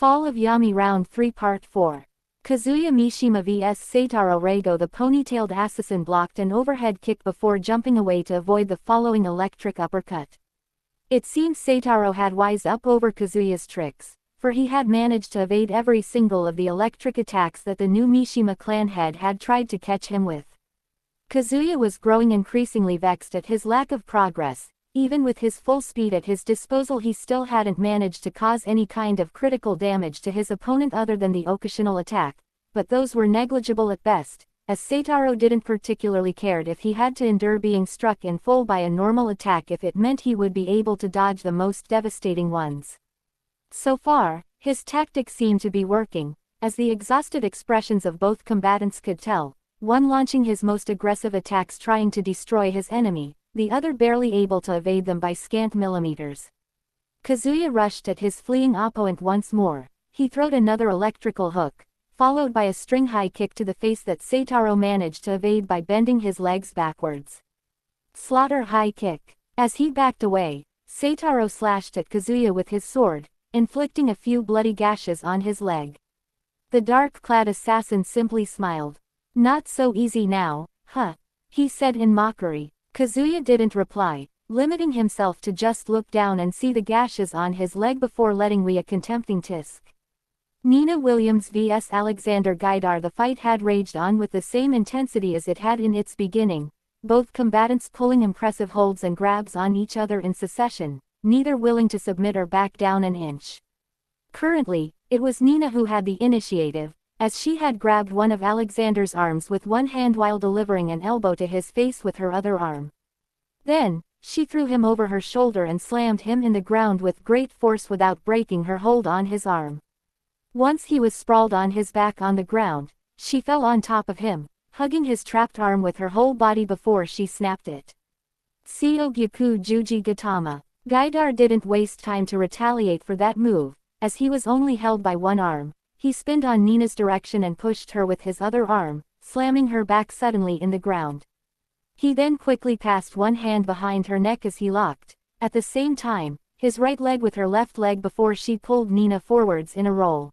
Fall of Yami Round 3 Part 4. Kazuya Mishima vs Seitaro Reigo. The ponytailed assassin blocked an overhead kick before jumping away to avoid the following electric uppercut. It seems Seitaro had wised up over Kazuya's tricks, for he had managed to evade every single of the electric attacks that the new Mishima clan head had tried to catch him with. Kazuya was growing increasingly vexed at his lack of progress. Even with his full speed at his disposal, he still hadn't managed to cause any kind of critical damage to his opponent other than the occasional attack, but those were negligible at best, as Seitaro didn't particularly care if he had to endure being struck in full by a normal attack if it meant he would be able to dodge the most devastating ones. So far, his tactics seemed to be working, as the exhausted expressions of both combatants could tell, one launching his most aggressive attacks trying to destroy his enemy, the other barely able to evade them by scant millimeters. Kazuya rushed at his fleeing opponent once more. He throwed another electrical hook, followed by a string high kick to the face that Seitaro managed to evade by bending his legs backwards. Slaughter high kick. As he backed away, Seitaro slashed at Kazuya with his sword, inflicting a few bloody gashes on his leg. The dark-clad assassin simply smiled. "Not so easy now, huh?" he said in mockery. Kazuya didn't reply, limiting himself to just look down and see the gashes on his leg before letting a contempting tisk. Nina Williams vs Alexander Gaidar. The fight had raged on with the same intensity as it had in its beginning, both combatants pulling impressive holds and grabs on each other in succession, neither willing to submit or back down an inch. Currently, it was Nina who had the initiative, as she had grabbed one of Alexander's arms with one hand while delivering an elbow to his face with her other arm. Then, she threw him over her shoulder and slammed him in the ground with great force without breaking her hold on his arm. Once he was sprawled on his back on the ground, she fell on top of him, hugging his trapped arm with her whole body before she snapped it. Seo Gyaku Juji Gatama. Gaidar didn't waste time to retaliate for that move, as he was only held by one arm. He spinned on Nina's direction and pushed her with his other arm, slamming her back suddenly in the ground. He then quickly passed one hand behind her neck as he locked, at the same time, his right leg with her left leg before she pulled Nina forwards in a roll.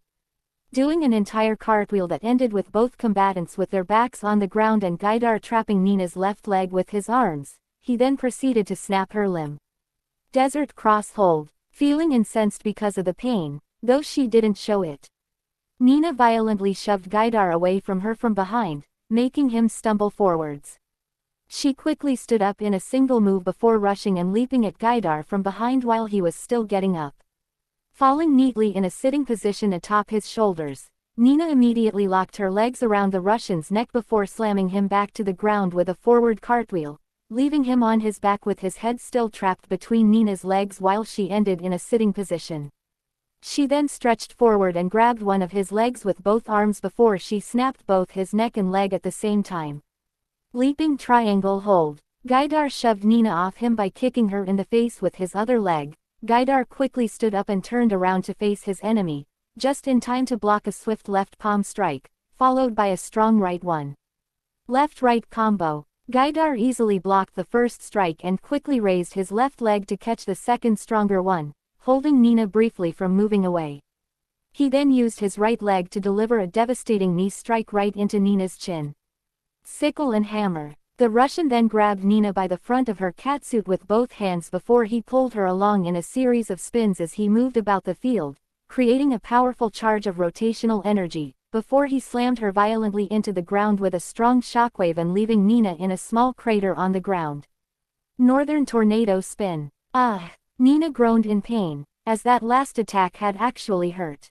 Doing an entire cartwheel that ended with both combatants with their backs on the ground and Gaidar trapping Nina's left leg with his arms, he then proceeded to snap her limb. Desert cross hold. Feeling incensed because of the pain, though she didn't show it, Nina violently shoved Gaidar away from her from behind, making him stumble forwards. She quickly stood up in a single move before rushing and leaping at Gaidar from behind while he was still getting up. Falling neatly in a sitting position atop his shoulders, Nina immediately locked her legs around the Russian's neck before slamming him back to the ground with a forward cartwheel, leaving him on his back with his head still trapped between Nina's legs while she ended in a sitting position. She then stretched forward and grabbed one of his legs with both arms before she snapped both his neck and leg at the same time. Leaping triangle hold. Gaidar shoved Nina off him by kicking her in the face with his other leg. Gaidar quickly stood up and turned around to face his enemy, just in time to block a swift left palm strike, followed by a strong right one. Left-right combo. Gaidar easily blocked the first strike and quickly raised his left leg to catch the second stronger one, holding Nina briefly from moving away. He then used his right leg to deliver a devastating knee strike right into Nina's chin. Sickle and hammer. The Russian then grabbed Nina by the front of her catsuit with both hands before he pulled her along in a series of spins as he moved about the field, creating a powerful charge of rotational energy, before he slammed her violently into the ground with a strong shockwave and leaving Nina in a small crater on the ground. Northern tornado spin. Ah! Nina groaned in pain, as that last attack had actually hurt.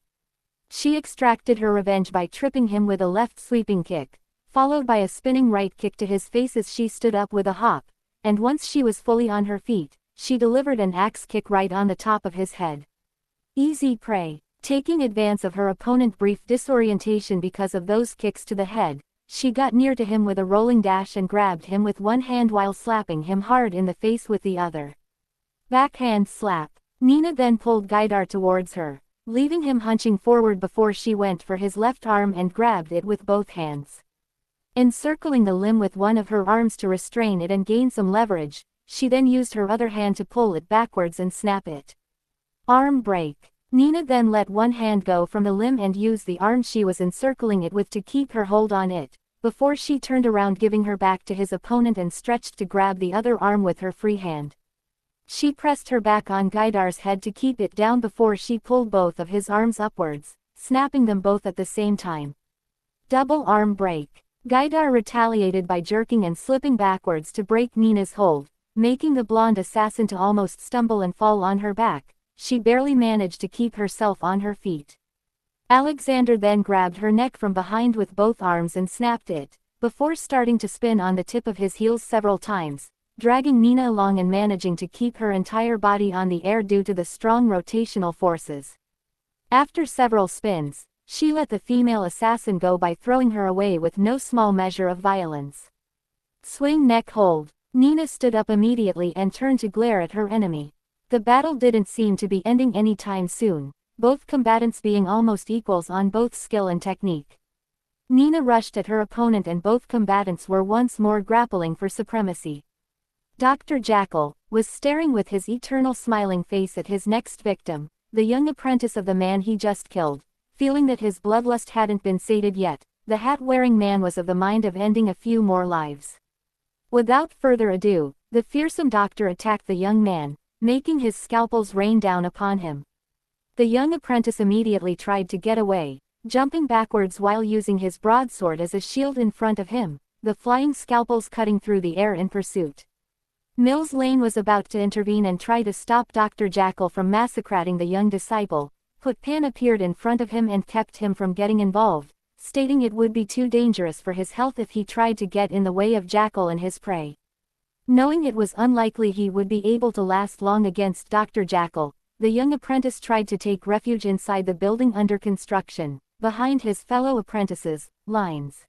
She extracted her revenge by tripping him with a left sweeping kick, followed by a spinning right kick to his face as she stood up with a hop, and once she was fully on her feet, she delivered an axe kick right on the top of his head. Easy prey. Taking advantage of her opponent's brief disorientation because of those kicks to the head, she got near to him with a rolling dash and grabbed him with one hand while slapping him hard in the face with the other. Backhand slap. Nina then pulled Gaidar towards her, leaving him hunching forward before she went for his left arm and grabbed it with both hands. Encircling the limb with one of her arms to restrain it and gain some leverage, she then used her other hand to pull it backwards and snap it. Arm break. Nina then let one hand go from the limb and used the arm she was encircling it with to keep her hold on it, before she turned around giving her back to his opponent and stretched to grab the other arm with her free hand. She pressed her back on Gaidar's head to keep it down before she pulled both of his arms upwards, snapping them both at the same time. Double arm break. Gaidar retaliated by jerking and slipping backwards to break Nina's hold, making the blonde assassin to almost stumble and fall on her back. She barely managed to keep herself on her feet. Alexander then grabbed her neck from behind with both arms and snapped it, before starting to spin on the tip of his heels several times, dragging Nina along and managing to keep her entire body on the air due to the strong rotational forces. After several spins, she let the female assassin go by throwing her away with no small measure of violence. Swing neck hold. Nina stood up immediately and turned to glare at her enemy. The battle didn't seem to be ending anytime soon, both combatants being almost equals on both skill and technique. Nina rushed at her opponent and both combatants were once more grappling for supremacy. Dr. Jackal was staring with his eternal smiling face at his next victim, the young apprentice of the man he just killed. Feeling that his bloodlust hadn't been sated yet, the hat-wearing man was of the mind of ending a few more lives. Without further ado, the fearsome doctor attacked the young man, making his scalpels rain down upon him. The young apprentice immediately tried to get away, jumping backwards while using his broadsword as a shield in front of him, the flying scalpels cutting through the air in pursuit. Mills Lane was about to intervene and try to stop Dr. Jackal from massacring the young disciple, but Pan appeared in front of him and kept him from getting involved, stating it would be too dangerous for his health if he tried to get in the way of Jackal and his prey. Knowing it was unlikely he would be able to last long against Dr. Jackal, the young apprentice tried to take refuge inside the building under construction, behind his fellow apprentices' lines.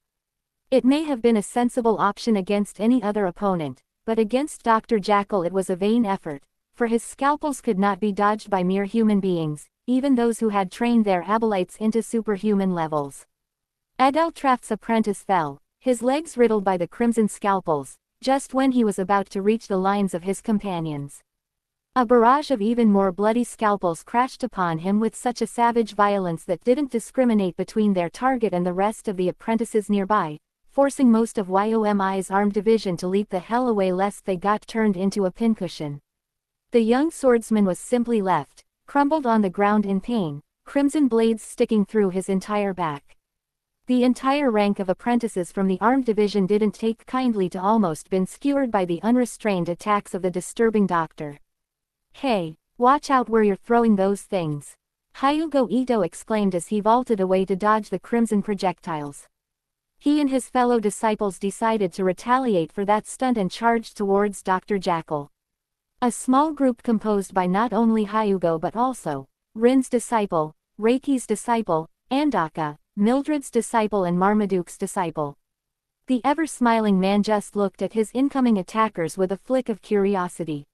It may have been a sensible option against any other opponent, but against Dr. Jackal it was a vain effort, for his scalpels could not be dodged by mere human beings, even those who had trained their acolytes into superhuman levels. Adaltraft's apprentice fell, his legs riddled by the crimson scalpels, just when he was about to reach the lines of his companions. A barrage of even more bloody scalpels crashed upon him with such a savage violence that didn't discriminate between their target and the rest of the apprentices nearby, forcing most of YOMI's armed division to leap the hell away lest they got turned into a pincushion. The young swordsman was simply left, crumbled on the ground in pain, crimson blades sticking through his entire back. The entire rank of apprentices from the armed division didn't take kindly to almost been skewered by the unrestrained attacks of the disturbing doctor. "Hey, watch out where you're throwing those things," Hyugo Ito exclaimed as he vaulted away to dodge the crimson projectiles. He and his fellow disciples decided to retaliate for that stunt and charged towards Dr. Jackal. A small group composed by not only Hyugo but also Rin's disciple, Reiki's disciple, Andaka, Mildred's disciple and Marmaduke's disciple. The ever-smiling man just looked at his incoming attackers with a flick of curiosity.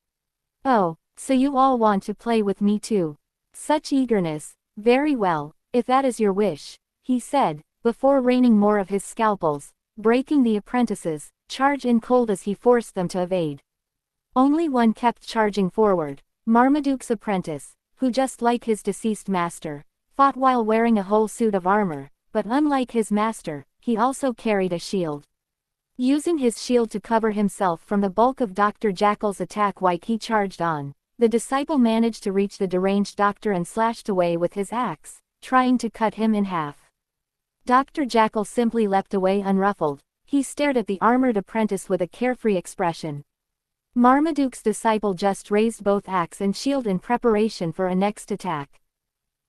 "Oh, so you all want to play with me too? Such eagerness, very well, if that is your wish," he said, before raining more of his scalpels, breaking the apprentices, charge in cold as he forced them to evade. Only one kept charging forward, Marmaduke's apprentice, who just like his deceased master, fought while wearing a whole suit of armor, but unlike his master, he also carried a shield. Using his shield to cover himself from the bulk of Dr. Jackal's attack while he charged on, the disciple managed to reach the deranged doctor and slashed away with his axe, trying to cut him in half. Dr. Jackal simply leapt away unruffled. He stared at the armored apprentice with a carefree expression. Marmaduke's disciple just raised both axe and shield in preparation for a next attack.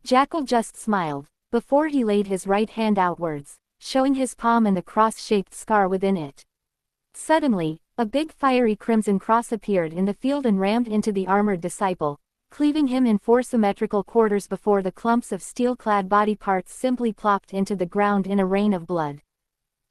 Jackal just smiled, before he laid his right hand outwards, showing his palm and the cross-shaped scar within it. Suddenly, a big fiery crimson cross appeared in the field and rammed into the armored disciple, cleaving him in four symmetrical quarters before the clumps of steel-clad body parts simply plopped into the ground in a rain of blood.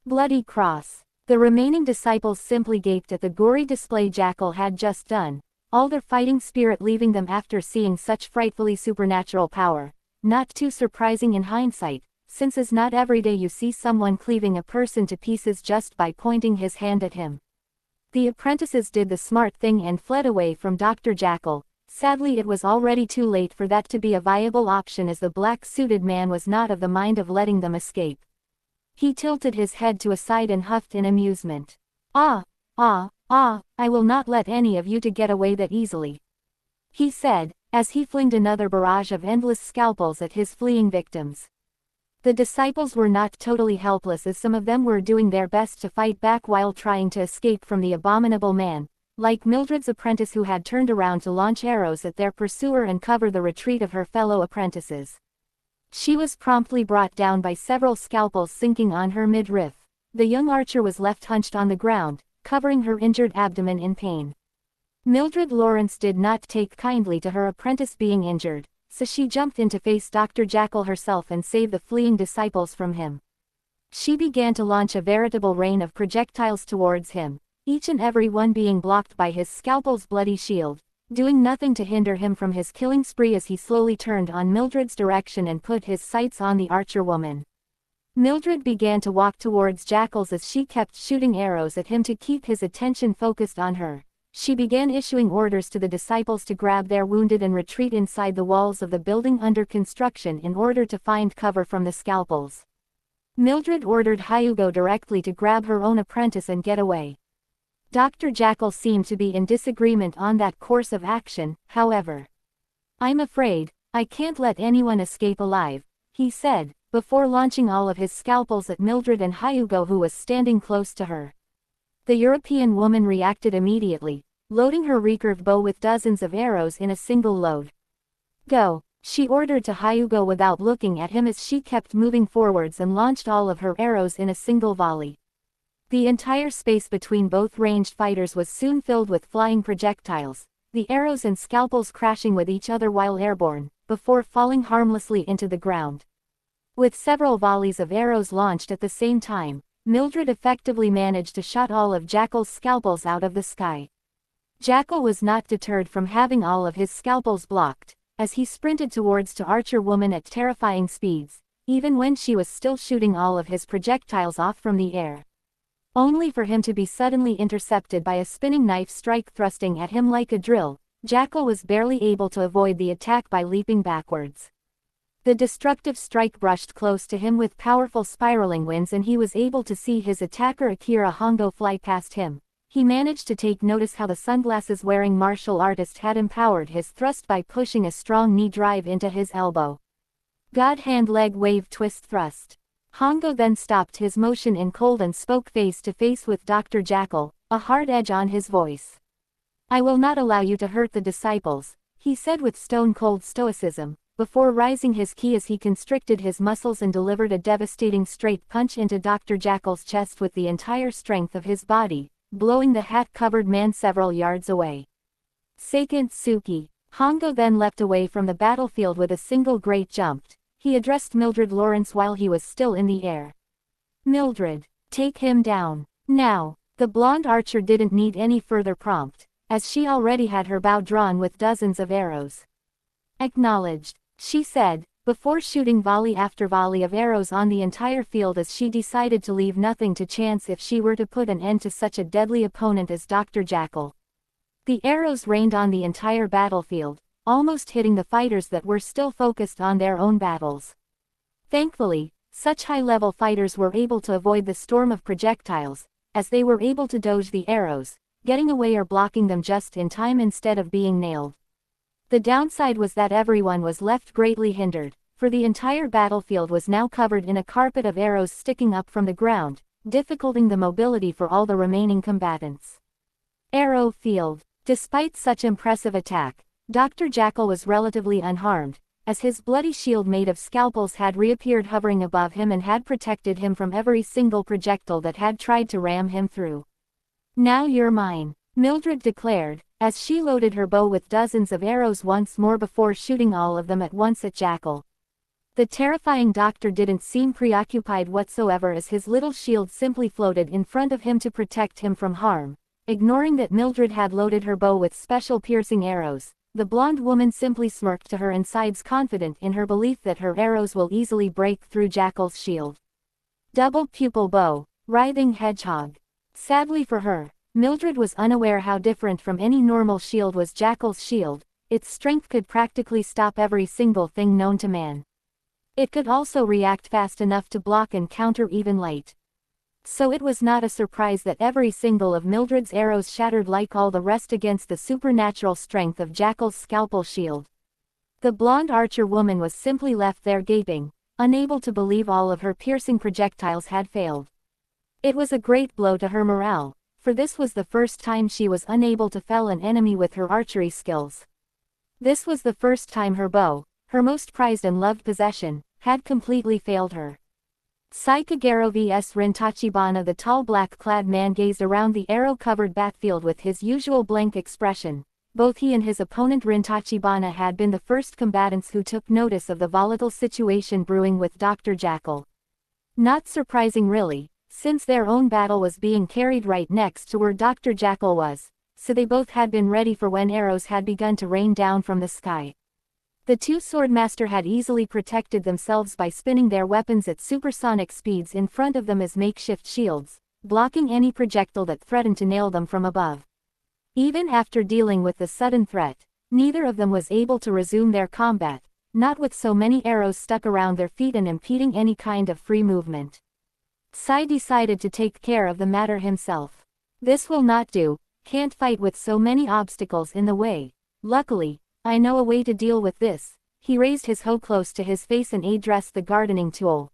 Bloody cross. The remaining disciples simply gaped at the gory display Jackal had just done, all their fighting spirit leaving them after seeing such frightfully supernatural power. Not too surprising in hindsight, since it's not every day you see someone cleaving a person to pieces just by pointing his hand at him. The apprentices did the smart thing and fled away from Dr. Jackal, Sadly, it was already too late for that to be a viable option, as the black-suited man was not of the mind of letting them escape. He tilted his head to a side and huffed in amusement. I will not let any of you to get away that easily," he said, as he flinged another barrage of endless scalpels at his fleeing victims. The disciples were not totally helpless, as some of them were doing their best to fight back while trying to escape from the abominable man, like Mildred's apprentice, who had turned around to launch arrows at their pursuer and cover the retreat of her fellow apprentices. She was promptly brought down by several scalpels sinking on her midriff. The young archer was left hunched on the ground, covering her injured abdomen in pain. Mildred Lawrence did not take kindly to her apprentice being injured, so she jumped in to face Dr. Jackal herself and save the fleeing disciples from him. She began to launch a veritable rain of projectiles towards him, each and every one being blocked by his scalpel's bloody shield, doing nothing to hinder him from his killing spree as he slowly turned on Mildred's direction and put his sights on the archer woman. Mildred began to walk towards Jackals as she kept shooting arrows at him to keep his attention focused on her. She began issuing orders to the disciples to grab their wounded and retreat inside the walls of the building under construction in order to find cover from the scalpels. Mildred ordered Hyugo directly to grab her own apprentice and get away. Dr. Jackal seemed to be in disagreement on that course of action, however. "I'm afraid I can't let anyone escape alive," he said, before launching all of his scalpels at Mildred and Hyugo, who was standing close to her. The European woman reacted immediately, loading her recurved bow with dozens of arrows in a single load. "Go," she ordered to Hyugo without looking at him as she kept moving forwards and launched all of her arrows in a single volley. The entire space between both ranged fighters was soon filled with flying projectiles, the arrows and scalpels crashing with each other while airborne, before falling harmlessly into the ground. With several volleys of arrows launched at the same time, Mildred effectively managed to shot all of Jackal's scalpels out of the sky. Jackal was not deterred from having all of his scalpels blocked, as he sprinted towards the archer woman at terrifying speeds, even when she was still shooting all of his projectiles off from the air. Only for him to be suddenly intercepted by a spinning knife strike thrusting at him like a drill. Jackal was barely able to avoid the attack by leaping backwards. The destructive strike brushed close to him with powerful spiraling winds, and he was able to see his attacker Akira Hongo fly past him. He managed to take notice how the sunglasses-wearing martial artist had empowered his thrust by pushing a strong knee drive into his elbow. God hand leg wave twist thrust. Hongo then stopped his motion in cold and spoke face to face with Dr. Jackal, a hard edge on his voice. "I will not allow you to hurt the disciples," he said with stone-cold stoicism, before raising his ki as he constricted his muscles and delivered a devastating straight punch into Dr. Jackal's chest with the entire strength of his body, blowing the hat-covered man several yards away. Seikent Suki. Hongo then leapt away from the battlefield with a single great jump. He addressed Mildred Lawrence while he was still in the air. "Mildred, take him down, now." The blonde archer didn't need any further prompt, as she already had her bow drawn with dozens of arrows. "Acknowledged," she said, before shooting volley after volley of arrows on the entire field, as she decided to leave nothing to chance if she were to put an end to such a deadly opponent as Dr. Jackal. The arrows rained on the entire battlefield, almost hitting the fighters that were still focused on their own battles. Thankfully, such high-level fighters were able to avoid the storm of projectiles, as they were able to dodge the arrows, getting away or blocking them just in time instead of being nailed. The downside was that everyone was left greatly hindered, for the entire battlefield was now covered in a carpet of arrows sticking up from the ground, dificulting the mobility for all the remaining combatants. Arrow field. Despite such impressive attack, Dr. Jackal was relatively unharmed, as his bloody shield made of scalpels had reappeared hovering above him and had protected him from every single projectile that had tried to ram him through. "Now you're mine," Mildred declared, as she loaded her bow with dozens of arrows once more before shooting all of them at once at Jackal. The terrifying doctor didn't seem preoccupied whatsoever, as his little shield simply floated in front of him to protect him from harm. Ignoring that Mildred had loaded her bow with special piercing arrows, the blonde woman simply smirked to her insides, confident in her belief that her arrows will easily break through Jackal's shield. Double pupil bow, writhing hedgehog. Sadly for her, Mildred was unaware how different from any normal shield was Jackal's shield, its strength could practically stop every single thing known to man. It could also react fast enough to block and counter even light. So it was not a surprise that every single of Mildred's arrows shattered like all the rest against the supernatural strength of Jackal's scalpel shield. The blonde archer woman was simply left there gaping, unable to believe all of her piercing projectiles had failed. It was a great blow to her morale, for this was the first time she was unable to fell an enemy with her archery skills. This was the first time her bow, her most prized and loved possession, had completely failed her. Sai Kagero vs Rin Tachibana. The tall black-clad man gazed around the arrow-covered battlefield with his usual blank expression. Both he and his opponent Rin Tachibana had been the first combatants who took notice of the volatile situation brewing with Dr. Jackal. Not surprising really, since their own battle was being carried right next to where Dr. Jackal was, so they both had been ready for when arrows had begun to rain down from the sky. The two swordmaster had easily protected themselves by spinning their weapons at supersonic speeds in front of them as makeshift shields, blocking any projectile that threatened to nail them from above. Even after dealing with the sudden threat, neither of them was able to resume their combat, not with so many arrows stuck around their feet and impeding any kind of free movement. Sai decided to take care of the matter himself. This will not do, can't fight with so many obstacles in the way. Luckily, I know a way to deal with this. He raised his hoe close to his face and addressed the gardening tool.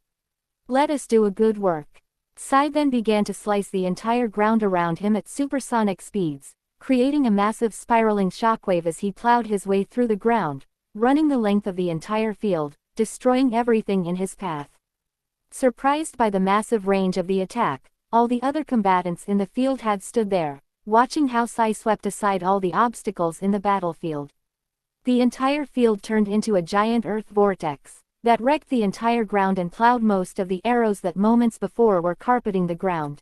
Let us do a good work. Sai then began to slice the entire ground around him at supersonic speeds, creating a massive spiraling shockwave as he plowed his way through the ground, running the length of the entire field, destroying everything in his path. Surprised by the massive range of the attack, all the other combatants in the field had stood there, watching how Sai swept aside all the obstacles in the battlefield. The entire field turned into a giant earth vortex that wrecked the entire ground and plowed most of the arrows that moments before were carpeting the ground.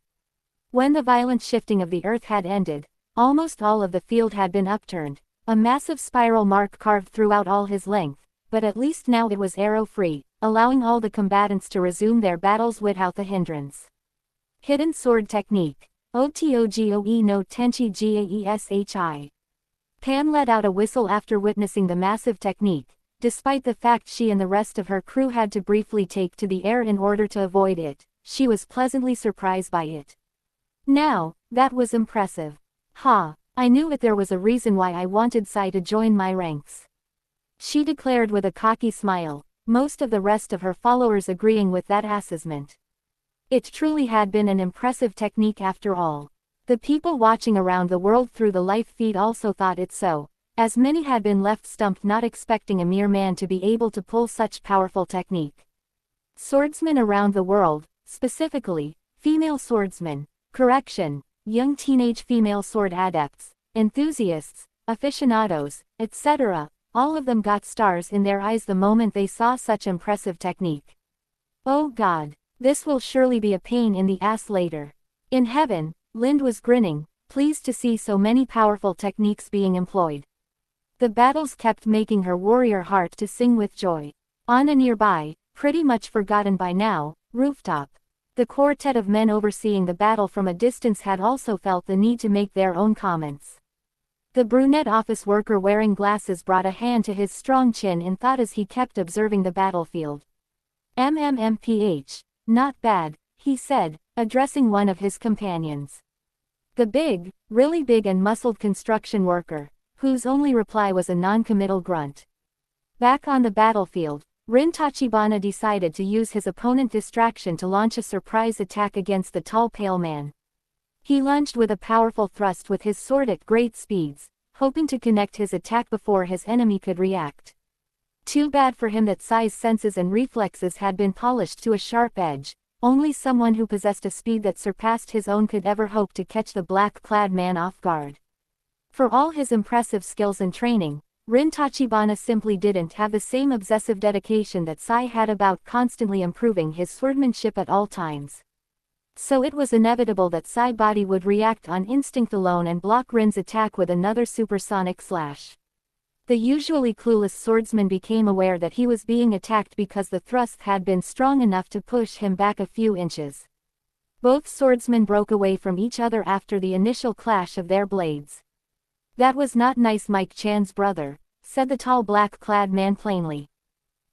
When the violent shifting of the earth had ended, almost all of the field had been upturned, a massive spiral mark carved throughout all his length, but at least now it was arrow-free, allowing all the combatants to resume their battles without the hindrance. Hidden Sword Technique. Otogoe no Tenchi Gaeshi. Pan let out a whistle after witnessing the massive technique, despite the fact she and the rest of her crew had to briefly take to the air in order to avoid it. She was pleasantly surprised by it. Now, that was impressive. I knew it. There was a reason why I wanted Sai to join my ranks. She declared with a cocky smile, most of the rest of her followers agreeing with that assessment. It truly had been an impressive technique after all. The people watching around the world through the live feed also thought it so, as many had been left stumped, not expecting a mere man to be able to pull such powerful technique. Swordsmen around the world, specifically, female swordsmen, young teenage female sword adepts, enthusiasts, aficionados, etc., all of them got stars in their eyes the moment they saw such impressive technique. Oh God, this will surely be a pain in the ass later. In heaven, Lind was grinning, pleased to see so many powerful techniques being employed. The battles kept making her warrior heart to sing with joy. On a nearby, pretty much forgotten by now, rooftop, the quartet of men overseeing the battle from a distance had also felt the need to make their own comments. The brunette office worker wearing glasses brought a hand to his strong chin in thought as he kept observing the battlefield. MMMPH, not bad, he said, addressing one of his companions. The big, really big and muscled construction worker, whose only reply was a non-committal grunt. Back on the battlefield, Rin Tachibana decided to use his opponent's distraction to launch a surprise attack against the tall pale man. He lunged with a powerful thrust with his sword at great speeds, hoping to connect his attack before his enemy could react. Too bad for him that Sai's senses and reflexes had been polished to a sharp edge. Only someone who possessed a speed that surpassed his own could ever hope to catch the black-clad man off guard. For all his impressive skills and training, Rin Tachibana simply didn't have the same obsessive dedication that Sai had about constantly improving his swordmanship at all times. So it was inevitable that Sai's body would react on instinct alone and block Rin's attack with another supersonic slash. The usually clueless swordsman became aware that he was being attacked because the thrust had been strong enough to push him back a few inches. Both swordsmen broke away from each other after the initial clash of their blades. That was not nice. Mike Chan's brother, said the tall black-clad man plainly.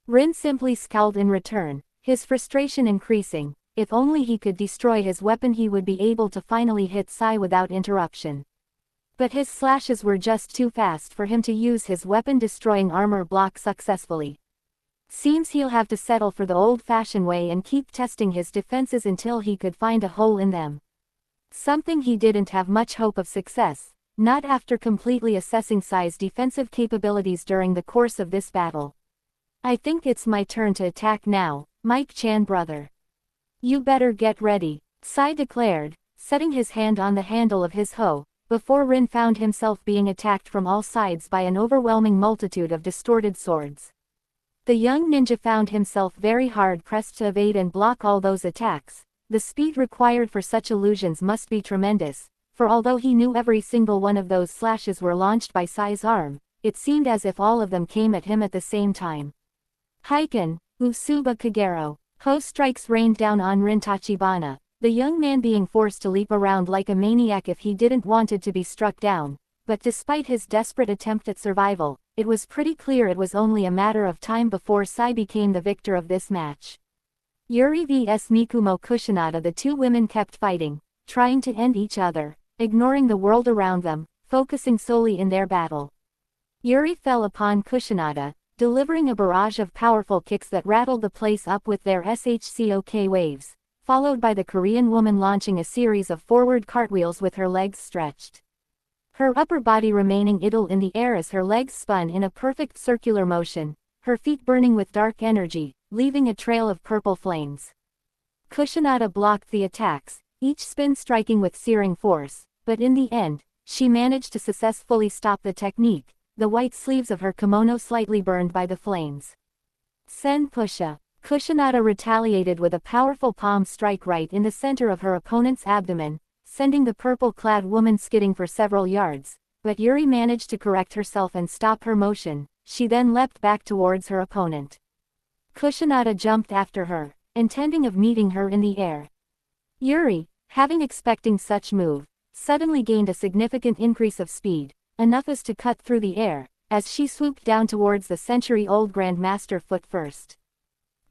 Rin simply scowled in return, his frustration increasing. If only he could destroy his weapon, he would be able to finally hit Sai without interruption. But his slashes were just too fast for him to use his weapon-destroying armor block successfully. Seems he'll have to settle for the old-fashioned way and keep testing his defenses until he could find a hole in them. Something he didn't have much hope of success, not after completely assessing Sai's defensive capabilities during the course of this battle. I think it's my turn to attack now, Mike-chan brother. You better get ready, Sai declared, setting his hand on the handle of his hoe, before Rin found himself being attacked from all sides by an overwhelming multitude of distorted swords. The young ninja found himself very hard-pressed to evade and block all those attacks. The speed required for such illusions must be tremendous, for although he knew every single one of those slashes were launched by Sai's arm, it seemed as if all of them came at him at the same time. Heiken, Usuba Kagero. Ho strikes rained down on Rin Tachibana, the young man being forced to leap around like a maniac if he didn't wanted to be struck down, but despite his desperate attempt at survival, it was pretty clear it was only a matter of time before Sai became the victor of this match. Yuri vs Mikumo Kushinada. The two women kept fighting, trying to end each other, ignoring the world around them, focusing solely in their battle. Yuri fell upon Kushinada, delivering a barrage of powerful kicks that rattled the place up with their SHCOK waves, followed by the Korean woman launching a series of forward cartwheels with her legs stretched. Her upper body remaining idle in the air as her legs spun in a perfect circular motion, her feet burning with dark energy, leaving a trail of purple flames. Kushinada blocked the attacks, each spin striking with searing force, but in the end, she managed to successfully stop the technique, the white sleeves of her kimono slightly burned by the flames. Sen Pusha. Kushinada retaliated with a powerful palm strike right in the center of her opponent's abdomen, sending the purple-clad woman skidding for several yards, but Yuri managed to correct herself and stop her motion. She then leapt back towards her opponent. Kushinada jumped after her, intending of meeting her in the air. Yuri, having expecting such move, suddenly gained a significant increase of speed, enough as to cut through the air, as she swooped down towards the century-old Grandmaster foot first.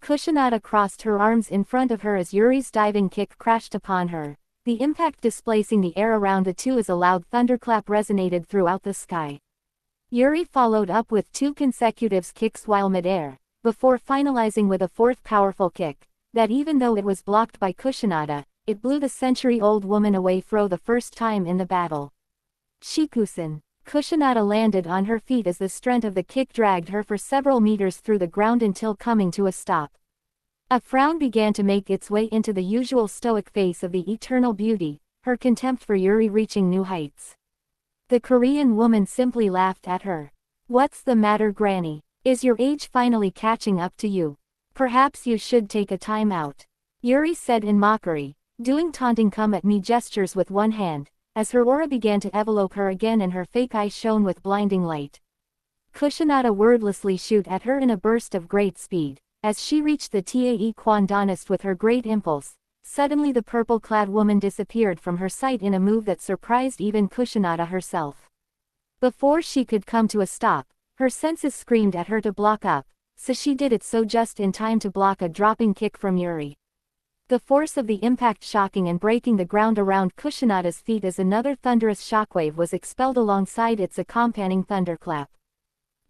Kushinada crossed her arms in front of her as Yuri's diving kick crashed upon her, the impact displacing the air around the two as a loud thunderclap resonated throughout the sky. Yuri followed up with two consecutive kicks while mid-air, before finalizing with a fourth powerful kick, that even though it was blocked by Kushinada, it blew the century-old woman away for the first time in the battle. Shikusen. Kushinada landed on her feet as the strength of the kick dragged her for several meters through the ground until coming to a stop. A frown began to make its way into the usual stoic face of the eternal beauty, her contempt for Yuri reaching new heights. The Korean woman simply laughed at her. What's the matter, Granny? Is your age finally catching up to you? Perhaps you should take a time out. Yuri said in mockery, doing taunting come-at-me gestures with one hand, as her aura began to envelope her again and her fake eyes shone with blinding light. Kushinada wordlessly shoot at her in a burst of great speed, as she reached the Tae Kwon Donist with her great impulse. Suddenly the purple-clad woman disappeared from her sight in a move that surprised even Kushinada herself. Before she could come to a stop, her senses screamed at her to block up, so she did it so just in time to block a dropping kick from Yuri. The force of the impact shocking and breaking the ground around Kushinada's feet as another thunderous shockwave was expelled alongside its accompanying thunderclap.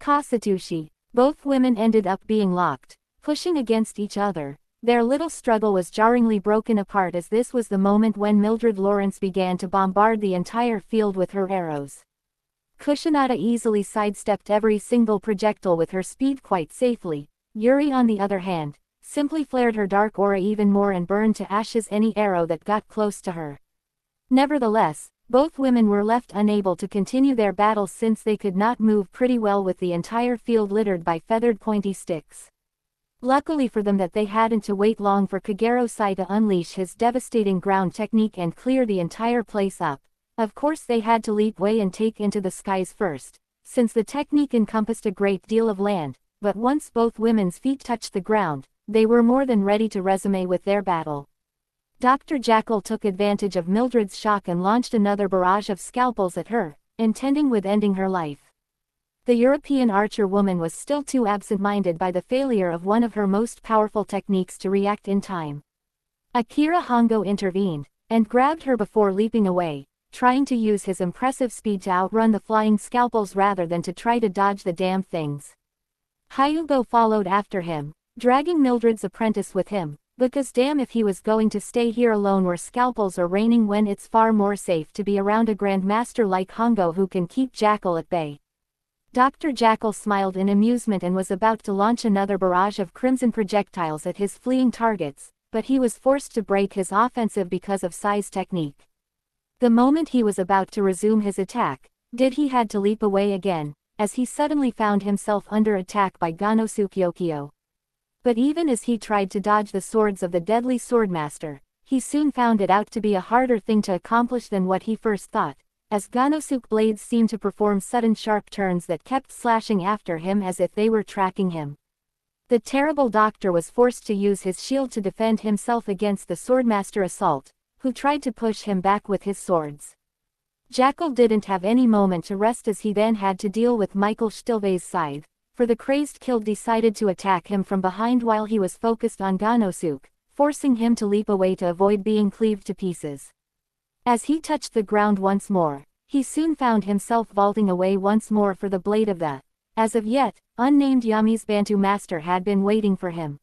Kasatushi. Both women ended up being locked, pushing against each other. Their little struggle was jarringly broken apart as this was the moment when Mildred Lawrence began to bombard the entire field with her arrows. Kushinada easily sidestepped every single projectile with her speed quite safely. Yuri, on the other hand, simply flared her dark aura even more and burned to ashes any arrow that got close to her. Nevertheless, both women were left unable to continue their battles since they could not move pretty well with the entire field littered by feathered pointy sticks. Luckily for them that they hadn't to wait long for Kagero Sai to unleash his devastating ground technique and clear the entire place up. Of course they had to leap way and take into the skies first, since the technique encompassed a great deal of land, but once both women's feet touched the ground, they were more than ready to resume with their battle. Dr. Jackal took advantage of Mildred's shock and launched another barrage of scalpels at her, intending with ending her life. The European archer woman was still too absent-minded by the failure of one of her most powerful techniques to react in time. Akira Hongo intervened, and grabbed her before leaping away, trying to use his impressive speed to outrun the flying scalpels rather than to try to dodge the damn things. Hyugo followed after him, dragging Mildred's apprentice with him, because damn if he was going to stay here alone where scalpels are raining when it's far more safe to be around a grandmaster like Hongo who can keep Jackal at bay. Dr. Jackal smiled in amusement and was about to launch another barrage of crimson projectiles at his fleeing targets, but he was forced to break his offensive because of Sai's technique. The moment he was about to resume his attack, he had to leap away again, as he suddenly found himself under attack by Ganosuke. But even as he tried to dodge the swords of the deadly swordmaster, he soon found it out to be a harder thing to accomplish than what he first thought, as Ganosuke blades seemed to perform sudden sharp turns that kept slashing after him as if they were tracking him. The terrible doctor was forced to use his shield to defend himself against the swordmaster assault, who tried to push him back with his swords. Jackal didn't have any moment to rest as he then had to deal with Michael Stilve's scythe, for the crazed Kild decided to attack him from behind while he was focused on Ganosuke, forcing him to leap away to avoid being cleaved to pieces. As he touched the ground once more, he soon found himself vaulting away once more for the blade of the, as of yet, unnamed Yami's Bantu master had been waiting for him.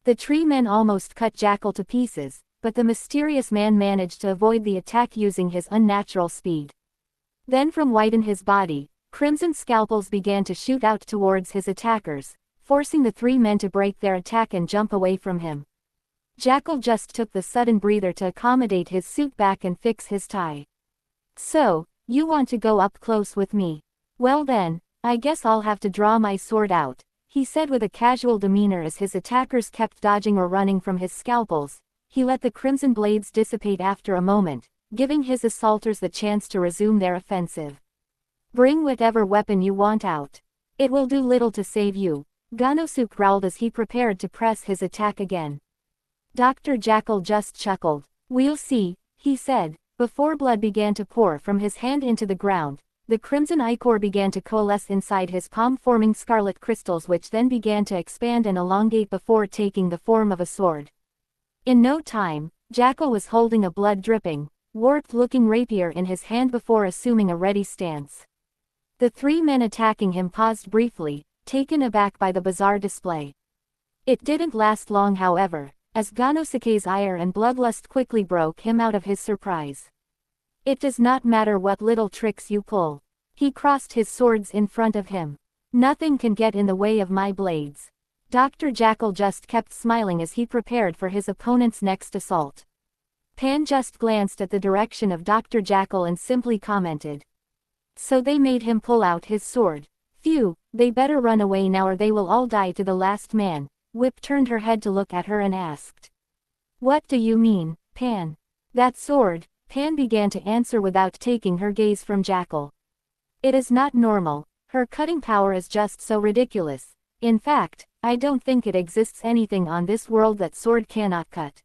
The tree men almost cut Jackal to pieces, but the mysterious man managed to avoid the attack using his unnatural speed. Then from within his body, crimson scalpels began to shoot out towards his attackers, forcing the three men to break their attack and jump away from him. Jackal just took the sudden breather to accommodate his suit back and fix his tie. "So, you want to go up close with me? Well then, I guess I'll have to draw my sword out," he said with a casual demeanor as his attackers kept dodging or running from his scalpels. He let the crimson blades dissipate after a moment, giving his assaulters the chance to resume their offensive. "Bring whatever weapon you want out. It will do little to save you," Ganosuke growled as he prepared to press his attack again. Dr. Jackal just chuckled. "We'll see," he said. Before blood began to pour from his hand into the ground, the crimson ichor began to coalesce inside his palm, forming scarlet crystals which then began to expand and elongate before taking the form of a sword. In no time, Jackal was holding a blood-dripping, warped-looking rapier in his hand before assuming a ready stance. The three men attacking him paused briefly, taken aback by the bizarre display. It didn't last long however, as Ganosuke's ire and bloodlust quickly broke him out of his surprise. "It does not matter what little tricks you pull." He crossed his swords in front of him. "Nothing can get in the way of my blades." Dr. Jackal just kept smiling as he prepared for his opponent's next assault. Pan just glanced at the direction of Dr. Jackal and simply commented. "So they made him pull out his sword. Phew, they better run away now or they will all die to the last man." Whip turned her head to look at her and asked. "What do you mean, Pan?" "That sword," Pan began to answer without taking her gaze from Jackal. "It is not normal. Her cutting power is just so ridiculous. In fact, I don't think it exists anything on this world that sword cannot cut,"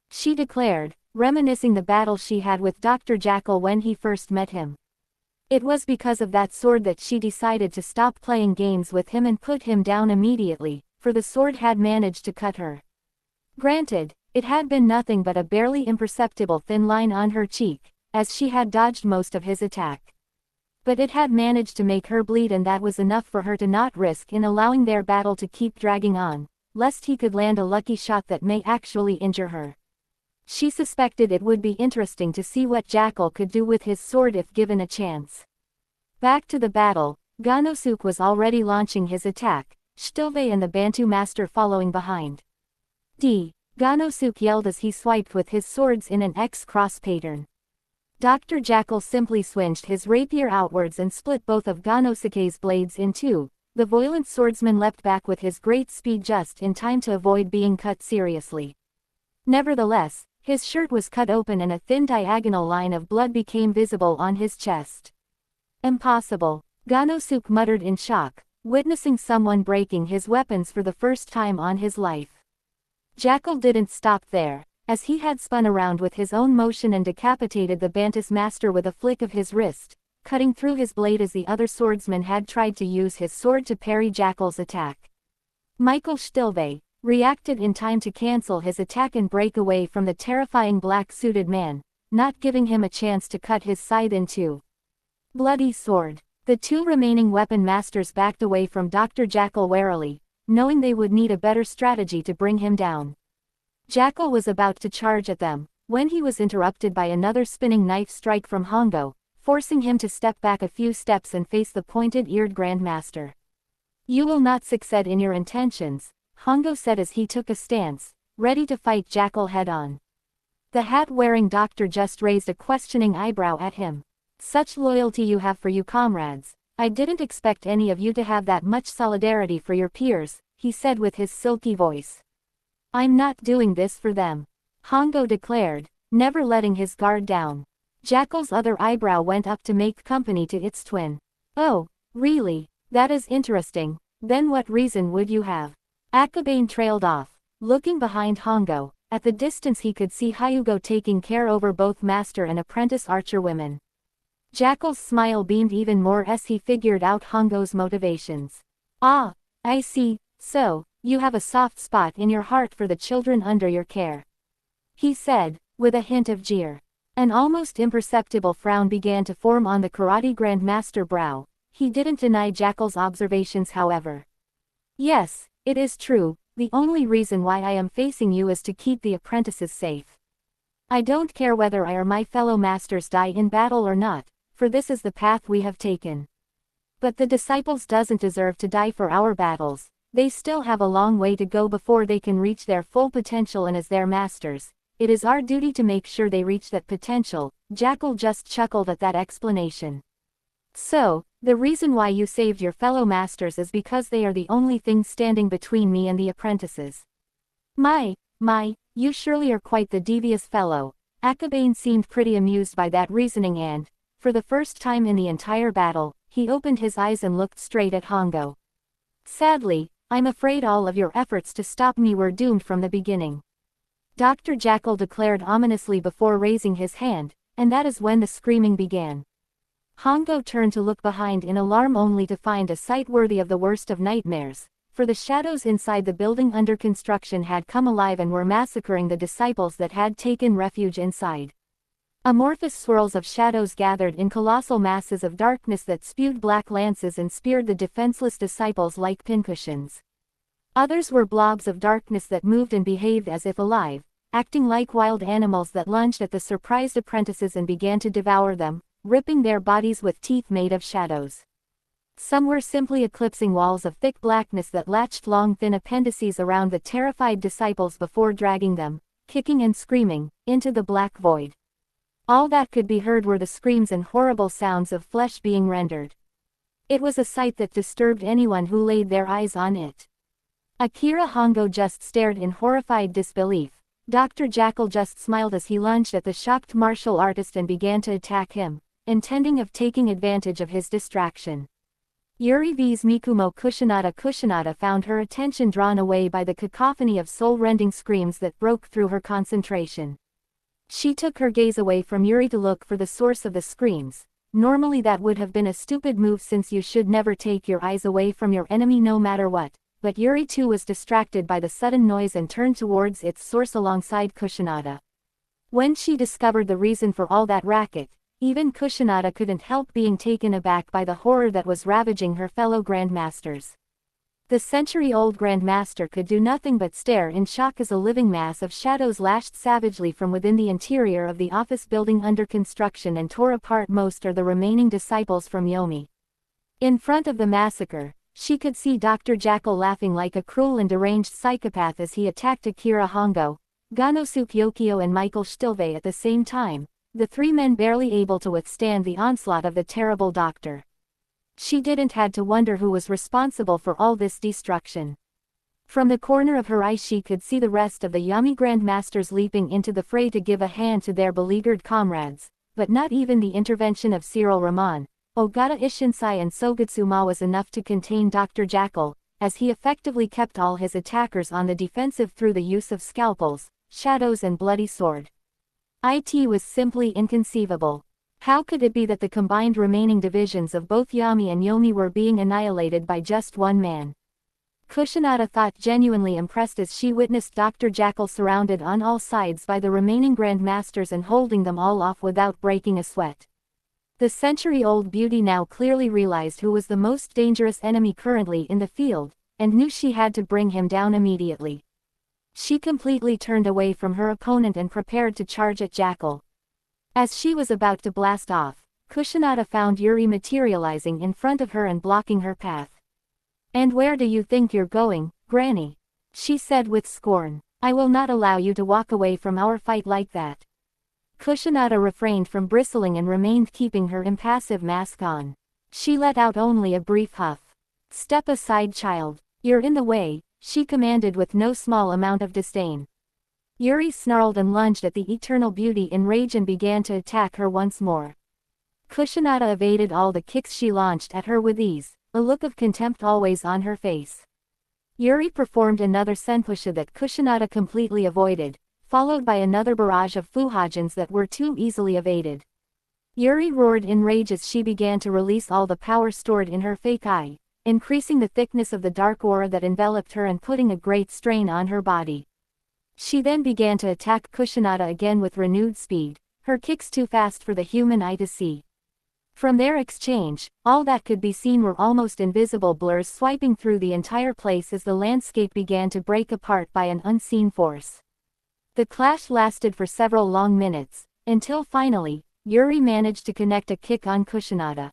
she declared, reminiscing the battle she had with Dr. Jackal when he first met him. It was because of that sword that she decided to stop playing games with him and put him down immediately, for the sword had managed to cut her. Granted, it had been nothing but a barely imperceptible thin line on her cheek, as she had dodged most of his attack. But it had managed to make her bleed, and that was enough for her to not risk in allowing their battle to keep dragging on, lest he could land a lucky shot that may actually injure her. She suspected it would be interesting to see what Jackal could do with his sword if given a chance. Back to the battle, Ganosuke was already launching his attack, Stilve and the Bantu master following behind. Ganosuke yelled as he swiped with his swords in an X-cross pattern. Dr. Jackal simply swinged his rapier outwards and split both of Ganosuke's blades in two. The violent swordsman leapt back with his great speed just in time to avoid being cut seriously. Nevertheless, his shirt was cut open and a thin diagonal line of blood became visible on his chest. "Impossible," Ganosuke muttered in shock, witnessing someone breaking his weapons for the first time on his life. Jackal didn't stop there, as he had spun around with his own motion and decapitated the Bantus master with a flick of his wrist, cutting through his blade as the other swordsman had tried to use his sword to parry Jackal's attack. Michael Stilve reacted in time to cancel his attack and break away from the terrifying black-suited man, not giving him a chance to cut his scythe in two. Bloody sword. The two remaining weapon masters backed away from Dr. Jackal warily, knowing they would need a better strategy to bring him down. Jackal was about to charge at them, when he was interrupted by another spinning knife strike from Hongo, forcing him to step back a few steps and face the pointed-eared Grandmaster. "You will not succeed in your intentions," Hongo said as he took a stance, ready to fight Jackal head-on. The hat-wearing doctor just raised a questioning eyebrow at him. "Such loyalty you have for you comrades. I didn't expect any of you to have that much solidarity for your peers," he said with his silky voice. "I'm not doing this for them," Hongo declared, never letting his guard down. Jackal's other eyebrow went up to make company to its twin. "Oh, really? That is interesting. Then what reason would you have?" Akabane trailed off, looking behind Hongo. At the distance he could see Hyugo taking care over both master and apprentice archer women. Jackal's smile beamed even more as he figured out Hongo's motivations. "Ah, I see, so, you have a soft spot in your heart for the children under your care," he said, with a hint of jeer. An almost imperceptible frown began to form on the Karate Grandmaster brow. He didn't deny Jackal's observations however. "Yes, it is true, the only reason why I am facing you is to keep the apprentices safe. I don't care whether I or my fellow masters die in battle or not, for this is the path we have taken. But the disciples doesn't deserve to die for our battles, they still have a long way to go before they can reach their full potential, and as their masters, it is our duty to make sure they reach that potential." Jackal just chuckled at that explanation. "So, the reason why you saved your fellow masters is because they are the only thing standing between me and the apprentices. My, you surely are quite the devious fellow." Akabane seemed pretty amused by that reasoning and, for the first time in the entire battle, he opened his eyes and looked straight at Hongo. "Sadly, I'm afraid all of your efforts to stop me were doomed from the beginning," Dr. Jackal declared ominously before raising his hand, and that is when the screaming began. Hongo turned to look behind in alarm only to find a sight worthy of the worst of nightmares, for the shadows inside the building under construction had come alive and were massacring the disciples that had taken refuge inside. Amorphous swirls of shadows gathered in colossal masses of darkness that spewed black lances and speared the defenseless disciples like pincushions. Others were blobs of darkness that moved and behaved as if alive, acting like wild animals that lunged at the surprised apprentices and began to devour them, ripping their bodies with teeth made of shadows. Some were simply eclipsing walls of thick blackness that latched long thin appendices around the terrified disciples before dragging them, kicking and screaming, into the black void. All that could be heard were the screams and horrible sounds of flesh being rendered. It was a sight that disturbed anyone who laid their eyes on it. Akira Hongo just stared in horrified disbelief. Dr. Jackal just smiled as he lunged at the shocked martial artist and began to attack him, intending of taking advantage of his distraction. Yuri vs Mikumo Kushinada found her attention drawn away by the cacophony of soul-rending screams that broke through her concentration. She took her gaze away from Yuri to look for the source of the screams. Normally that would have been a stupid move since you should never take your eyes away from your enemy no matter what, but Yuri too was distracted by the sudden noise and turned towards its source alongside Kushinada. When she discovered the reason for all that racket, even Kushinada couldn't help being taken aback by the horror that was ravaging her fellow grandmasters. The century-old Grandmaster could do nothing but stare in shock as a living mass of shadows lashed savagely from within the interior of the office building under construction and tore apart most of the remaining disciples from Yomi. In front of the massacre, she could see Dr. Jackal laughing like a cruel and deranged psychopath as he attacked Akira Hongo, Ganosuke Yokio and Michael Stilve at the same time, the three men barely able to withstand the onslaught of the terrible doctor. She didn't had to wonder who was responsible for all this destruction. From the corner of her eye she could see the rest of the Yami Grandmasters leaping into the fray to give a hand to their beleaguered comrades, but not even the intervention of Cyril Ramon, Ogata Ishinsai and Sogetsuma was enough to contain Dr. Jackal, as he effectively kept all his attackers on the defensive through the use of scalpels, shadows and bloody sword. It was simply inconceivable. How could it be that the combined remaining divisions of both Yami and Yomi were being annihilated by just one man? Kushinada thought, genuinely impressed as she witnessed Dr. Jackal surrounded on all sides by the remaining grandmasters and holding them all off without breaking a sweat. The century-old beauty now clearly realized who was the most dangerous enemy currently in the field, and knew she had to bring him down immediately. She completely turned away from her opponent and prepared to charge at Jackal. As she was about to blast off, Kushinada found Yuri materializing in front of her and blocking her path. "And where do you think you're going, Granny?" she said with scorn. "I will not allow you to walk away from our fight like that." Kushinada refrained from bristling and remained keeping her impassive mask on. She let out only a brief huff. "Step aside, child. You're in the way," she commanded with no small amount of disdain. Yuri snarled and lunged at the eternal beauty in rage and began to attack her once more. Kushinada evaded all the kicks she launched at her with ease, a look of contempt always on her face. Yuri performed another senpusha that Kushinada completely avoided, followed by another barrage of fuhajins that were too easily evaded. Yuri roared in rage as she began to release all the power stored in her fake eye, increasing the thickness of the dark aura that enveloped her and putting a great strain on her body. She then began to attack Kushinada again with renewed speed, her kicks too fast for the human eye to see. From their exchange, all that could be seen were almost invisible blurs swiping through the entire place as the landscape began to break apart by an unseen force. The clash lasted for several long minutes, until finally, Yuri managed to connect a kick on Kushinada.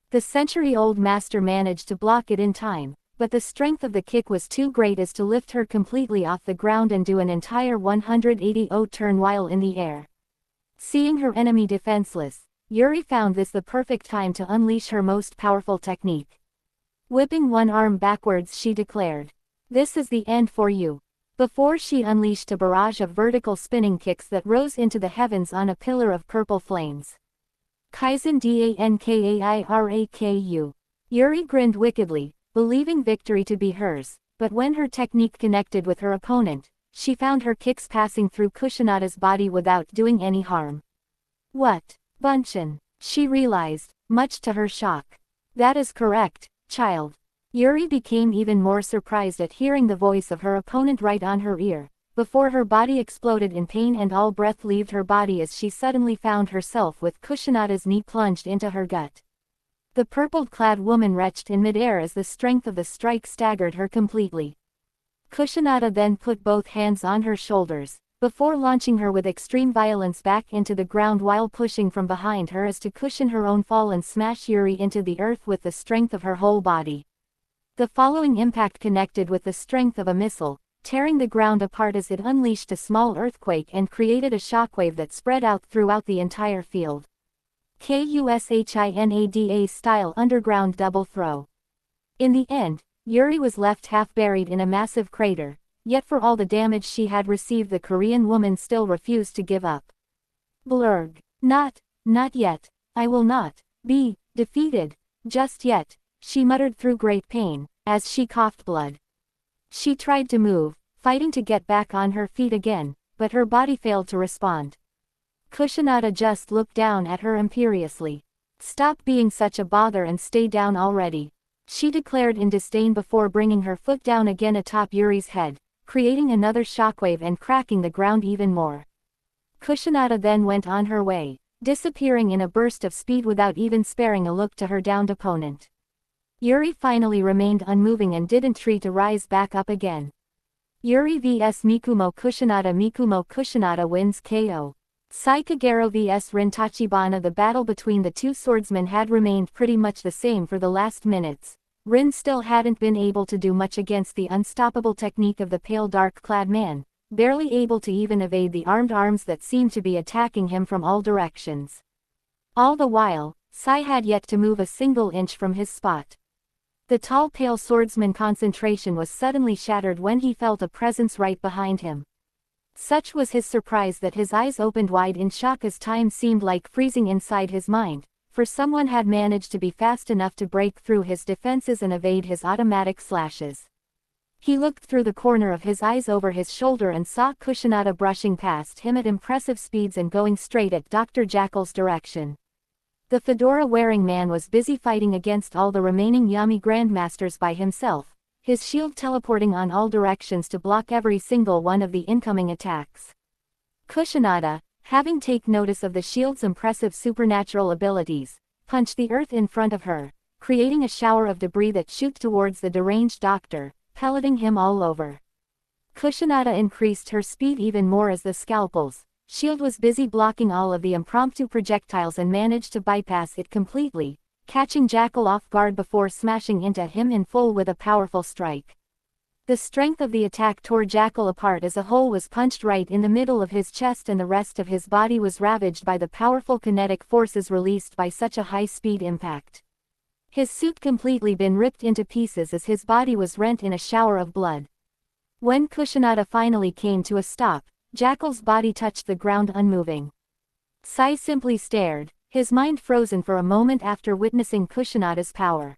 The century-old master managed to block it in time, but the strength of the kick was too great as to lift her completely off the ground and do an entire 180-0 turn while in the air. Seeing her enemy defenseless, Yuri found this the perfect time to unleash her most powerful technique. Whipping one arm backwards, she declared, "This is the end for you." Before she unleashed a barrage of vertical spinning kicks that rose into the heavens on a pillar of purple flames. Kaizen Dankaiiraku. Yuri grinned wickedly, believing victory to be hers, but when her technique connected with her opponent, she found her kicks passing through Kushinada's body without doing any harm. "What? Bunchin," she realized, much to her shock. "That is correct, child." Yuri became even more surprised at hearing the voice of her opponent right on her ear, before her body exploded in pain and all breath left her body as she suddenly found herself with Kushinada's knee plunged into her gut. The purple-clad woman retched in midair as the strength of the strike staggered her completely. Kushinada then put both hands on her shoulders, before launching her with extreme violence back into the ground while pushing from behind her as to cushion her own fall and smash Yuri into the earth with the strength of her whole body. The following impact connected with the strength of a missile, tearing the ground apart as it unleashed a small earthquake and created a shockwave that spread out throughout the entire field. Kushinada style underground double throw. In the end, Yuri was left half buried in a massive crater, yet for all the damage she had received the Korean woman still refused to give up. "Blurg. Not yet. I will not be defeated just yet," she muttered through great pain, as she coughed blood. She tried to move, fighting to get back on her feet again, but her body failed to respond. Kushinada just looked down at her imperiously. "Stop being such a bother and stay down already," she declared in disdain before bringing her foot down again atop Yuri's head, creating another shockwave and cracking the ground even more. Kushinada then went on her way, disappearing in a burst of speed without even sparing a look to her downed opponent. Yuri finally remained unmoving and didn't try to rise back up again. Yuri vs Mikumo Kushinada wins KO. Saikagero vs Rin Tachibana. The battle between the two swordsmen had remained pretty much the same for the last minutes. Rin still hadn't been able to do much against the unstoppable technique of the pale dark-clad man, barely able to even evade the armed arms that seemed to be attacking him from all directions. All the while, Sai had yet to move a single inch from his spot. The tall pale swordsman concentration was suddenly shattered when he felt a presence right behind him. Such was his surprise that his eyes opened wide in shock as time seemed like freezing inside his mind, for someone had managed to be fast enough to break through his defenses and evade his automatic slashes. He looked through the corner of his eyes over his shoulder and saw Kushinada brushing past him at impressive speeds and going straight at Dr. Jackal's direction. The fedora-wearing man was busy fighting against all the remaining Yami Grandmasters by himself, his shield teleporting on all directions to block every single one of the incoming attacks. Kushinada, having taken notice of the shield's impressive supernatural abilities, punched the earth in front of her, creating a shower of debris that shot towards the deranged doctor, pelleting him all over. Kushinada increased her speed even more as the scalpel's shield was busy blocking all of the impromptu projectiles and managed to bypass it completely, catching Jackal off guard before smashing into him in full with a powerful strike. The strength of the attack tore Jackal apart as a hole was punched right in the middle of his chest and the rest of his body was ravaged by the powerful kinetic forces released by such a high-speed impact. His suit completely been ripped into pieces as his body was rent in a shower of blood. When Kushinada finally came to a stop, Jackal's body touched the ground unmoving. Sai simply stared, his mind frozen for a moment after witnessing Kushinada's power.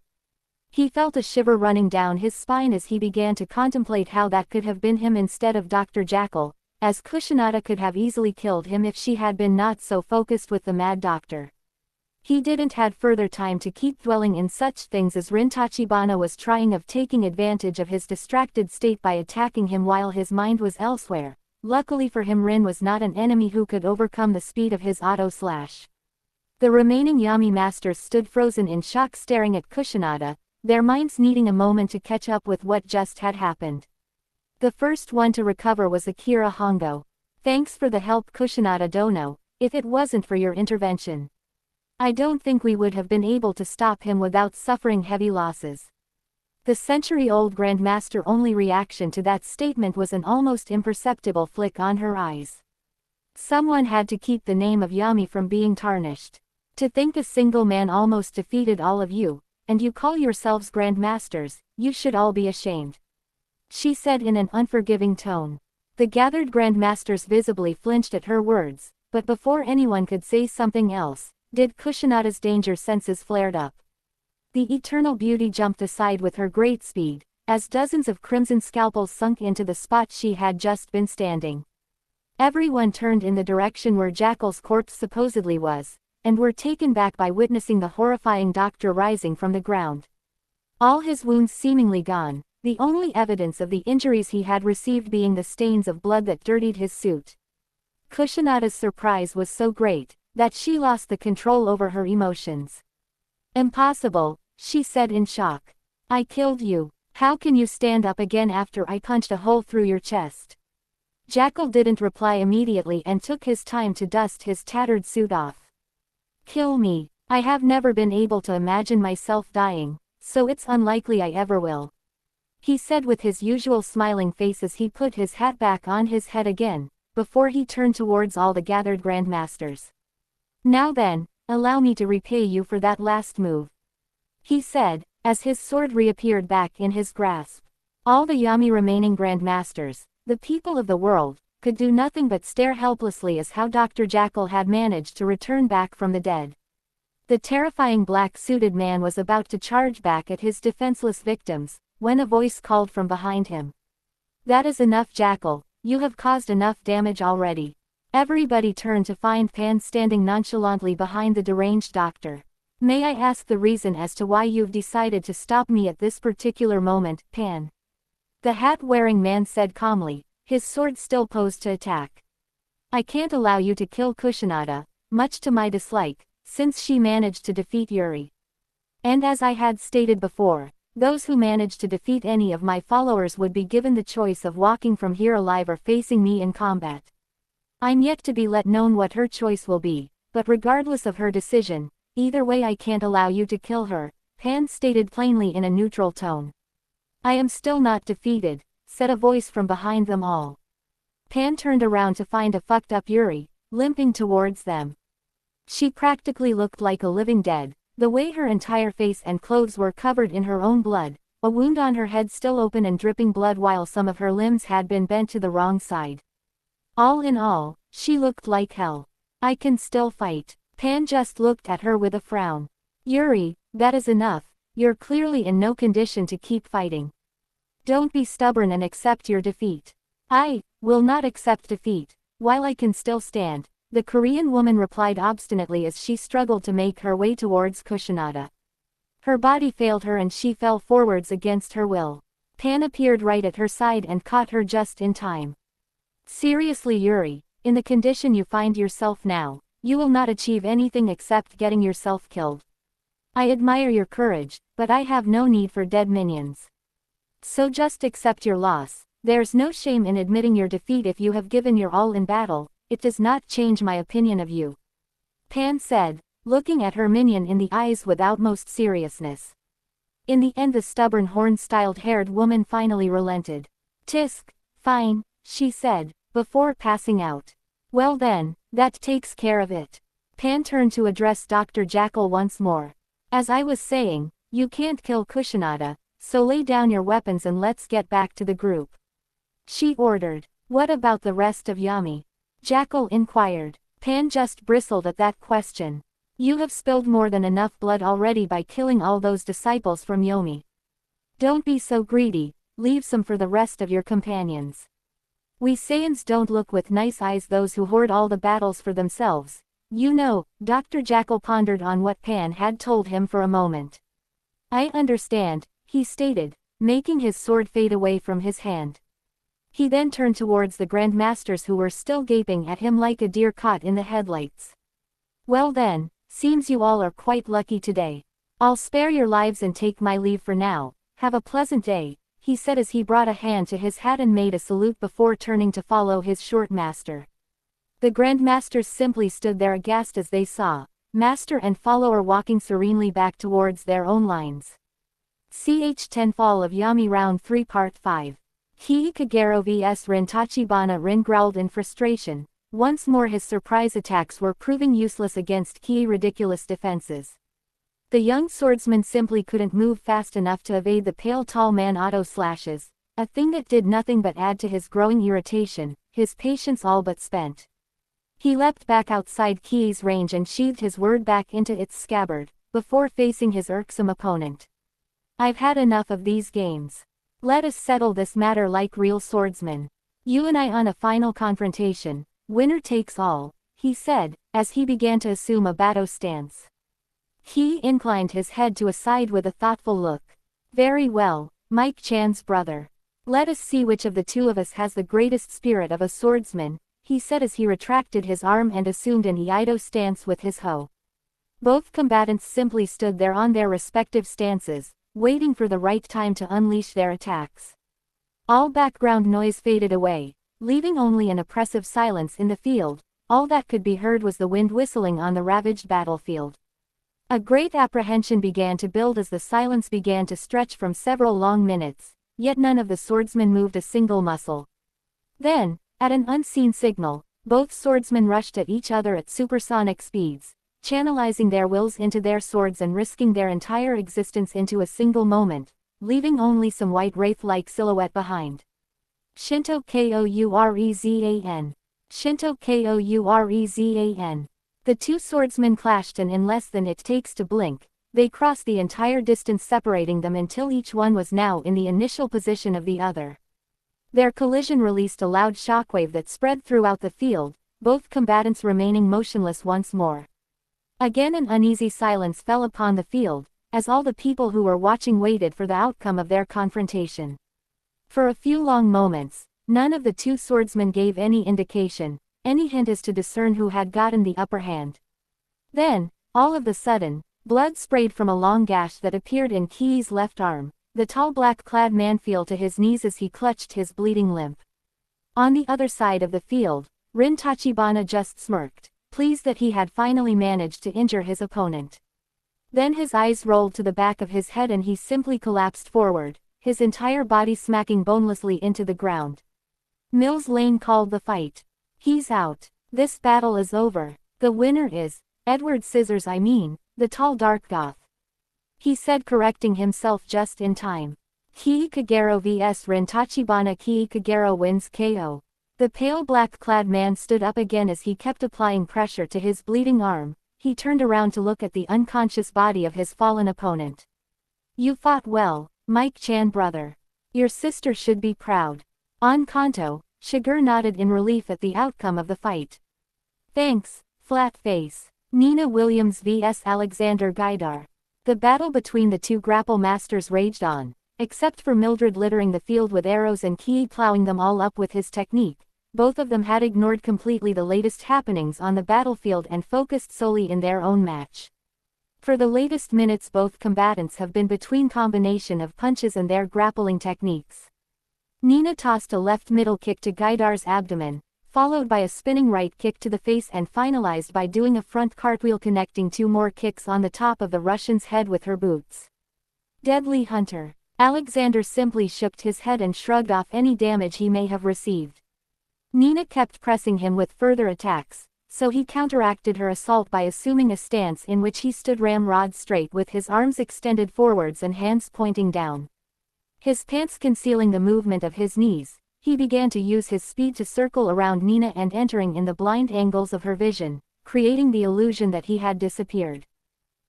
He felt a shiver running down his spine as he began to contemplate how that could have been him instead of Dr. Jackal, as Kushinada could have easily killed him if she had been not so focused with the Mad Doctor. He didn't had further time to keep dwelling in such things as Rin-Tachibana was trying of taking advantage of his distracted state by attacking him while his mind was elsewhere. Luckily for him, Rin was not an enemy who could overcome the speed of his auto slash. The remaining Yami masters stood frozen in shock staring at Kushinada, their minds needing a moment to catch up with what just had happened. The first one to recover was Akira Hongo. "Thanks for the help, Kushinada Dono. If it wasn't for your intervention, I don't think we would have been able to stop him without suffering heavy losses." The century-old Grandmaster only reaction to that statement was an almost imperceptible flick on her eyes. Someone had to keep the name of Yami from being tarnished. To think a single man almost defeated all of you, and you call yourselves Grandmasters, you should all be ashamed, she said in an unforgiving tone. The gathered Grandmasters visibly flinched at her words, but before anyone could say something else, did Kushinada's danger senses flared up. The Eternal Beauty jumped aside with her great speed, as dozens of crimson scalpels sunk into the spot she had just been standing. Everyone turned in the direction where Jackal's corpse supposedly was, and were taken back by witnessing the horrifying doctor rising from the ground. All his wounds seemingly gone, the only evidence of the injuries he had received being the stains of blood that dirtied his suit. Kushinada's surprise was so great, that she lost the control over her emotions. "Impossible," she said in shock. "I killed you. How can you stand up again after I punched a hole through your chest?" Jackal didn't reply immediately and took his time to dust his tattered suit off. "Kill me. I have never been able to imagine myself dying, so it's unlikely I ever will," he said with his usual smiling face as he put his hat back on his head again, before he turned towards all the gathered Grandmasters. "Now then, allow me to repay you for that last move," he said, as his sword reappeared back in his grasp. All the Yami remaining Grandmasters, the people of the world, could do nothing but stare helplessly as how Dr. Jackal had managed to return back from the dead. The terrifying black-suited man was about to charge back at his defenseless victims, when a voice called from behind him. "That is enough, Jackal, you have caused enough damage already." Everybody turned to find Pan standing nonchalantly behind the deranged doctor. "May I ask the reason as to why you've decided to stop me at this particular moment, Pan?" The hat-wearing man said calmly, his sword still posed to attack. "I can't allow you to kill Kushinada, much to my dislike, since she managed to defeat Yuri. And as I had stated before, those who managed to defeat any of my followers would be given the choice of walking from here alive or facing me in combat. I'm yet to be let known what her choice will be, but regardless of her decision, either way I can't allow you to kill her," Pan stated plainly in a neutral tone. "I am still not defeated," said a voice from behind them all. Pan turned around to find a fucked up Yuri, limping towards them. She practically looked like a living dead, the way her entire face and clothes were covered in her own blood, a wound on her head still open and dripping blood while some of her limbs had been bent to the wrong side. All in all, she looked like hell. "I can still fight." Pan just looked at her with a frown. "Yuri, that is enough, you're clearly in no condition to keep fighting. Don't be stubborn and accept your defeat." "I will not accept defeat, while I can still stand," the Korean woman replied obstinately as she struggled to make her way towards Kusanada. Her body failed her and she fell forwards against her will. Pan appeared right at her side and caught her just in time. Seriously, Yuri, in the condition you find yourself now, you will not achieve anything except getting yourself killed. I admire your courage, but I have no need for dead minions. So just accept your loss. There's no shame in admitting your defeat if you have given your all in battle. It does not change my opinion of you. Pan said, looking at her minion in the eyes with utmost seriousness. In the end the stubborn horn-styled haired woman finally relented. Tisk, fine, she said, before passing out. Well then, that takes care of it. Pan turned to address Dr. Jackal once more. As I was saying, you can't kill Kusanada, so lay down your weapons and let's get back to the group. She ordered. What about the rest of Yami? Jackal inquired. Pan just bristled at that question. You have spilled more than enough blood already by killing all those disciples from Yomi. Don't be so greedy, leave some for the rest of your companions. We Saiyans don't look with nice eyes those who hoard all the battles for themselves. You know, Dr. Jackal pondered on what Pan had told him for a moment. I understand, he stated, making his sword fade away from his hand. He then turned towards the Grandmasters who were still gaping at him like a deer caught in the headlights. Well then, seems you all are quite lucky today. I'll spare your lives and take my leave for now. Have a pleasant day, he said as he brought a hand to his hat and made a salute before turning to follow his short master. The Grandmasters simply stood there aghast as they saw master and follower walking serenely back towards their own lines. Ch10 Fall of Yami Round 3 Part 5. Kii Kagero vs Rin Tachibana. Rin growled in frustration. Once more his surprise attacks were proving useless against Kii's ridiculous defenses. The young swordsman simply couldn't move fast enough to evade the pale tall man auto slashes, a thing that did nothing but add to his growing irritation, his patience all but spent. He leapt back outside Kii's range and sheathed his word back into its scabbard, before facing his irksome opponent. I've had enough of these games. Let us settle this matter like real swordsmen. You and I on a final confrontation, winner takes all, he said, as he began to assume a battle stance. He inclined his head to a side with a thoughtful look. Very well, Mike-chan's brother. Let us see which of the two of us has the greatest spirit of a swordsman, he said as he retracted his arm and assumed an Iaido stance with his hoe. Both combatants simply stood there on their respective stances, waiting for the right time to unleash their attacks. All background noise faded away, leaving only an oppressive silence in the field. All that could be heard was the wind whistling on the ravaged battlefield. A great apprehension began to build as the silence began to stretch from several long minutes, yet none of the swordsmen moved a single muscle. Then, at an unseen signal, both swordsmen rushed at each other at supersonic speeds, channelizing their wills into their swords and risking their entire existence into a single moment, leaving only some white wraith-like silhouette behind. Shinto Kourezan. Shinto Kourezan. The two swordsmen clashed and in less than it takes to blink, they crossed the entire distance separating them until each one was now in the initial position of the other. Their collision released a loud shockwave that spread throughout the field, both combatants remaining motionless once more. Again an uneasy silence fell upon the field, as all the people who were watching waited for the outcome of their confrontation. For a few long moments, none of the two swordsmen gave any indication, any hint as to discern who had gotten the upper hand. Then, all of a sudden, blood sprayed from a long gash that appeared in Kii's left arm. The tall black-clad man fell to his knees as he clutched his bleeding limp. On the other side of the field, Rin Tachibana just smirked, pleased that he had finally managed to injure his opponent. Then his eyes rolled to the back of his head and he simply collapsed forward, his entire body smacking bonelessly into the ground. Mills Lane called the fight. He's out. This battle is over. The winner is Edward Scissors, the tall dark goth. He said, correcting himself just in time. Kii Kagero vs Rin Tachibana. Kii Kagero wins KO. The pale black-clad man stood up again as he kept applying pressure to his bleeding arm. He turned around to look at the unconscious body of his fallen opponent. You fought well, Mike-chan brother. Your sister should be proud. On Kanto, Shiger nodded in relief at the outcome of the fight. Thanks, flat face. Nina Williams vs Alexander Gaidar. The battle between the two grapple masters raged on, except for Mildred littering the field with arrows and Key plowing them all up with his technique. Both of them had ignored completely the latest happenings on the battlefield and focused solely in their own match. For the latest minutes both combatants have been between combination of punches and their grappling techniques. Nina tossed a left middle kick to Gaidar's abdomen, followed by a spinning right kick to the face and finalized by doing a front cartwheel connecting two more kicks on the top of the Russian's head with her boots. Deadly Hunter. Alexander simply shook his head and shrugged off any damage he may have received. Nina kept pressing him with further attacks, so he counteracted her assault by assuming a stance in which he stood ramrod straight with his arms extended forwards and hands pointing down. His pants concealing the movement of his knees, he began to use his speed to circle around Nina and entering in the blind angles of her vision, creating the illusion that he had disappeared.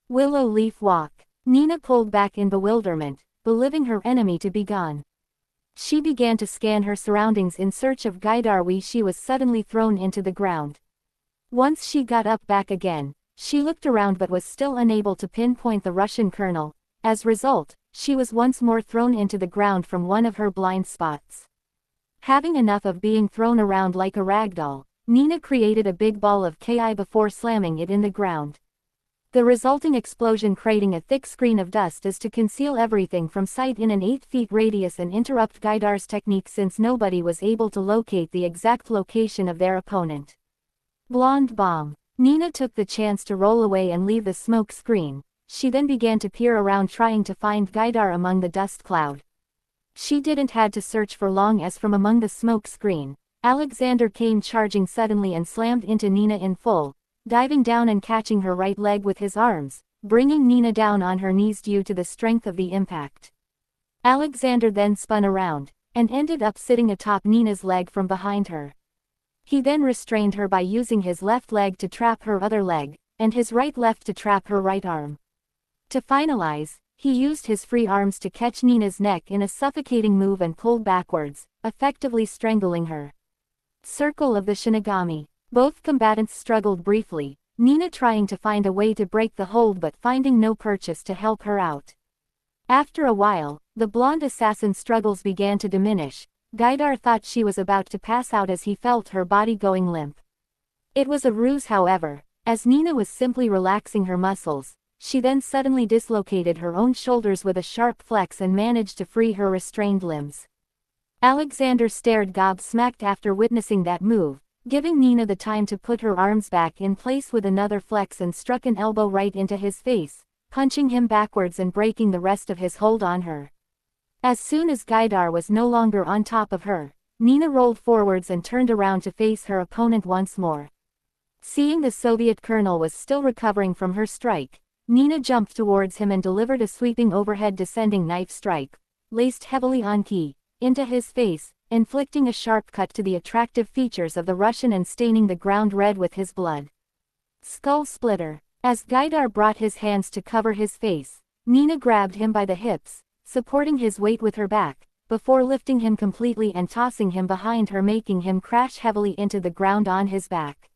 Willow leaf walk. Nina pulled back in bewilderment, believing her enemy to be gone. She began to scan her surroundings in search of Gaidar when she was suddenly thrown into the ground. Once she got up back again, she looked around but was still unable to pinpoint the Russian colonel. As a result, she was once more thrown into the ground from one of her blind spots. Having enough of being thrown around like a ragdoll, Nina created a big ball of Ki before slamming it in the ground. The resulting explosion creating a thick screen of dust is to conceal everything from sight in an 8 feet radius and interrupt Gaidar's technique since nobody was able to locate the exact location of their opponent. Blonde bomb. Nina took the chance to roll away and leave the smoke screen. She then began to peer around trying to find Gaidar among the dust cloud. She didn't had to search for long as from among the smoke screen, Alexander came charging suddenly and slammed into Nina in full, diving down and catching her right leg with his arms, bringing Nina down on her knees due to the strength of the impact. Alexander then spun around, and ended up sitting atop Nina's leg from behind her. He then restrained her by using his left leg to trap her other leg, and his right left to trap her right arm. To finalize, he used his free arms to catch Nina's neck in a suffocating move and pulled backwards, effectively strangling her. Circle of the Shinigami. Both combatants struggled briefly, Nina trying to find a way to break the hold but finding no purchase to help her out. After a while, the blonde assassin's struggles began to diminish. Gaidar thought she was about to pass out as he felt her body going limp. It was a ruse however, as Nina was simply relaxing her muscles. She then suddenly dislocated her own shoulders with a sharp flex and managed to free her restrained limbs. Alexander stared gobsmacked after witnessing that move, giving Nina the time to put her arms back in place with another flex and struck an elbow right into his face, punching him backwards and breaking the rest of his hold on her. As soon as Gaidar was no longer on top of her, Nina rolled forwards and turned around to face her opponent once more. Seeing the Soviet colonel was still recovering from her strike, Nina jumped towards him and delivered a sweeping overhead descending knife strike, laced heavily on Ki, into his face, inflicting a sharp cut to the attractive features of the Russian and staining the ground red with his blood. Skull splitter. As Gaidar brought his hands to cover his face, Nina grabbed him by the hips, supporting his weight with her back, before lifting him completely and tossing him behind her making him crash heavily into the ground on his back.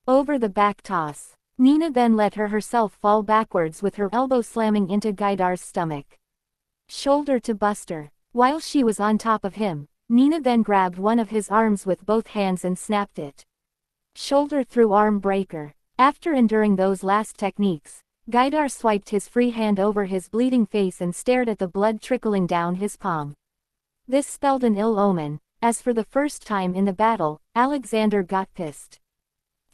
Over the back toss. Nina then let herself fall backwards with her elbow slamming into Gaidar's stomach. Shoulder to buster. While she was on top of him, Nina then grabbed one of his arms with both hands and snapped it. Shoulder through arm breaker. After enduring those last techniques, Gaidar swiped his free hand over his bleeding face and stared at the blood trickling down his palm. This spelled an ill omen, as for the first time in the battle, Alexander got pissed.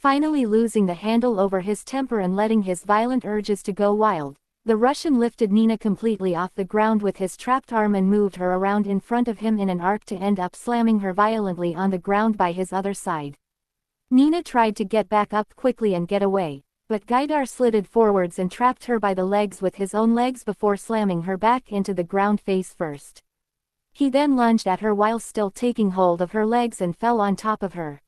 Finally losing the handle over his temper and letting his violent urges to go wild, the Russian lifted Nina completely off the ground with his trapped arm and moved her around in front of him in an arc to end up slamming her violently on the ground by his other side. Nina tried to get back up quickly and get away, but Gaidar slid forwards and trapped her by the legs with his own legs before slamming her back into the ground face first. He then lunged at her while still taking hold of her legs and fell on top of her.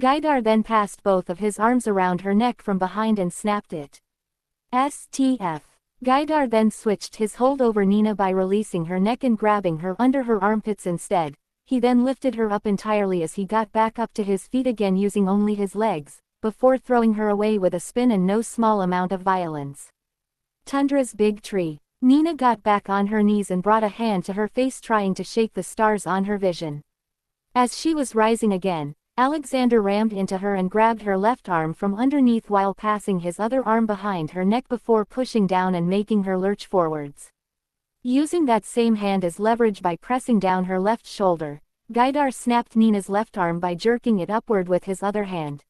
Gaidar then passed both of his arms around her neck from behind and snapped it. STF. Gaidar then switched his hold over Nina by releasing her neck and grabbing her under her armpits instead. He then lifted her up entirely as he got back up to his feet again using only his legs, before throwing her away with a spin and no small amount of violence. Tundra's big tree. Nina got back on her knees and brought a hand to her face, trying to shake the stars on her vision. As she was rising again, Alexander rammed into her and grabbed her left arm from underneath while passing his other arm behind her neck before pushing down and making her lurch forwards. Using that same hand as leverage by pressing down her left shoulder, Gaidar snapped Nina's left arm by jerking it upward with his other hand.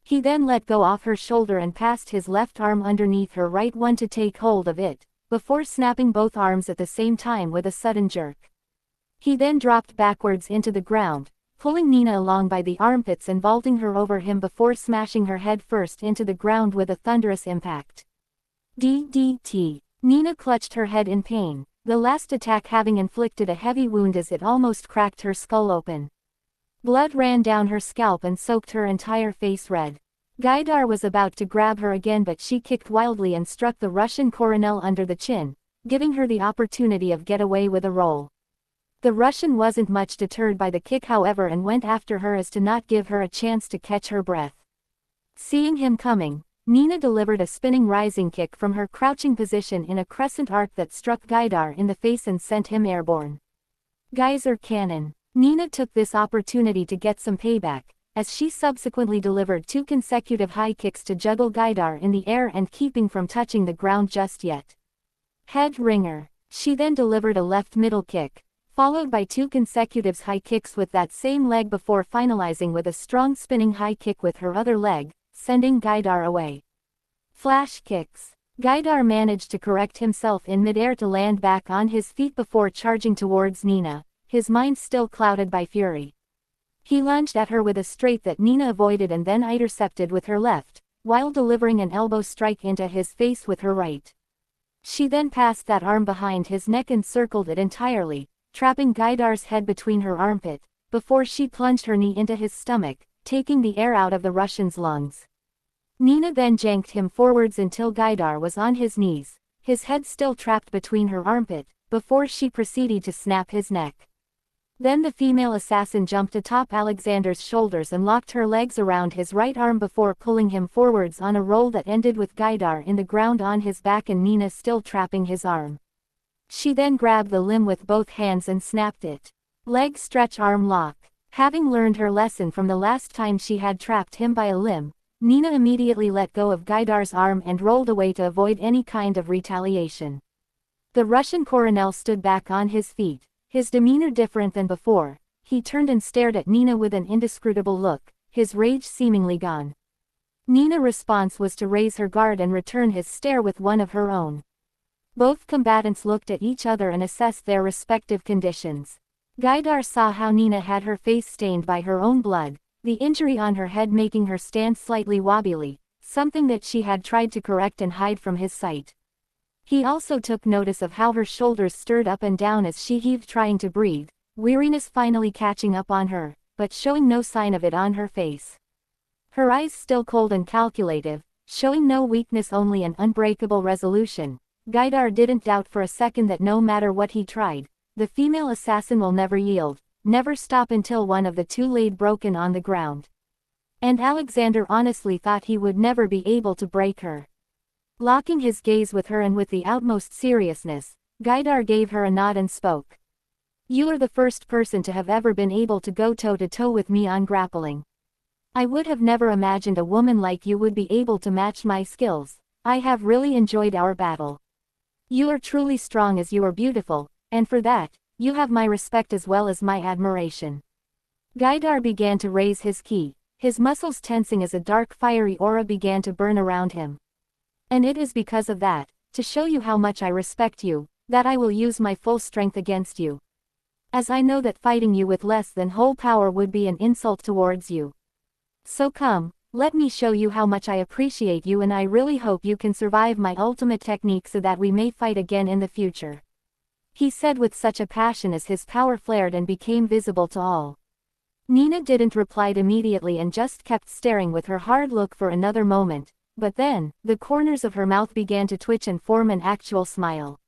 He then let go off her shoulder and passed his left arm underneath her right one to take hold of it, before snapping both arms at the same time with a sudden jerk. He then dropped backwards into the ground, pulling Nina along by the armpits and vaulting her over him before smashing her head first into the ground with a thunderous impact. DDT. Nina clutched her head in pain, the last attack having inflicted a heavy wound as it almost cracked her skull open. Blood ran down her scalp and soaked her entire face red. Gaidar was about to grab her again, but she kicked wildly and struck the Russian colonel under the chin, giving her the opportunity of get away with a roll. The Russian wasn't much deterred by the kick, however, and went after her as to not give her a chance to catch her breath. Seeing him coming, Nina delivered a spinning rising kick from her crouching position in a crescent arc that struck Gaidar in the face and sent him airborne. Geyser cannon. Nina took this opportunity to get some payback, as she subsequently delivered 2 consecutive high kicks to juggle Gaidar in the air and keeping from touching the ground just yet. Head ringer. She then delivered a left middle kick, followed by 2 consecutive high kicks with that same leg before finalizing with a strong spinning high kick with her other leg, sending Gaidar away. Flash kicks. Gaidar managed to correct himself in midair to land back on his feet before charging towards Nina, his mind still clouded by fury. He lunged at her with a straight that Nina avoided and then intercepted with her left, while delivering an elbow strike into his face with her right. She then passed that arm behind his neck and circled it entirely, trapping Gaidar's head between her armpit, before she plunged her knee into his stomach, taking the air out of the Russian's lungs. Nina then janked him forwards until Gaidar was on his knees, his head still trapped between her armpit, before she proceeded to snap his neck. Then the female assassin jumped atop Alexander's shoulders and locked her legs around his right arm before pulling him forwards on a roll that ended with Gaidar in the ground on his back and Nina still trapping his arm. She then grabbed the limb with both hands and snapped it. Leg stretch arm lock. Having learned her lesson from the last time she had trapped him by a limb, Nina immediately let go of Gaidar's arm and rolled away to avoid any kind of retaliation. The Russian colonel stood back on his feet, his demeanor different than before. He turned and stared at Nina with an inscrutable look, his rage seemingly gone. Nina's response was to raise her guard and return his stare with one of her own. Both combatants looked at each other and assessed their respective conditions. Gaidar saw how Nina had her face stained by her own blood, the injury on her head making her stand slightly wobbly, something that she had tried to correct and hide from his sight. He also took notice of how her shoulders stirred up and down as she heaved trying to breathe, weariness finally catching up on her, but showing no sign of it on her face. Her eyes still cold and calculative, showing no weakness, only an unbreakable resolution. Gaidar didn't doubt for a second that no matter what he tried, the female assassin will never yield, never stop until one of the two laid broken on the ground. And Alexander honestly thought he would never be able to break her. Locking his gaze with her and with the utmost seriousness, Gaidar gave her a nod and spoke. "You are the first person to have ever been able to go toe-to-toe with me on grappling. I would have never imagined a woman like you would be able to match my skills. I have really enjoyed our battle. You are truly strong as you are beautiful, and for that, you have my respect as well as my admiration." Gaidar began to raise his ki, his muscles tensing as a dark fiery aura began to burn around him. "And it is because of that, to show you how much I respect you, that I will use my full strength against you. As I know that fighting you with less than whole power would be an insult towards you. So come, let me show you how much I appreciate you, and I really hope you can survive my ultimate technique so that we may fight again in the future," he said with such a passion as his power flared and became visible to all. Nina didn't reply immediately and just kept staring with her hard look for another moment, but then, the corners of her mouth began to twitch and form an actual smile.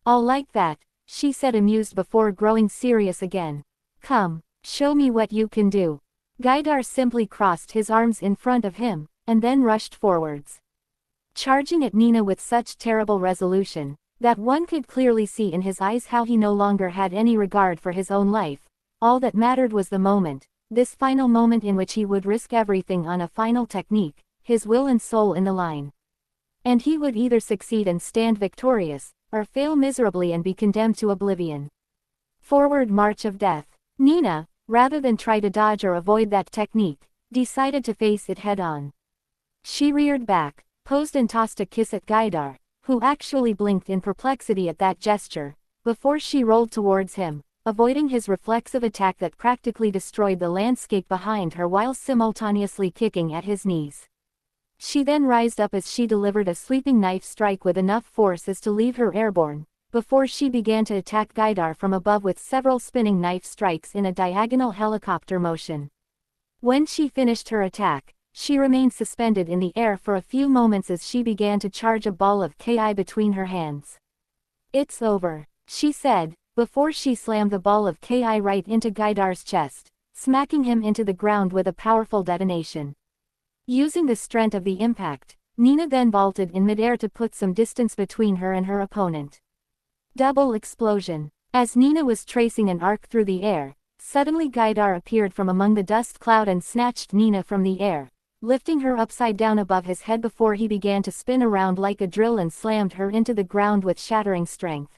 "All like that," she said amused before growing serious again. "Come, show me what you can do." Gaidar simply crossed his arms in front of him, and then rushed forwards, charging at Nina with such terrible resolution, that one could clearly see in his eyes how he no longer had any regard for his own life. All that mattered was the moment, this final moment in which he would risk everything on a final technique, his will and soul in the line. And he would either succeed and stand victorious, or fail miserably and be condemned to oblivion. Forward march of death. Nina, rather than try to dodge or avoid that technique, decided to face it head-on. She reared back, posed and tossed a kiss at Gaidar, who actually blinked in perplexity at that gesture, before she rolled towards him, avoiding his reflexive attack that practically destroyed the landscape behind her while simultaneously kicking at his knees. She then rised up as she delivered a sweeping knife strike with enough force as to leave her airborne, before she began to attack Gaidar from above with several spinning knife strikes in a diagonal helicopter motion. When she finished her attack, she remained suspended in the air for a few moments as she began to charge a ball of Ki between her hands. "It's over," she said, before she slammed the ball of Ki right into Gaidar's chest, smacking him into the ground with a powerful detonation. Using the strength of the impact, Nina then vaulted in midair to put some distance between her and her opponent. Double explosion. As Nina was tracing an arc through the air, suddenly Gaidar appeared from among the dust cloud and snatched Nina from the air, lifting her upside down above his head before he began to spin around like a drill and slammed her into the ground with shattering strength.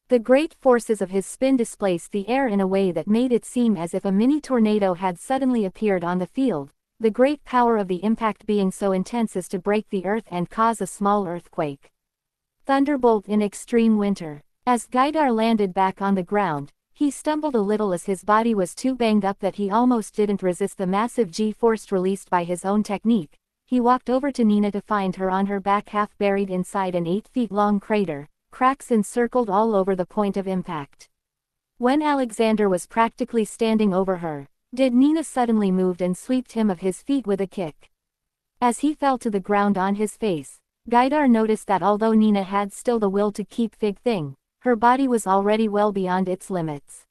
The great forces of his spin displaced the air in a way that made it seem as if a mini tornado had suddenly appeared on the field, the great power of the impact being so intense as to break the earth and cause a small earthquake. Thunderbolt in extreme winter. As Gaidar landed back on the ground, he stumbled a little as his body was too banged up that he almost didn't resist the massive G-force released by his own technique. He walked over to Nina to find her on her back half buried inside an 8-feet-long crater, cracks encircled all over the point of impact. When Alexander was practically standing over her, did Nina suddenly moved and swept him of his feet with a kick. As he fell to the ground on his face, Gaidar noticed that although Nina had still the will to keep Fig Thing, her body was already well beyond its limits.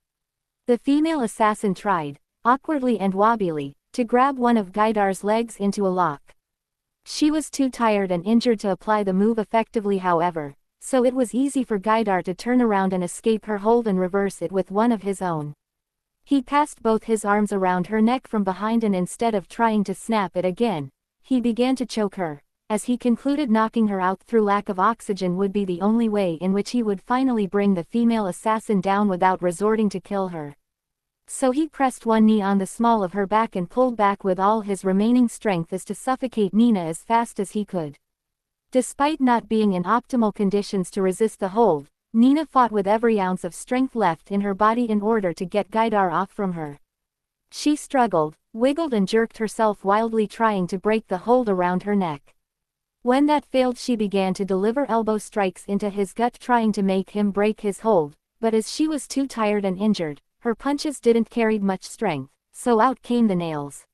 The female assassin tried, awkwardly and wobbily, to grab one of Gaidar's legs into a lock. She was too tired and injured to apply the move effectively however, so it was easy for Gaidar to turn around and escape her hold and reverse it with one of his own. He passed both his arms around her neck from behind and instead of trying to snap it again, he began to choke her, as he concluded knocking her out through lack of oxygen would be the only way in which he would finally bring the female assassin down without resorting to kill her. So he pressed one knee on the small of her back and pulled back with all his remaining strength as to suffocate Nina as fast as he could. Despite not being in optimal conditions to resist the hold, Nina fought with every ounce of strength left in her body in order to get Gaidar off from her. She struggled, wiggled and jerked herself wildly trying to break the hold around her neck. When that failed she began to deliver elbow strikes into his gut trying to make him break his hold, but as she was too tired and injured, her punches didn't carry much strength, so out came the nails.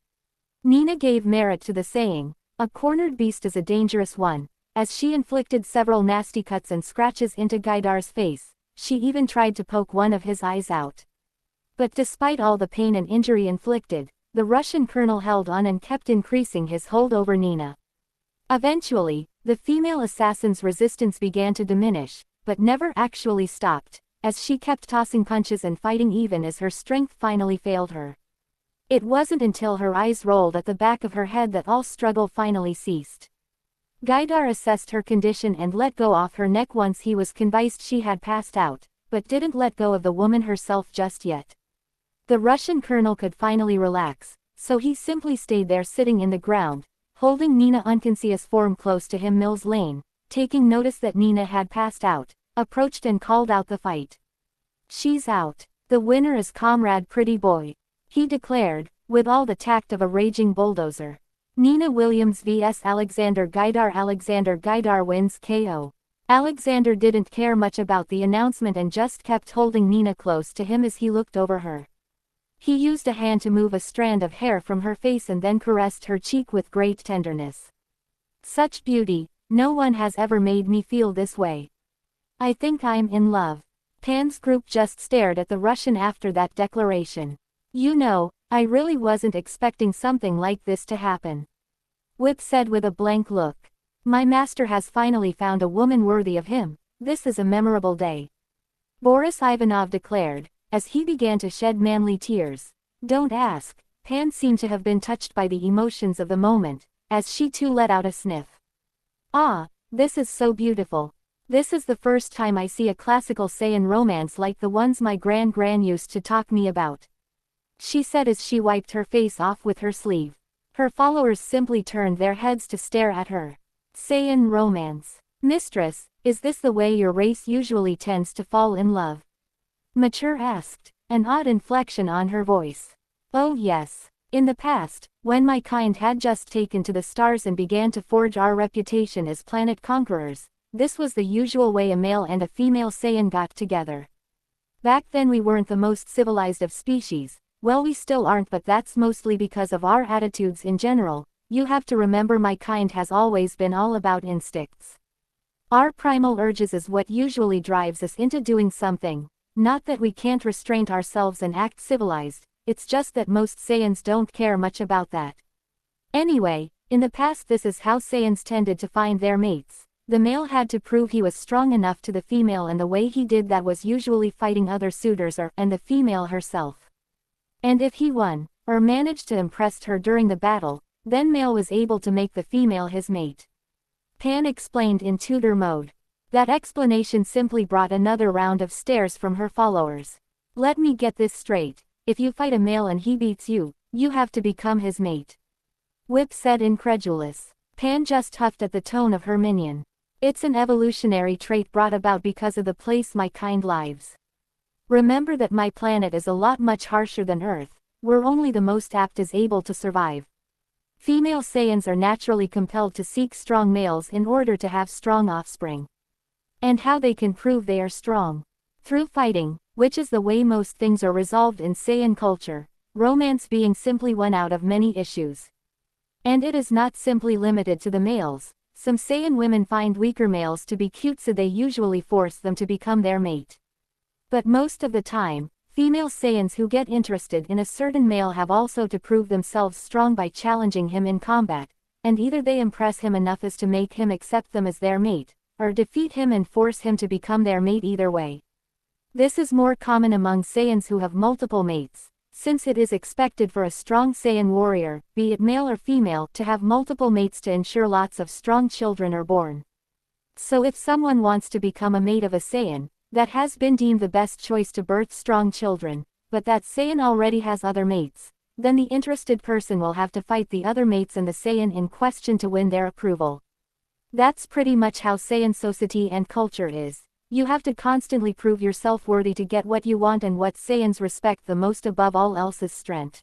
Nina gave merit to the saying, "A cornered beast is a dangerous one," as she inflicted several nasty cuts and scratches into Gaidar's face. She even tried to poke one of his eyes out. But despite all the pain and injury inflicted, the Russian colonel held on and kept increasing his hold over Nina. Eventually, the female assassin's resistance began to diminish, but never actually stopped, as she kept tossing punches and fighting even as her strength finally failed her. It wasn't until her eyes rolled at the back of her head that all struggle finally ceased. Gaidar assessed her condition and let go off her neck once he was convinced she had passed out, but didn't let go of the woman herself just yet. The Russian colonel could finally relax, so he simply stayed there sitting in the ground, holding Nina unconscious form close to him Mills Lane, taking notice that Nina had passed out, approached and called out the fight. "She's out. The winner is Comrade Pretty Boy," he declared, with all the tact of a raging bulldozer. Nina Williams vs Alexander Gaidar wins KO. Alexander didn't care much about the announcement and just kept holding Nina close to him as he looked over her. He used a hand to move a strand of hair from her face and then caressed her cheek with great tenderness. "Such beauty, no one has ever made me feel this way. I think I'm in love." Pan's group just stared at the Russian after that declaration. "You know, I really wasn't expecting something like this to happen. Whip said with a blank look. My master has finally found a woman worthy of him. This is a memorable day. Boris Ivanov declared, as he began to shed manly tears. Don't ask. Pan seemed to have been touched by the emotions of the moment, as she too let out a sniff. Ah, this is so beautiful. This is the first time I see a classical Saiyan romance like the ones my gran used to talk me about. She said as she wiped her face off with her sleeve. Her followers simply turned their heads to stare at her. Saiyan romance. Mistress, is this the way your race usually tends to fall in love? Mature asked, an odd inflection on her voice. Oh yes. In the past, when my kind had just taken to the stars and began to forge our reputation as planet conquerors, this was the usual way a male and a female Saiyan got together. Back then we weren't the most civilized of species. Well, we still aren't, but that's mostly because of our attitudes in general. You have to remember my kind has always been all about instincts. Our primal urges is what usually drives us into doing something. Not that we can't restrain ourselves and act civilized, it's just that most Saiyans don't care much about that. Anyway, in the past this is how Saiyans tended to find their mates. The male had to prove he was strong enough to the female, and the way he did that was usually fighting other suitors and the female herself. And if he won, or managed to impress her during the battle, then male was able to make the female his mate. Pan explained in tutor mode. That explanation simply brought another round of stares from her followers. Let me get this straight, if you fight a male and he beats you, you have to become his mate. Whip said incredulous. Pan just huffed at the tone of her minion. It's an evolutionary trait brought about because of the place my kind lives. Remember that my planet is a lot much harsher than Earth, where only the most apt is able to survive. Female Saiyans are naturally compelled to seek strong males in order to have strong offspring. And how they can prove they are strong? Through fighting, which is the way most things are resolved in Saiyan culture, romance being simply one out of many issues. And it is not simply limited to the males. Some Saiyan women find weaker males to be cute, so they usually force them to become their mate. But most of the time, female Saiyans who get interested in a certain male have also to prove themselves strong by challenging him in combat, and either they impress him enough as to make him accept them as their mate, or defeat him and force him to become their mate. Either way. This is more common among Saiyans who have multiple mates, since it is expected for a strong Saiyan warrior, be it male or female, to have multiple mates to ensure lots of strong children are born. So if someone wants to become a mate of a Saiyan, that has been deemed the best choice to birth strong children, but that Saiyan already has other mates, then the interested person will have to fight the other mates and the Saiyan in question to win their approval. That's pretty much how Saiyan society and culture is. You have to constantly prove yourself worthy to get what you want and what Saiyans respect the most above all else is strength.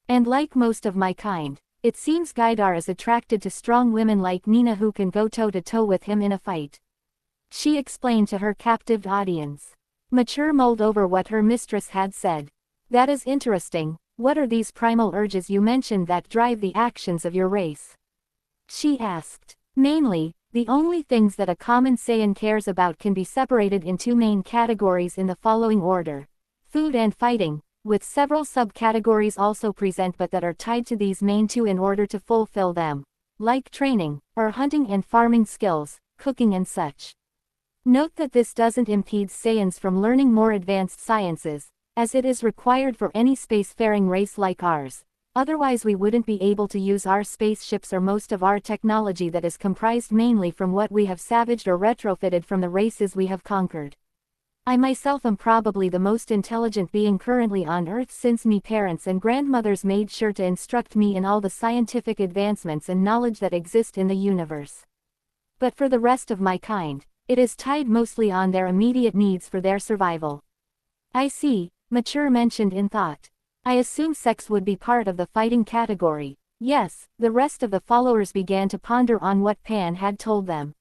And like most of my kind, it seems Gaidar is attracted to strong women like Nina who can go toe-to-toe with him in a fight. She explained to her captive audience. Mature mulled over what her mistress had said. That is interesting. What are these primal urges you mentioned that drive the actions of your race? She asked. Mainly, the only things that a common Saiyan cares about can be separated in two main categories in the following order. Food and fighting, with several subcategories also present but that are tied to these main two in order to fulfill them, like training, or hunting and farming skills, cooking and such. Note that this doesn't impede Saiyans from learning more advanced sciences, as it is required for any spacefaring race like ours. Otherwise we wouldn't be able to use our spaceships or most of our technology that is comprised mainly from what we have savaged or retrofitted from the races we have conquered. I myself am probably the most intelligent being currently on Earth, since me parents and grandmothers made sure to instruct me in all the scientific advancements and knowledge that exist in the universe. But for the rest of my kind, it is tied mostly on their immediate needs for their survival. I see, Mature mentioned in thought. I assume sex would be part of the fighting category. Yes, the rest of the followers began to ponder on what Pan had told them.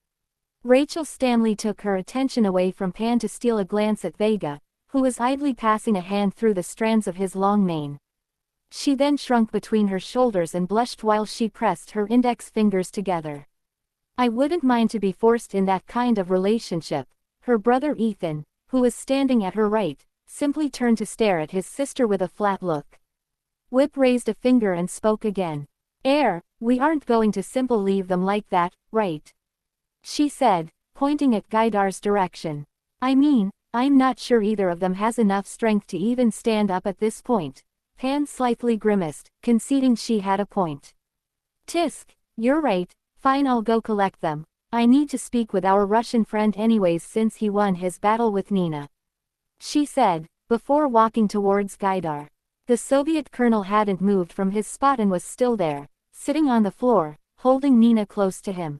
Rachel Stanley took her attention away from Pan to steal a glance at Vega, who was idly passing a hand through the strands of his long mane. She then shrunk between her shoulders and blushed while she pressed her index fingers together. I wouldn't mind to be forced in that kind of relationship. Her brother Ethan, who was standing at her right, simply turned to stare at his sister with a flat look. Whip raised a finger and spoke again. We aren't going to simply leave them like that, right? She said, pointing at Gaidar's direction. I mean, I'm not sure either of them has enough strength to even stand up at this point. Pan slightly grimaced, conceding she had a point. Tisk, you're right, fine, I'll go collect them. I need to speak with our Russian friend anyways since he won his battle with Nina. She said, before walking towards Gaidar. The Soviet colonel hadn't moved from his spot and was still there, sitting on the floor, holding Nina close to him.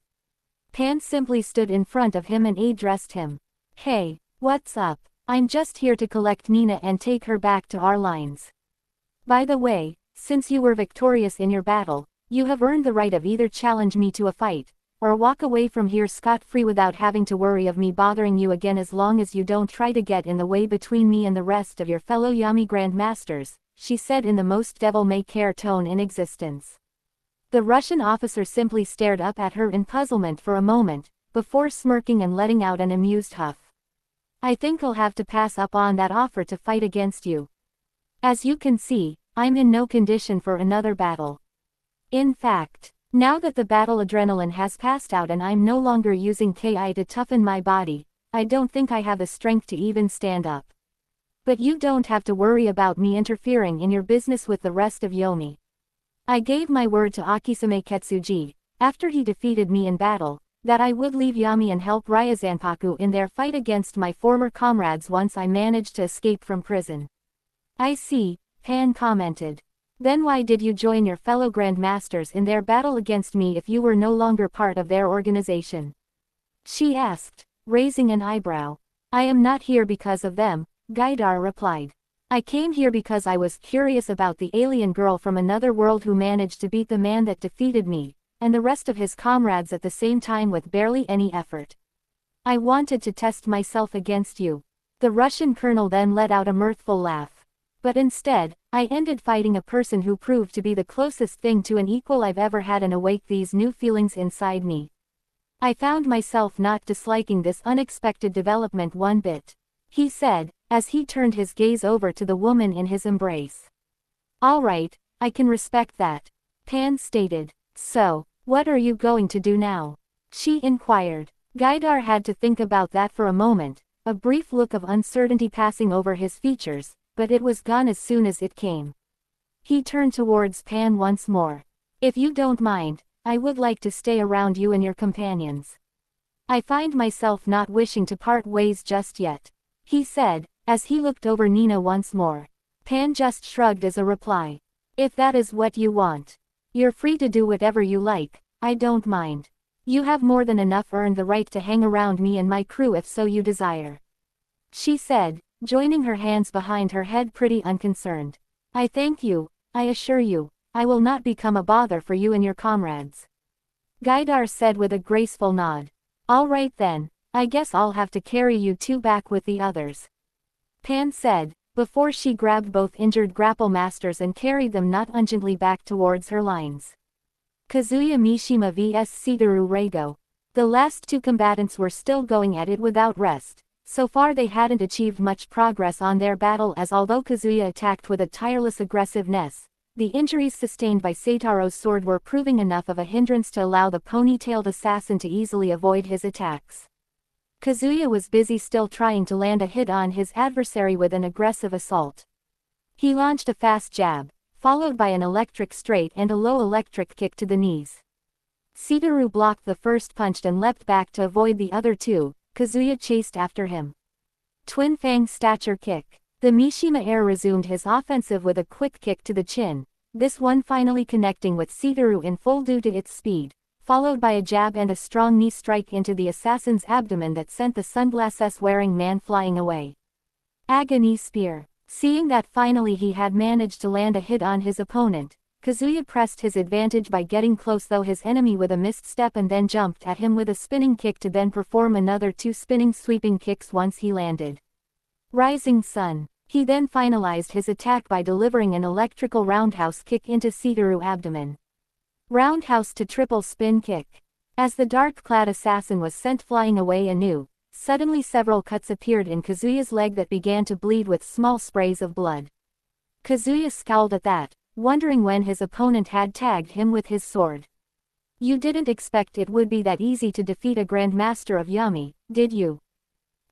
Pan simply stood in front of him and addressed him. Hey, what's up? I'm just here to collect Nina and take her back to our lines. By the way, since you were victorious in your battle, you have earned the right of either challenge me to a fight, or walk away from here scot-free without having to worry of me bothering you again as long as you don't try to get in the way between me and the rest of your fellow Yami Grandmasters, she said in the most devil-may-care tone in existence. The Russian officer simply stared up at her in puzzlement for a moment, before smirking and letting out an amused huff. I think I'll have to pass up on that offer to fight against you. As you can see, I'm in no condition for another battle. In fact, now that the battle adrenaline has passed out and I'm no longer using Ki to toughen my body, I don't think I have the strength to even stand up. But you don't have to worry about me interfering in your business with the rest of Yomi. I gave my word to Akisame Ketsuji, after he defeated me in battle, that I would leave Yami and help Ryazanpaku in their fight against my former comrades once I managed to escape from prison. I see, Pan commented. Then why did you join your fellow Grandmasters in their battle against me if you were no longer part of their organization? She asked, raising an eyebrow. I am not here because of them, Gaidar replied. I came here because I was curious about the alien girl from another world who managed to beat the man that defeated me, and the rest of his comrades at the same time with barely any effort. I wanted to test myself against you. The Russian colonel then let out a mirthful laugh. But instead, I ended fighting a person who proved to be the closest thing to an equal I've ever had and awake these new feelings inside me. I found myself not disliking this unexpected development one bit. He said, as he turned his gaze over to the woman in his embrace. All right, I can respect that, Pan stated. So, what are you going to do now? She inquired. Gaidar had to think about that for a moment, a brief look of uncertainty passing over his features, but it was gone as soon as it came. He turned towards Pan once more. If you don't mind, I would like to stay around you and your companions. I find myself not wishing to part ways just yet, he said, as he looked over Nina once more. Pan just shrugged as a reply. If that is what you want, you're free to do whatever you like, I don't mind. You have more than enough earned the right to hang around me and my crew if so you desire. She said, joining her hands behind her head pretty unconcerned. I thank you, I assure you, I will not become a bother for you and your comrades. Gaidar said with a graceful nod. All right then, I guess I'll have to carry you two back with the others. Pan said, before she grabbed both injured grapple masters and carried them not ungently back towards her lines. Kazuya Mishima vs Sitaru Reigo. The last two combatants were still going at it without rest. So far they hadn't achieved much progress on their battle as although Kazuya attacked with a tireless aggressiveness, the injuries sustained by Seitaro's sword were proving enough of a hindrance to allow the ponytailed assassin to easily avoid his attacks. Kazuya was busy still trying to land a hit on his adversary with an aggressive assault. He launched a fast jab, followed by an electric straight and a low electric kick to the knees. Sitaru blocked the first punch and leapt back to avoid the other two. Kazuya chased after him. Twin Fang stature kick. The Mishima heir resumed his offensive with a quick kick to the chin, this one finally connecting with Sitaru in full due to its speed, followed by a jab and a strong knee strike into the assassin's abdomen that sent the sunglasses-wearing man flying away. Agony spear. Seeing that finally he had managed to land a hit on his opponent, Kazuya pressed his advantage by getting close though his enemy with a missed step and then jumped at him with a spinning kick to then perform another two spinning sweeping kicks once he landed. Rising Sun. He then finalized his attack by delivering an electrical roundhouse kick into Sitaru's abdomen. Roundhouse to triple spin kick. As the dark-clad assassin was sent flying away anew, suddenly several cuts appeared in Kazuya's leg that began to bleed with small sprays of blood. Kazuya scowled at that, wondering when his opponent had tagged him with his sword. You didn't expect it would be that easy to defeat a Grandmaster of Yami, did you?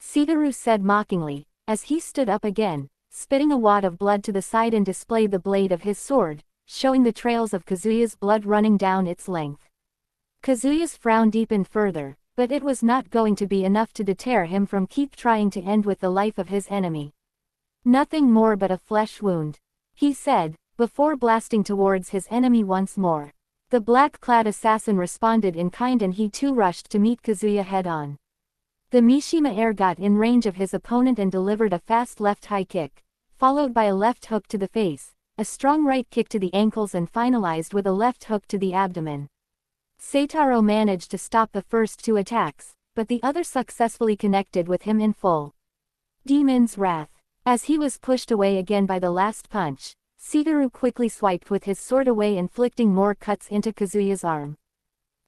Sitaru said mockingly, as he stood up again, spitting a wad of blood to the side and displayed the blade of his sword, showing the trails of Kazuya's blood running down its length. Kazuya's frown deepened further, but it was not going to be enough to deter him from keep trying to end with the life of his enemy. Nothing more but a flesh wound, he said, before blasting towards his enemy once more. The black-clad assassin responded in kind and he too rushed to meet Kazuya head-on. The Mishima heir got in range of his opponent and delivered a fast left high kick, followed by a left hook to the face, a strong right kick to the ankles and finalized with a left hook to the abdomen. Seitaro managed to stop the first two attacks, but the other successfully connected with him in full. Demon's Wrath. As he was pushed away again by the last punch, Sitaru quickly swiped with his sword away, inflicting more cuts into Kazuya's arm.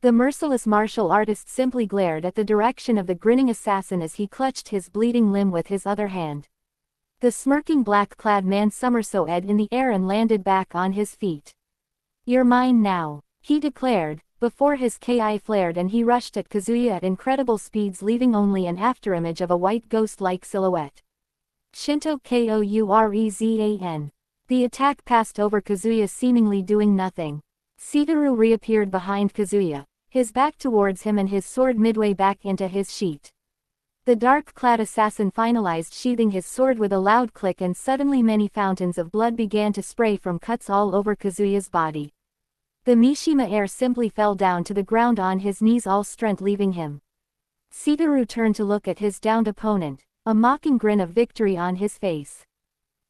The merciless martial artist simply glared at the direction of the grinning assassin as he clutched his bleeding limb with his other hand. The smirking black-clad man somersaulted in the air and landed back on his feet. "You're mine now," he declared, before his ki flared and he rushed at Kazuya at incredible speeds, leaving only an afterimage of a white ghost-like silhouette. Shinto Kourezan. The attack passed over Kazuya, seemingly doing nothing. Sitaru reappeared behind Kazuya, his back towards him and his sword midway back into his sheath. The dark-clad assassin finalized sheathing his sword with a loud click, and suddenly many fountains of blood began to spray from cuts all over Kazuya's body. The Mishima heir simply fell down to the ground on his knees, all strength leaving him. Sitaru turned to look at his downed opponent, a mocking grin of victory on his face.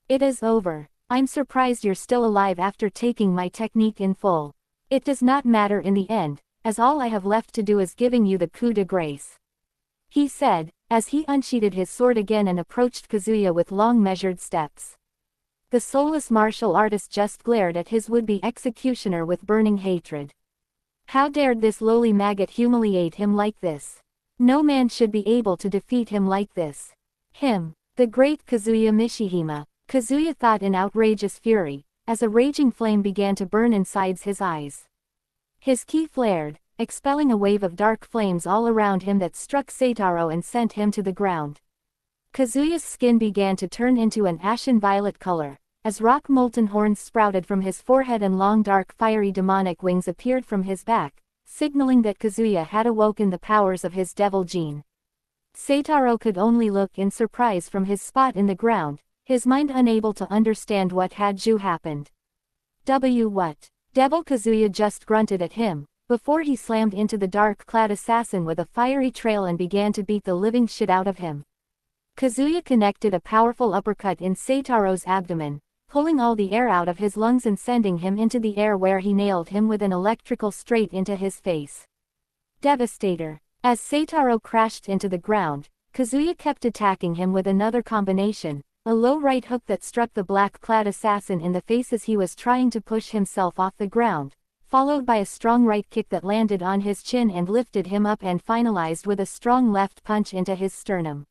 "It is over. I'm surprised you're still alive after taking my technique in full. It does not matter in the end, as all I have left to do is giving you the coup de grace," he said, as he unsheathed his sword again and approached Kazuya with long measured steps. The soulless martial artist just glared at his would-be executioner with burning hatred. How dared this lowly maggot humiliate him like this? No man should be able to defeat him like this. Him, the great Kazuya Mishima, Kazuya thought in outrageous fury, as a raging flame began to burn inside his eyes. His ki flared, expelling a wave of dark flames all around him that struck Seitaro and sent him to the ground. Kazuya's skin began to turn into an ashen violet color, as rock molten horns sprouted from his forehead and long dark fiery demonic wings appeared from his back, signaling that Kazuya had awoken the powers of his devil gene. Seitaro could only look in surprise from his spot in the ground, his mind unable to understand what had happened. What? Devil? Kazuya just grunted at him, before he slammed into the dark-clad assassin with a fiery trail and began to beat the living shit out of him. Kazuya connected a powerful uppercut in Seitaro's abdomen, pulling all the air out of his lungs and sending him into the air, where he nailed him with an electrical straight into his face. Devastator. As Seitaro crashed into the ground, Kazuya kept attacking him with another combination, a low right hook that struck the black-clad assassin in the face as he was trying to push himself off the ground, followed by a strong right kick that landed on his chin and lifted him up, and finalized with a strong left punch into his sternum.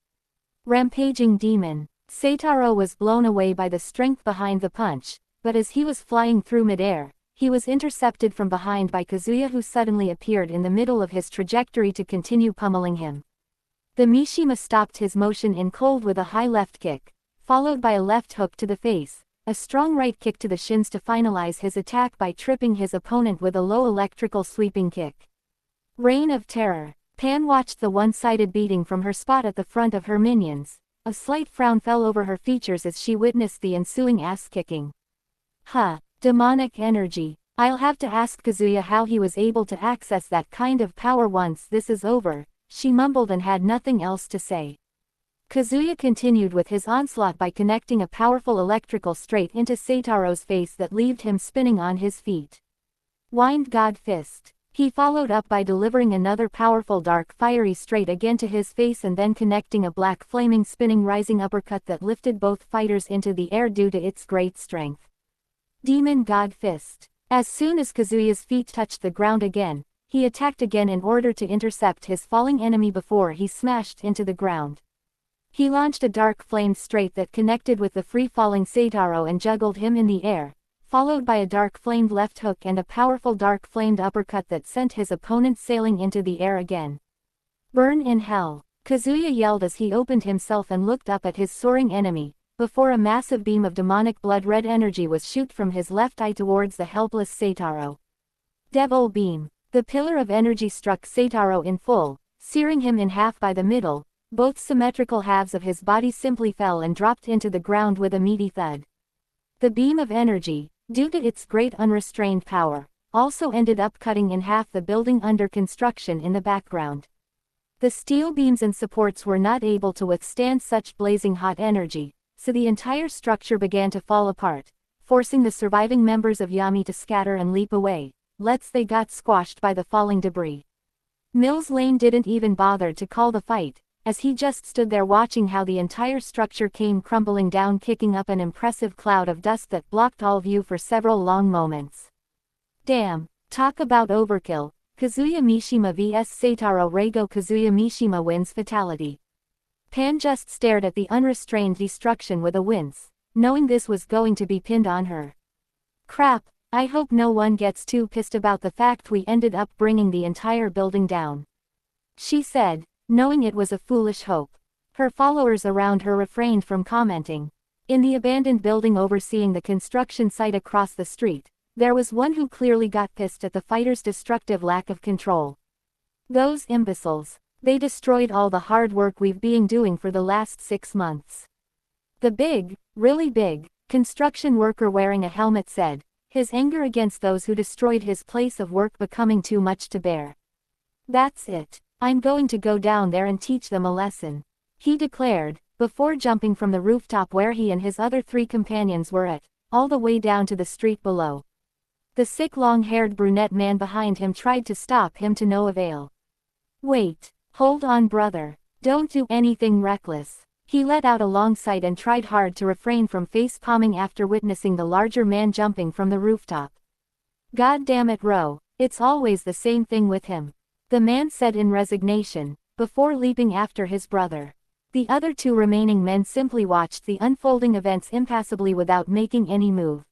Rampaging demon. Seitaro was blown away by the strength behind the punch, but as he was flying through midair, he was intercepted from behind by Kazuya, who suddenly appeared in the middle of his trajectory to continue pummeling him. The Mishima stopped his motion in cold with a high left kick, followed by a left hook to the face, a strong right kick to the shins to finalize his attack by tripping his opponent with a low electrical sweeping kick. Reign of Terror. Pan watched the one-sided beating from her spot at the front of her minions. A slight frown fell over her features as she witnessed the ensuing ass-kicking. Demonic energy. I'll have to ask Kazuya how he was able to access that kind of power once this is over, she mumbled and had nothing else to say. Kazuya continued with his onslaught by connecting a powerful electrical straight into Seitaro's face that left him spinning on his feet. Wind God Fist. He followed up by delivering another powerful dark fiery straight again to his face and then connecting a black flaming spinning rising uppercut that lifted both fighters into the air due to its great strength. Demon God Fist. As soon as Kazuya's feet touched the ground again, he attacked again in order to intercept his falling enemy before he smashed into the ground. He launched a dark flame straight that connected with the free-falling Seitaro and juggled him in the air, followed by a dark-flamed left hook and a powerful dark-flamed uppercut that sent his opponent sailing into the air again. Burn in hell! Kazuya yelled as he opened himself and looked up at his soaring enemy, before a massive beam of demonic blood-red energy was shoot from his left eye towards the helpless Seitaro. Devil Beam! The pillar of energy struck Seitaro in full, searing him in half by the middle. Both symmetrical halves of his body simply fell and dropped into the ground with a meaty thud. The beam of energy, due to its great unrestrained power, also ended up cutting in half the building under construction in the background. The steel beams and supports were not able to withstand such blazing hot energy, so the entire structure began to fall apart, forcing the surviving members of Yami to scatter and leap away. They got squashed by the falling debris. Mills Lane didn't even bother to call the fight, as he just stood there watching how the entire structure came crumbling down, kicking up an impressive cloud of dust that blocked all view for several long moments. Damn, talk about overkill. Kazuya Mishima vs Seitaro Reigo. Kazuya Mishima wins fatality. Pan just stared at the unrestrained destruction with a wince, knowing this was going to be pinned on her. Crap, I hope no one gets too pissed about the fact we ended up bringing the entire building down, she said, knowing it was a foolish hope. Her followers around her refrained from commenting. In the abandoned building overseeing the construction site across the street, there was one who clearly got pissed at the fighters' destructive lack of control. Those imbeciles, they destroyed all the hard work we've been doing for the last 6 months. The big, really big, construction worker wearing a helmet said, his anger against those who destroyed his place of work becoming too much to bear. That's it. I'm going to go down there and teach them a lesson, he declared, before jumping from the rooftop where he and his other 3 companions were at, all the way down to the street below. The sick long-haired brunette man behind him tried to stop him to no avail. Wait, hold on brother, don't do anything reckless. He let out a long sigh and tried hard to refrain from face-palming after witnessing the larger man jumping from the rooftop. God damn it, Ro, it's always the same thing with him, the man said in resignation, before leaping after his brother. The other 2 remaining men simply watched the unfolding events impassively without making any move.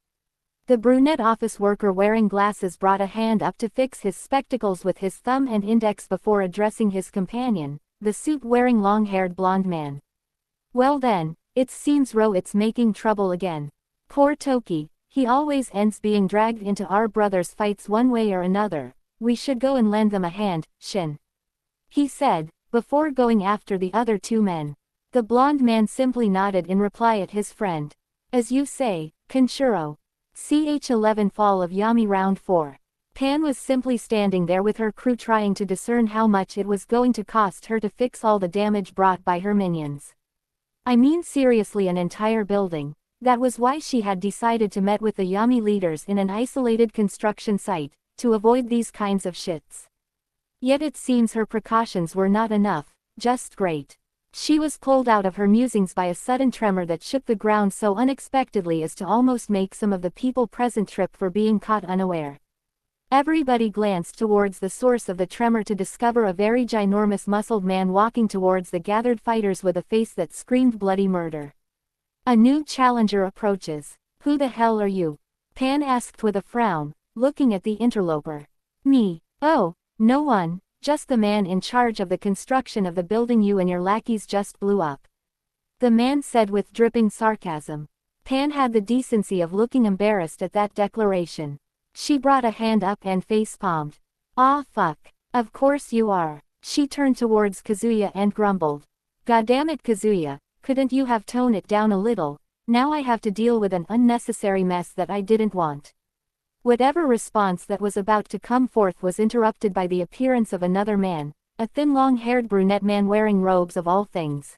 The brunette office worker wearing glasses brought a hand up to fix his spectacles with his thumb and index before addressing his companion, the suit-wearing long-haired blonde man. Well then, it seems Ro it's making trouble again. Poor Toki, he always ends being dragged into our brothers' fights one way or another. We should go and lend them a hand, Shin, he said, before going after the other 2 men. The blonde man simply nodded in reply at his friend. As you say, Kenshiro. Ch11 Fall of Yami Round 4. Pan was simply standing there with her crew trying to discern how much it was going to cost her to fix all the damage brought by her minions. I mean seriously, an entire building. That was why she had decided to meet with the Yami leaders in an isolated construction site, to avoid these kinds of shits. Yet it seems her precautions were not enough, just great. She was pulled out of her musings by a sudden tremor that shook the ground so unexpectedly as to almost make some of the people present trip for being caught unaware. Everybody glanced towards the source of the tremor to discover a very ginormous muscled man walking towards the gathered fighters with a face that screamed bloody murder. A new challenger approaches. Who the hell are you? Pan asked with a frown, looking at the interloper. Me. Oh, no one, just the man in charge of the construction of the building you and your lackeys just blew up, the man said with dripping sarcasm. Pan had the decency of looking embarrassed at that declaration. She brought a hand up and face-palmed. "Aw fuck. Of course you are." She turned towards Kazuya and grumbled. "Goddammit Kazuya, couldn't you have toned it down a little? Now I have to deal with an unnecessary mess that I didn't want." Whatever response that was about to come forth was interrupted by the appearance of another man, a thin long-haired brunette man wearing robes of all things.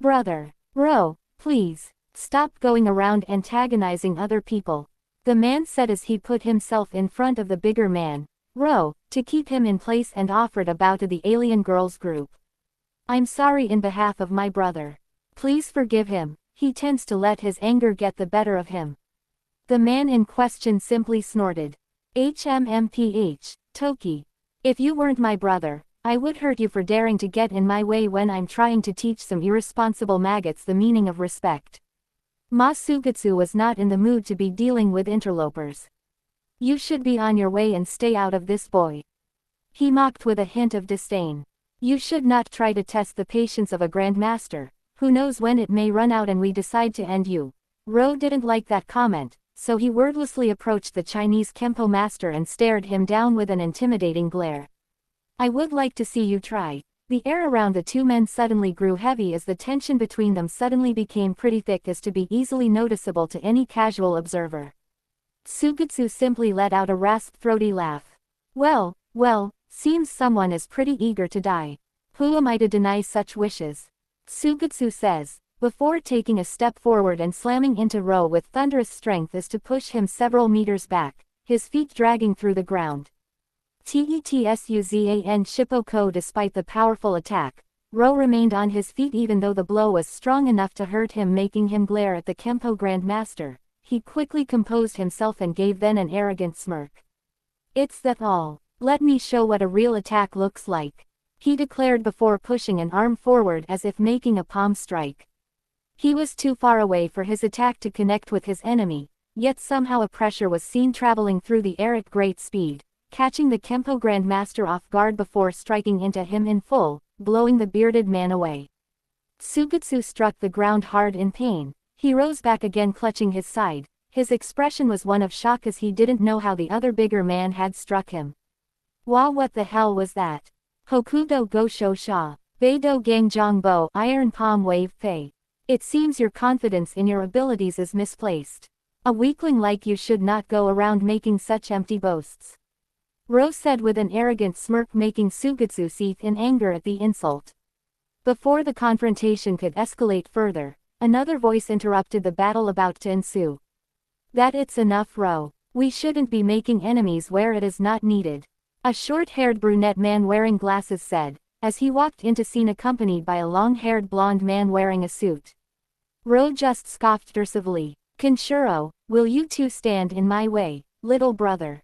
"Brother. Ro, please, stop going around antagonizing other people," the man said as he put himself in front of the bigger man, Ro, to keep him in place and offered a bow to the alien girls group. "I'm sorry in behalf of my brother. Please forgive him, he tends to let his anger get the better of him." The man in question simply snorted. "HMMPH, Toki. If you weren't my brother, I would hurt you for daring to get in my way when I'm trying to teach some irresponsible maggots the meaning of respect." Ma Sugetsu was not in the mood to be dealing with interlopers. You should be on your way and stay out of this, boy. He mocked with a hint of disdain. You should not try to test the patience of a grandmaster. Who knows when it may run out and we decide to end you. Ro didn't like that comment, so he wordlessly approached the Chinese Kempo master and stared him down with an intimidating glare. I would like to see you try. The air around the two men suddenly grew heavy as the tension between them suddenly became pretty thick as to be easily noticeable to any casual observer. Sugetsu simply let out a rasped throaty laugh. Well, seems someone is pretty eager to die. Who am I to deny such wishes? Sugetsu says, before taking a step forward and slamming into Ro with thunderous strength as to push him several meters back, his feet dragging through the ground. Tetsuzan Shippoko. Despite the powerful attack, Ro remained on his feet even though the blow was strong enough to hurt him, making him glare at the Kempo Grandmaster. He quickly composed himself and gave then an arrogant smirk. It's that all. Let me show what a real attack looks like, he declared before pushing an arm forward as if making a palm strike. He was too far away for his attack to connect with his enemy, yet somehow a pressure was seen traveling through the air at great speed, catching the Kempo Grandmaster off guard before striking into him in full, blowing the bearded man away. Sugetsu struck the ground hard in pain. He rose back again clutching his side. His expression was one of shock as he didn't know how the other bigger man had struck him. Wow, what the hell was that? Hokudo Gosho Sha, Beido Gangjong Bo Iron Palm Wave Fei. It seems your confidence in your abilities is misplaced. A weakling like you should not go around making such empty boasts. Ro said with an arrogant smirk, making Sugetsu seethe in anger at the insult. Before the confrontation could escalate further, another voice interrupted the battle about to ensue. That it's enough, Ro. We shouldn't be making enemies where it is not needed. A short-haired brunette man wearing glasses said, as he walked into scene accompanied by a long-haired blonde man wearing a suit. Ro just scoffed derisively. Kenshiro, will you two stand in my way, little brother?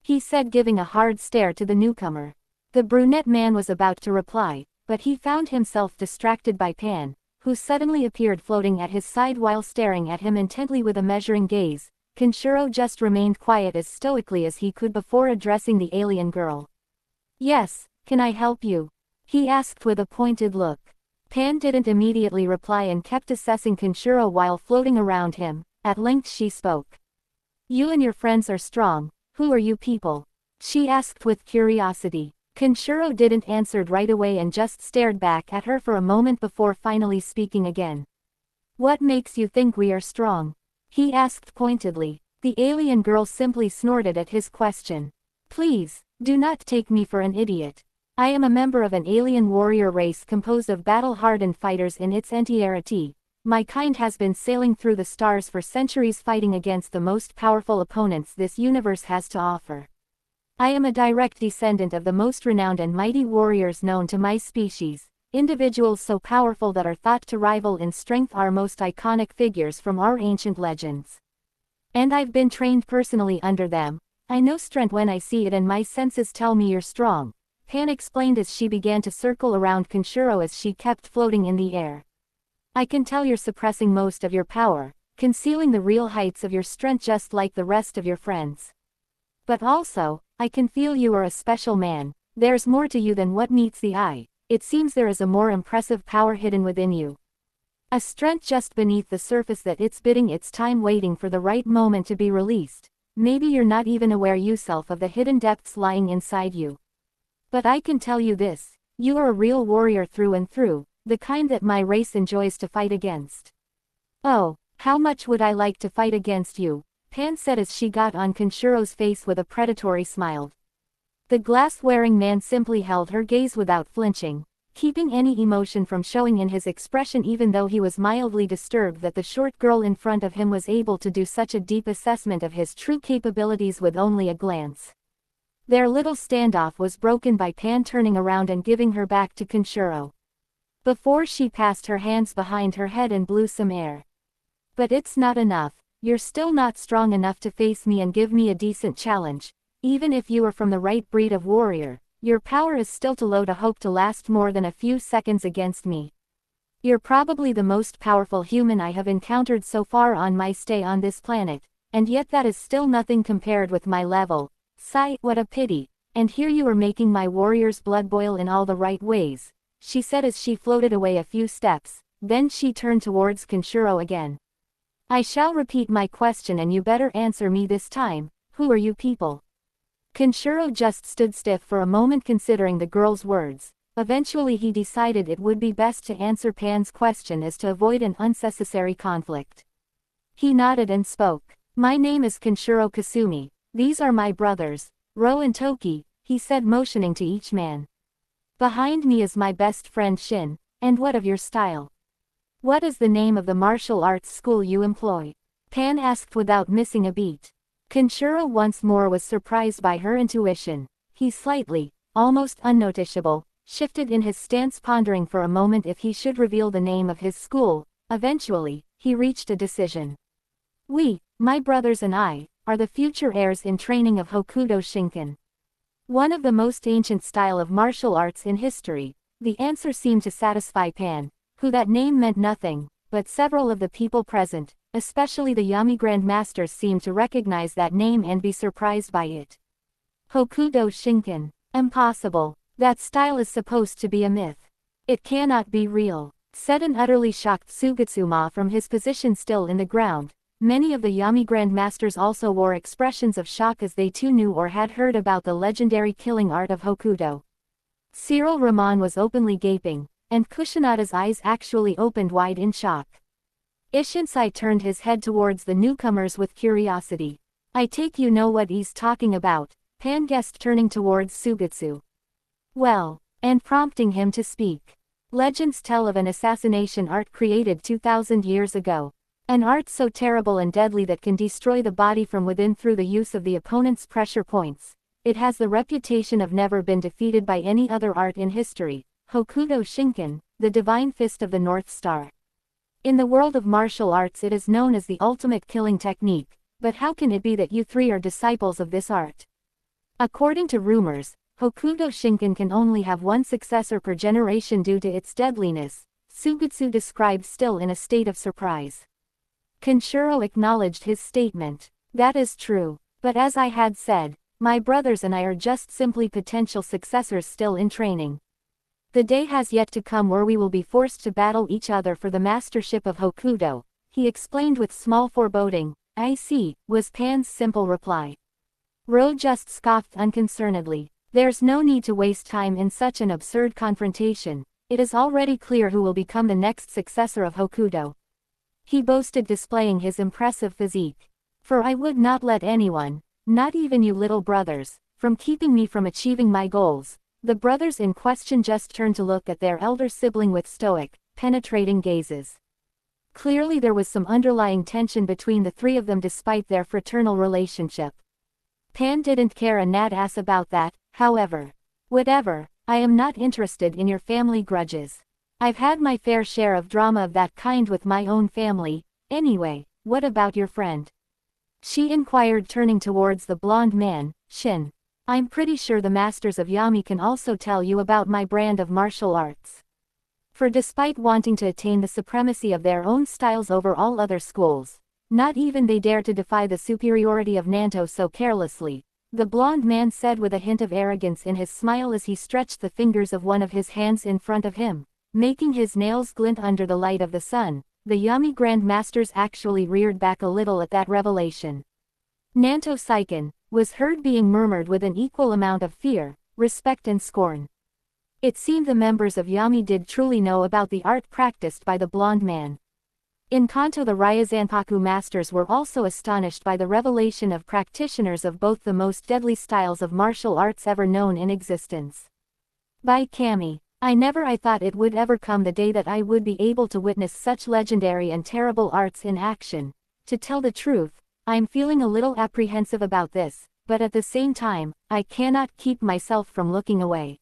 He said, giving a hard stare to the newcomer. The brunette man was about to reply, but he found himself distracted by Pan, who suddenly appeared floating at his side while staring at him intently with a measuring gaze. Kenshiro just remained quiet as stoically as he could before addressing the alien girl. Yes, can I help you? He asked with a pointed look. Pan didn't immediately reply and kept assessing Kenshiro while floating around him. At length she spoke. You and your friends are strong. Who are you people? She asked with curiosity. Kenshiro didn't answer right away and just stared back at her for a moment before finally speaking again. What makes you think we are strong? He asked pointedly. The alien girl simply snorted at his question. Please, do not take me for an idiot. I am a member of an alien warrior race composed of battle-hardened fighters in its entirety. My kind has been sailing through the stars for centuries fighting against the most powerful opponents this universe has to offer. I am a direct descendant of the most renowned and mighty warriors known to my species, individuals so powerful that are thought to rival in strength our most iconic figures from our ancient legends. And I've been trained personally under them. I know strength when I see it and my senses tell me you're strong, Pan explained as she began to circle around Kenshiro as she kept floating in the air. I can tell you're suppressing most of your power, concealing the real heights of your strength just like the rest of your friends. But also, I can feel you are a special man. There's more to you than what meets the eye. It seems there is a more impressive power hidden within you. A strength just beneath the surface that it's biding its time waiting for the right moment to be released. Maybe you're not even aware yourself of the hidden depths lying inside you. But I can tell you this, you are a real warrior through and through, the kind that my race enjoys to fight against. Oh, how much would I like to fight against you, Pan said as she got on Kenshiro's face with a predatory smile. The glass-wearing man simply held her gaze without flinching, keeping any emotion from showing in his expression even though he was mildly disturbed that the short girl in front of him was able to do such a deep assessment of his true capabilities with only a glance. Their little standoff was broken by Pan turning around and giving her back to Kenshiro. Before she passed her hands behind her head and blew some air. But it's not enough, you're still not strong enough to face me and give me a decent challenge. Even if you are from the right breed of warrior, your power is still too low to hope to last more than a few seconds against me. You're probably the most powerful human I have encountered so far on my stay on this planet, and yet that is still nothing compared with my level. Sigh, what a pity, and here you are making my warrior's blood boil in all the right ways, she said as she floated away a few steps, then she turned towards Kenshiro again. I shall repeat my question and you better answer me this time, who are you people? Kenshiro just stood stiff for a moment considering the girl's words. Eventually he decided it would be best to answer Pan's question as to avoid an unnecessary conflict. He nodded and spoke. My name is Kenshiro Kasumi. These are my brothers, Ro and Toki, he said motioning to each man. Behind me is my best friend Shin, and what of your style? What is the name of the martial arts school you employ? Pan asked without missing a beat. Kenshiro once more was surprised by her intuition. He slightly, almost unnoticeable, shifted in his stance pondering for a moment if he should reveal the name of his school. Eventually, he reached a decision. We, my brothers and I, are the future heirs in training of Hokuto Shinken. One of the most ancient style of martial arts in history. The answer seemed to satisfy Pan, who that name meant nothing, but several of the people present, especially the Yami Grand Masters, seemed to recognize that name and be surprised by it. Hokuto Shinken. Impossible. That style is supposed to be a myth. It cannot be real, said an utterly shocked Sugatsuma from his position still in the ground. Many of the Yami Grand Masters also wore expressions of shock as they too knew or had heard about the legendary killing art of Hokuto. Cyril Ramon was openly gaping, and Kushinada's eyes actually opened wide in shock. Ishinsai turned his head towards the newcomers with curiosity. I take you know what he's talking about, Pan guessed turning towards Sugatsu. Well, and prompting him to speak. Legends tell of an assassination art created 2,000 years ago. An art so terrible and deadly that can destroy the body from within through the use of the opponent's pressure points. It has the reputation of never been defeated by any other art in history. Hokuto Shinken, the divine fist of the North Star. In the world of martial arts it is known as the ultimate killing technique, but how can it be that you three are disciples of this art? According to rumors, Hokuto Shinken can only have one successor per generation due to its deadliness, Sugatsu described still in a state of surprise. Kenshiro acknowledged his statement. That is true, but as I had said, my brothers and I are just simply potential successors still in training. The day has yet to come where we will be forced to battle each other for the mastership of Hokuto, he explained with small foreboding. I see, was Pan's simple reply. Ro just scoffed unconcernedly. There's no need to waste time in such an absurd confrontation. It is already clear who will become the next successor of Hokuto. He boasted, displaying his impressive physique. For I would not let anyone, not even you little brothers, from keeping me from achieving my goals. The brothers in question just turned to look at their elder sibling with stoic, penetrating gazes. Clearly there was some underlying tension between the three of them despite their fraternal relationship. Pan didn't care a gnat ass about that, however. Whatever, I am not interested in your family grudges. I've had my fair share of drama of that kind with my own family. Anyway, what about your friend? She inquired, turning towards the blonde man, Shin. I'm pretty sure the masters of Yami can also tell you about my brand of martial arts. For despite wanting to attain the supremacy of their own styles over all other schools, not even they dare to defy the superiority of Nanto so carelessly, the blonde man said with a hint of arrogance in his smile as he stretched the fingers of one of his hands in front of him, making his nails glint under the light of the sun. The Yami Grand Masters actually reared back a little at that revelation. Nanto Saiken, was heard being murmured with an equal amount of fear, respect and scorn. It seemed the members of Yami did truly know about the art practiced by the blonde man. In Kanto the Ryazanpaku masters were also astonished by the revelation of practitioners of both the most deadly styles of martial arts ever known in existence. By Kami, I thought it would ever come the day that I would be able to witness such legendary and terrible arts in action. To tell the truth, I'm feeling a little apprehensive about this, but at the same time, I cannot keep myself from looking away.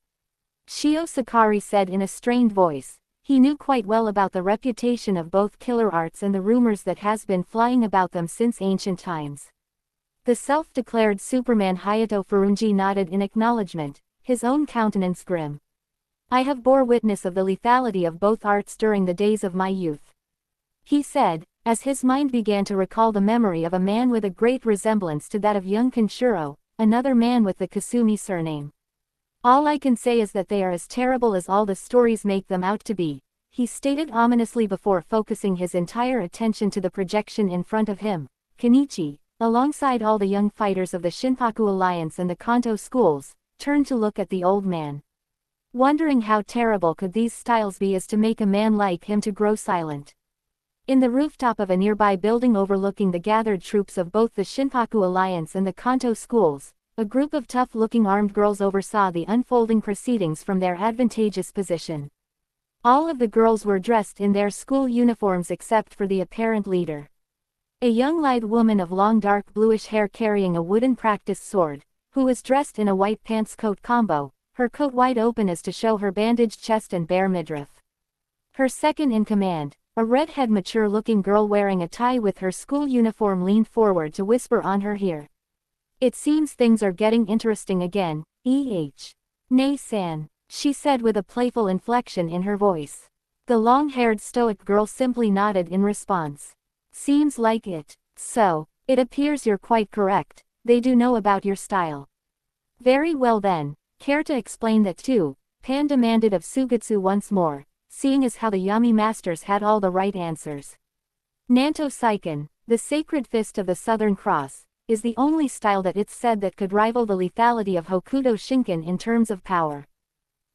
Shio Sakari said in a strained voice. He knew quite well about the reputation of both killer arts and the rumors that has been flying about them since ancient times. The self-declared Superman Hayato Furunji nodded in acknowledgement, his own countenance grim. I have bore witness of the lethality of both arts during the days of my youth. He said, as his mind began to recall the memory of a man with a great resemblance to that of young Kenshiro, another man with the Kasumi surname. All I can say is that they are as terrible as all the stories make them out to be, he stated ominously before focusing his entire attention to the projection in front of him. Kenichi, alongside all the young fighters of the Shinpaku Alliance and the Kanto schools, turned to look at the old man. Wondering how terrible could these styles be as to make a man like him to grow silent. In the rooftop of a nearby building overlooking the gathered troops of both the Shinpaku Alliance and the Kanto schools, a group of tough-looking armed girls oversaw the unfolding proceedings from their advantageous position. All of the girls were dressed in their school uniforms except for the apparent leader. A young lithe woman of long dark bluish hair carrying a wooden practice sword, who was dressed in a white pants coat combo, her coat wide open as to show her bandaged chest and bare midriff. Her second in command, a redhead mature-looking girl wearing a tie with her school uniform leaned forward to whisper on her ear. It seems things are getting interesting again, Nei-san, she said with a playful inflection in her voice. The long-haired stoic girl simply nodded in response. Seems like it. So, it appears you're quite correct, they do know about your style. Very well then, care to explain that too? Pan demanded of Sugetsu once more, seeing as how the Yami masters had all the right answers. Nanto Seiken, the sacred fist of the Southern Cross, is the only style that it's said that could rival the lethality of Hokuto Shinken in terms of power.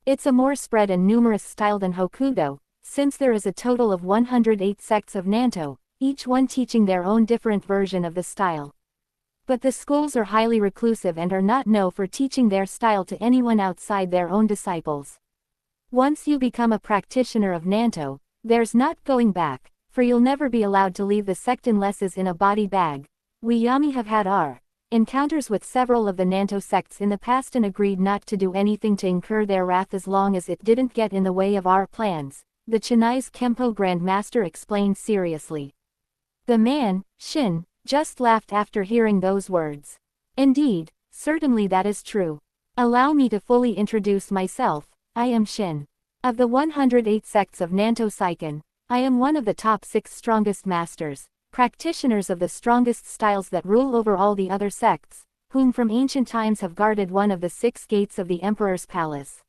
It's a more spread and numerous style than Hokuto, since there is a total of 108 sects of Nanto, each one teaching their own different version of the style. But the schools are highly reclusive and are not known for teaching their style to anyone outside their own disciples. Once you become a practitioner of Nanto, there's not going back, for you'll never be allowed to leave the sect unless it's in a body bag. We Yami have had our encounters with several of the Nanto sects in the past and agreed not to do anything to incur their wrath as long as it didn't get in the way of our plans, the Chinese Kempo Grand Master explained seriously. The man, Shin, just laughed after hearing those words. Indeed, certainly that is true. Allow me to fully introduce myself, I am Shin. Of the 108 sects of Nanto Seiken, I am one of the top 6 strongest masters, practitioners of the strongest styles that rule over all the other sects, whom from ancient times have guarded one of the 6 gates of the Emperor's Palace.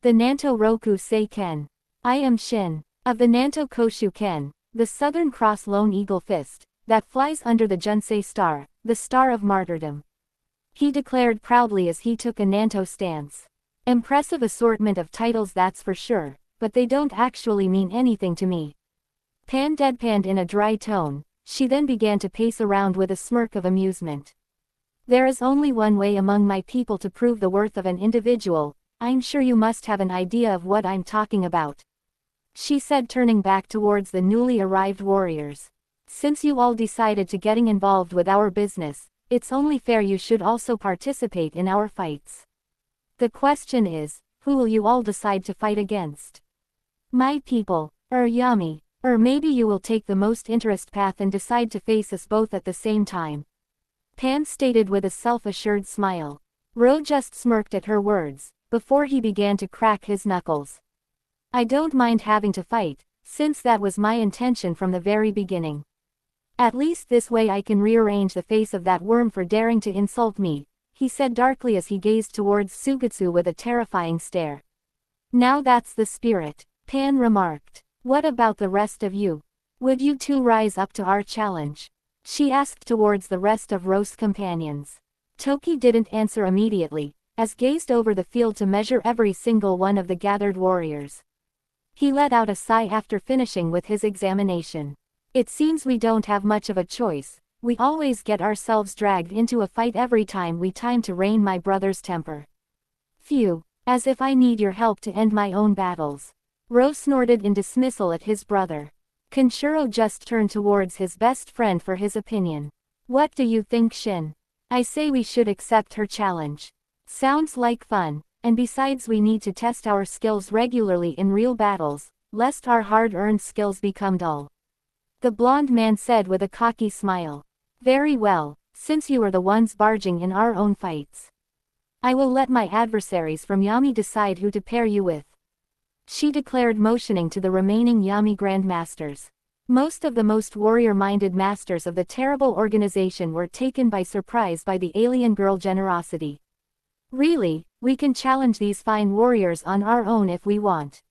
The Nanto Roku Seiken. I am Shin. Of the Nanto Koshu Ken, the Southern Cross Lone Eagle Fist, that flies under the Junsei Star, the Star of Martyrdom. He declared proudly as he took a Nanto stance. Impressive assortment of titles, that's for sure, but they don't actually mean anything to me. Pan deadpanned in a dry tone, she then began to pace around with a smirk of amusement. There is only one way among my people to prove the worth of an individual, I'm sure you must have an idea of what I'm talking about. She said, turning back towards the newly arrived warriors. Since you all decided to getting involved with our business, it's only fair you should also participate in our fights. The question is, who will you all decide to fight against? My people, or Yami, or maybe you will take the most interest path and decide to face us both at the same time. Pan stated with a self-assured smile. Ro just smirked at her words, before he began to crack his knuckles. I don't mind having to fight, since that was my intention from the very beginning. At least this way I can rearrange the face of that worm for daring to insult me, he said darkly as he gazed towards Sugetsu with a terrifying stare. Now that's the spirit, Pan remarked. What about the rest of you? Would you two rise up to our challenge? She asked towards the rest of Ro's companions. Toki didn't answer immediately, as gazed over the field to measure every single one of the gathered warriors. He let out a sigh after finishing with his examination. It seems we don't have much of a choice, we always get ourselves dragged into a fight every time we time to rein my brother's temper. Phew, as if I need your help to end my own battles. Ro snorted in dismissal at his brother. Kenshiro just turned towards his best friend for his opinion. What do you think, Shin? I say we should accept her challenge. Sounds like fun. And besides, we need to test our skills regularly in real battles, lest our hard-earned skills become dull. The blonde man said with a cocky smile. Very well, since you are the ones barging in our own fights. I will let my adversaries from Yami decide who to pair you with. she declared, motioning to the remaining Yami grandmasters. Most of the most warrior-minded masters of the terrible organization were taken by surprise by the alien girl generosity. Really, we can challenge these fine warriors on our own if we want.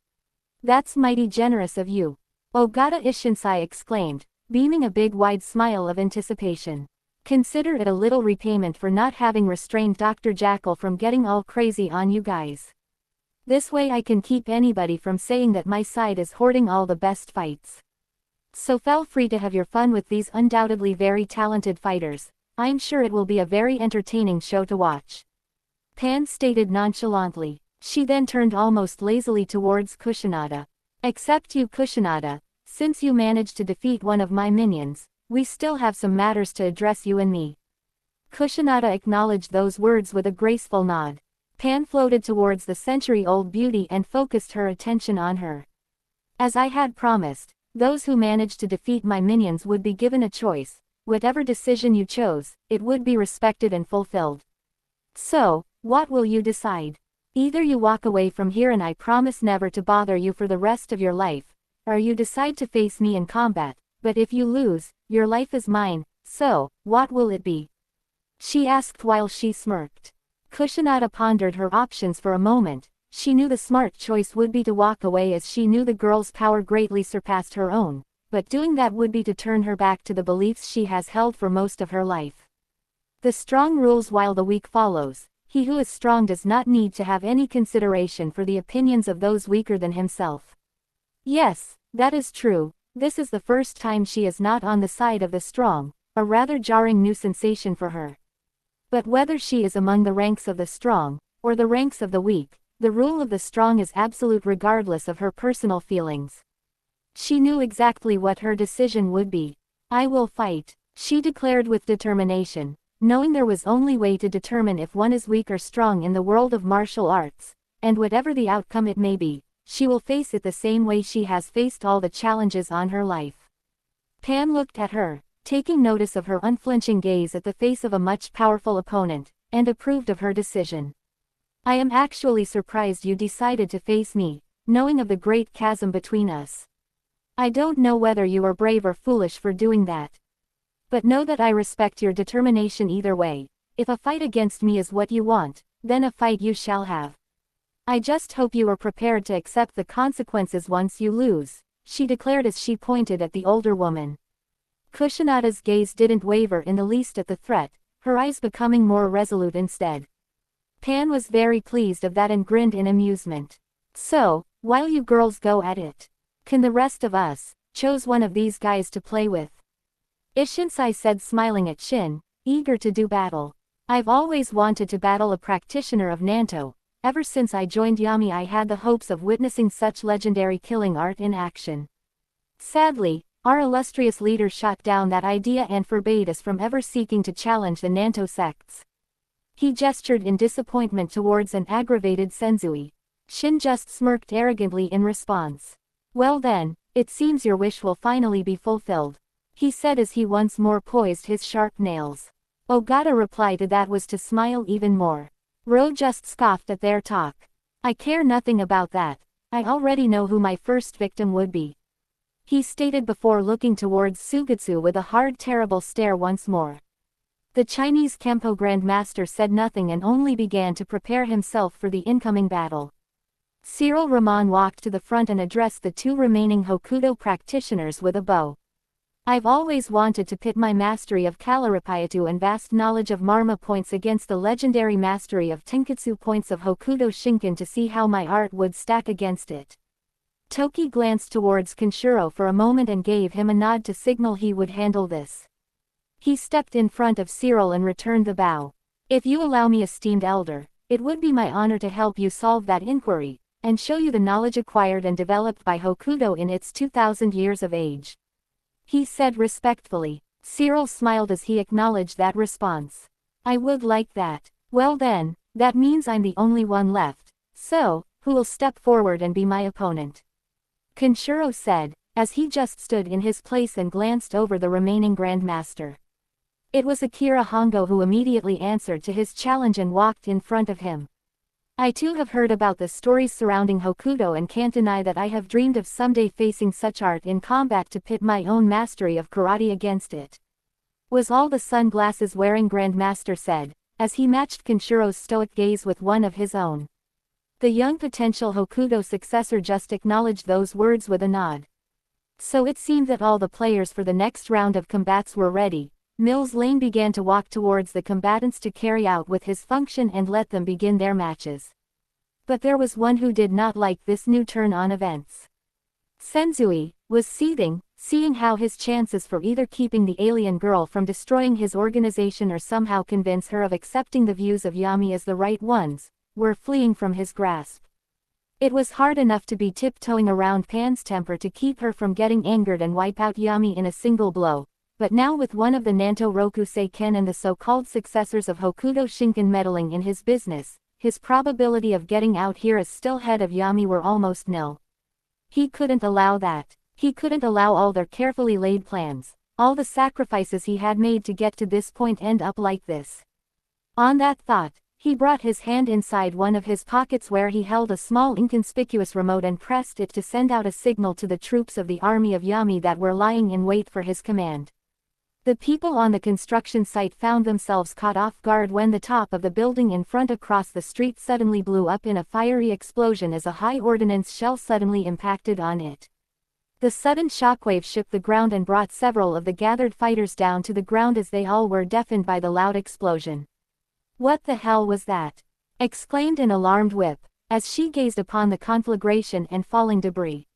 That's mighty generous of you. Ogata Ishinsai exclaimed, beaming a big wide smile of anticipation. Consider it a little repayment for not having restrained Dr. Jackal from getting all crazy on you guys. This way I can keep anybody from saying that my side is hoarding all the best fights. So feel free to have your fun with these undoubtedly very talented fighters. I'm sure it will be a very entertaining show to watch. Pan stated nonchalantly. She then turned almost lazily towards Kushinada. Except you, Kushinada, since you managed to defeat one of my minions, we still have some matters to address, you and me. Kushinada acknowledged those words with a graceful nod. Pan floated towards the century-old beauty and focused her attention on her. As I had promised, those who managed to defeat my minions would be given a choice. Whatever decision you chose, it would be respected and fulfilled. So, what will you decide? Either you walk away from here and I promise never to bother you for the rest of your life, or you decide to face me in combat, but if you lose, your life is mine, so, what will it be? She asked while she smirked. Kushinada pondered her options for a moment. She knew the smart choice would be to walk away, as she knew the girl's power greatly surpassed her own, but doing that would be to turn her back to the beliefs she has held for most of her life. The strong rules while the weak follows. He who is strong does not need to have any consideration for the opinions of those weaker than himself. Yes, that is true. This is the first time she is not on the side of the strong, a rather jarring new sensation for her. But whether she is among the ranks of the strong, or the ranks of the weak, the rule of the strong is absolute regardless of her personal feelings. She knew exactly what her decision would be. I will fight, she declared with determination, knowing there was only way to determine if one is weak or strong in the world of martial arts, and whatever the outcome it may be, she will face it the same way she has faced all the challenges on her life. Pan looked at her, taking notice of her unflinching gaze at the face of a much powerful opponent, and approved of her decision. I am actually surprised you decided to face me, knowing of the great chasm between us. I don't know whether you are brave or foolish for doing that. But know that I respect your determination either way. If a fight against me is what you want, then a fight you shall have. I just hope you are prepared to accept the consequences once you lose, she declared as she pointed at the older woman. Kushinada's gaze didn't waver in the least at the threat, her eyes becoming more resolute instead. Pan was very pleased of that and grinned in amusement. So, while you girls go at it, can the rest of us choose one of these guys to play with? Ishinsai said, smiling at Shin, eager to do battle. I've always wanted to battle a practitioner of Nanto. Ever since I joined Yami I had the hopes of witnessing such legendary killing art in action. Sadly, our illustrious leader shot down that idea and forbade us from ever seeking to challenge the Nanto sects. He gestured in disappointment towards an aggravated Senzui. Shin just smirked arrogantly in response. Well then, it seems your wish will finally be fulfilled, he said as he once more poised his sharp nails. Ogata reply to that was to smile even more. Ro just scoffed at their talk. I care nothing about that. I already know who my first victim would be, he stated before looking towards Sugetsu with a hard terrible stare once more. The Chinese Kempo Grandmaster said nothing and only began to prepare himself for the incoming battle. Cyril Ramon walked to the front and addressed the two remaining Hokuto practitioners with a bow. I've always wanted to pit my mastery of Kalarippayattu and vast knowledge of Marma points against the legendary mastery of Tenketsu points of Hokuto Shinken to see how my art would stack against it. Toki glanced towards Kenshiro for a moment and gave him a nod to signal he would handle this. He stepped in front of Cyril and returned the bow. If you allow me, esteemed elder, it would be my honor to help you solve that inquiry, and show you the knowledge acquired and developed by Hokuto in its 2,000 years of age, he said respectfully. Cyril smiled as he acknowledged that response. I would like that. Well then, that means I'm the only one left, so, who will step forward and be my opponent? Kenshiro said, as he just stood in his place and glanced over the remaining Grandmaster. It was Akira Hongo who immediately answered to his challenge and walked in front of him. I too have heard about the stories surrounding Hokuto and can't deny that I have dreamed of someday facing such art in combat to pit my own mastery of karate against it. Was all the sunglasses-wearing Grandmaster said, as he matched Kenshiro's stoic gaze with one of his own. The young potential Hokuto successor just acknowledged those words with a nod. So it seemed that all the players for the next round of combats were ready. Mills Lane began to walk towards the combatants to carry out with his function and let them begin their matches. But there was one who did not like this new turn on events. Senzui was seething, seeing how his chances for either keeping the alien girl from destroying his organization or somehow convince her of accepting the views of Yami as the right ones, were fleeing from his grasp. It was hard enough to be tiptoeing around Pan's temper to keep her from getting angered and wipe out Yami in a single blow, but now with one of the Nanto Rokusei Ken and the so-called successors of Hokuto Shinken meddling in his business, his probability of getting out here as still head of Yami were almost nil. He couldn't allow that. He couldn't allow all their carefully laid plans, all the sacrifices he had made to get to this point end up like this. On that thought, he brought his hand inside one of his pockets where he held a small inconspicuous remote and pressed it to send out a signal to the troops of the army of Yami that were lying in wait for his command. The people on the construction site found themselves caught off guard when the top of the building in front across the street suddenly blew up in a fiery explosion as a high ordnance shell suddenly impacted on it. The sudden shockwave shook the ground and brought several of the gathered fighters down to the ground as they all were deafened by the loud explosion. "What the hell was that?" exclaimed an alarmed Whip, as she gazed upon the conflagration and falling debris.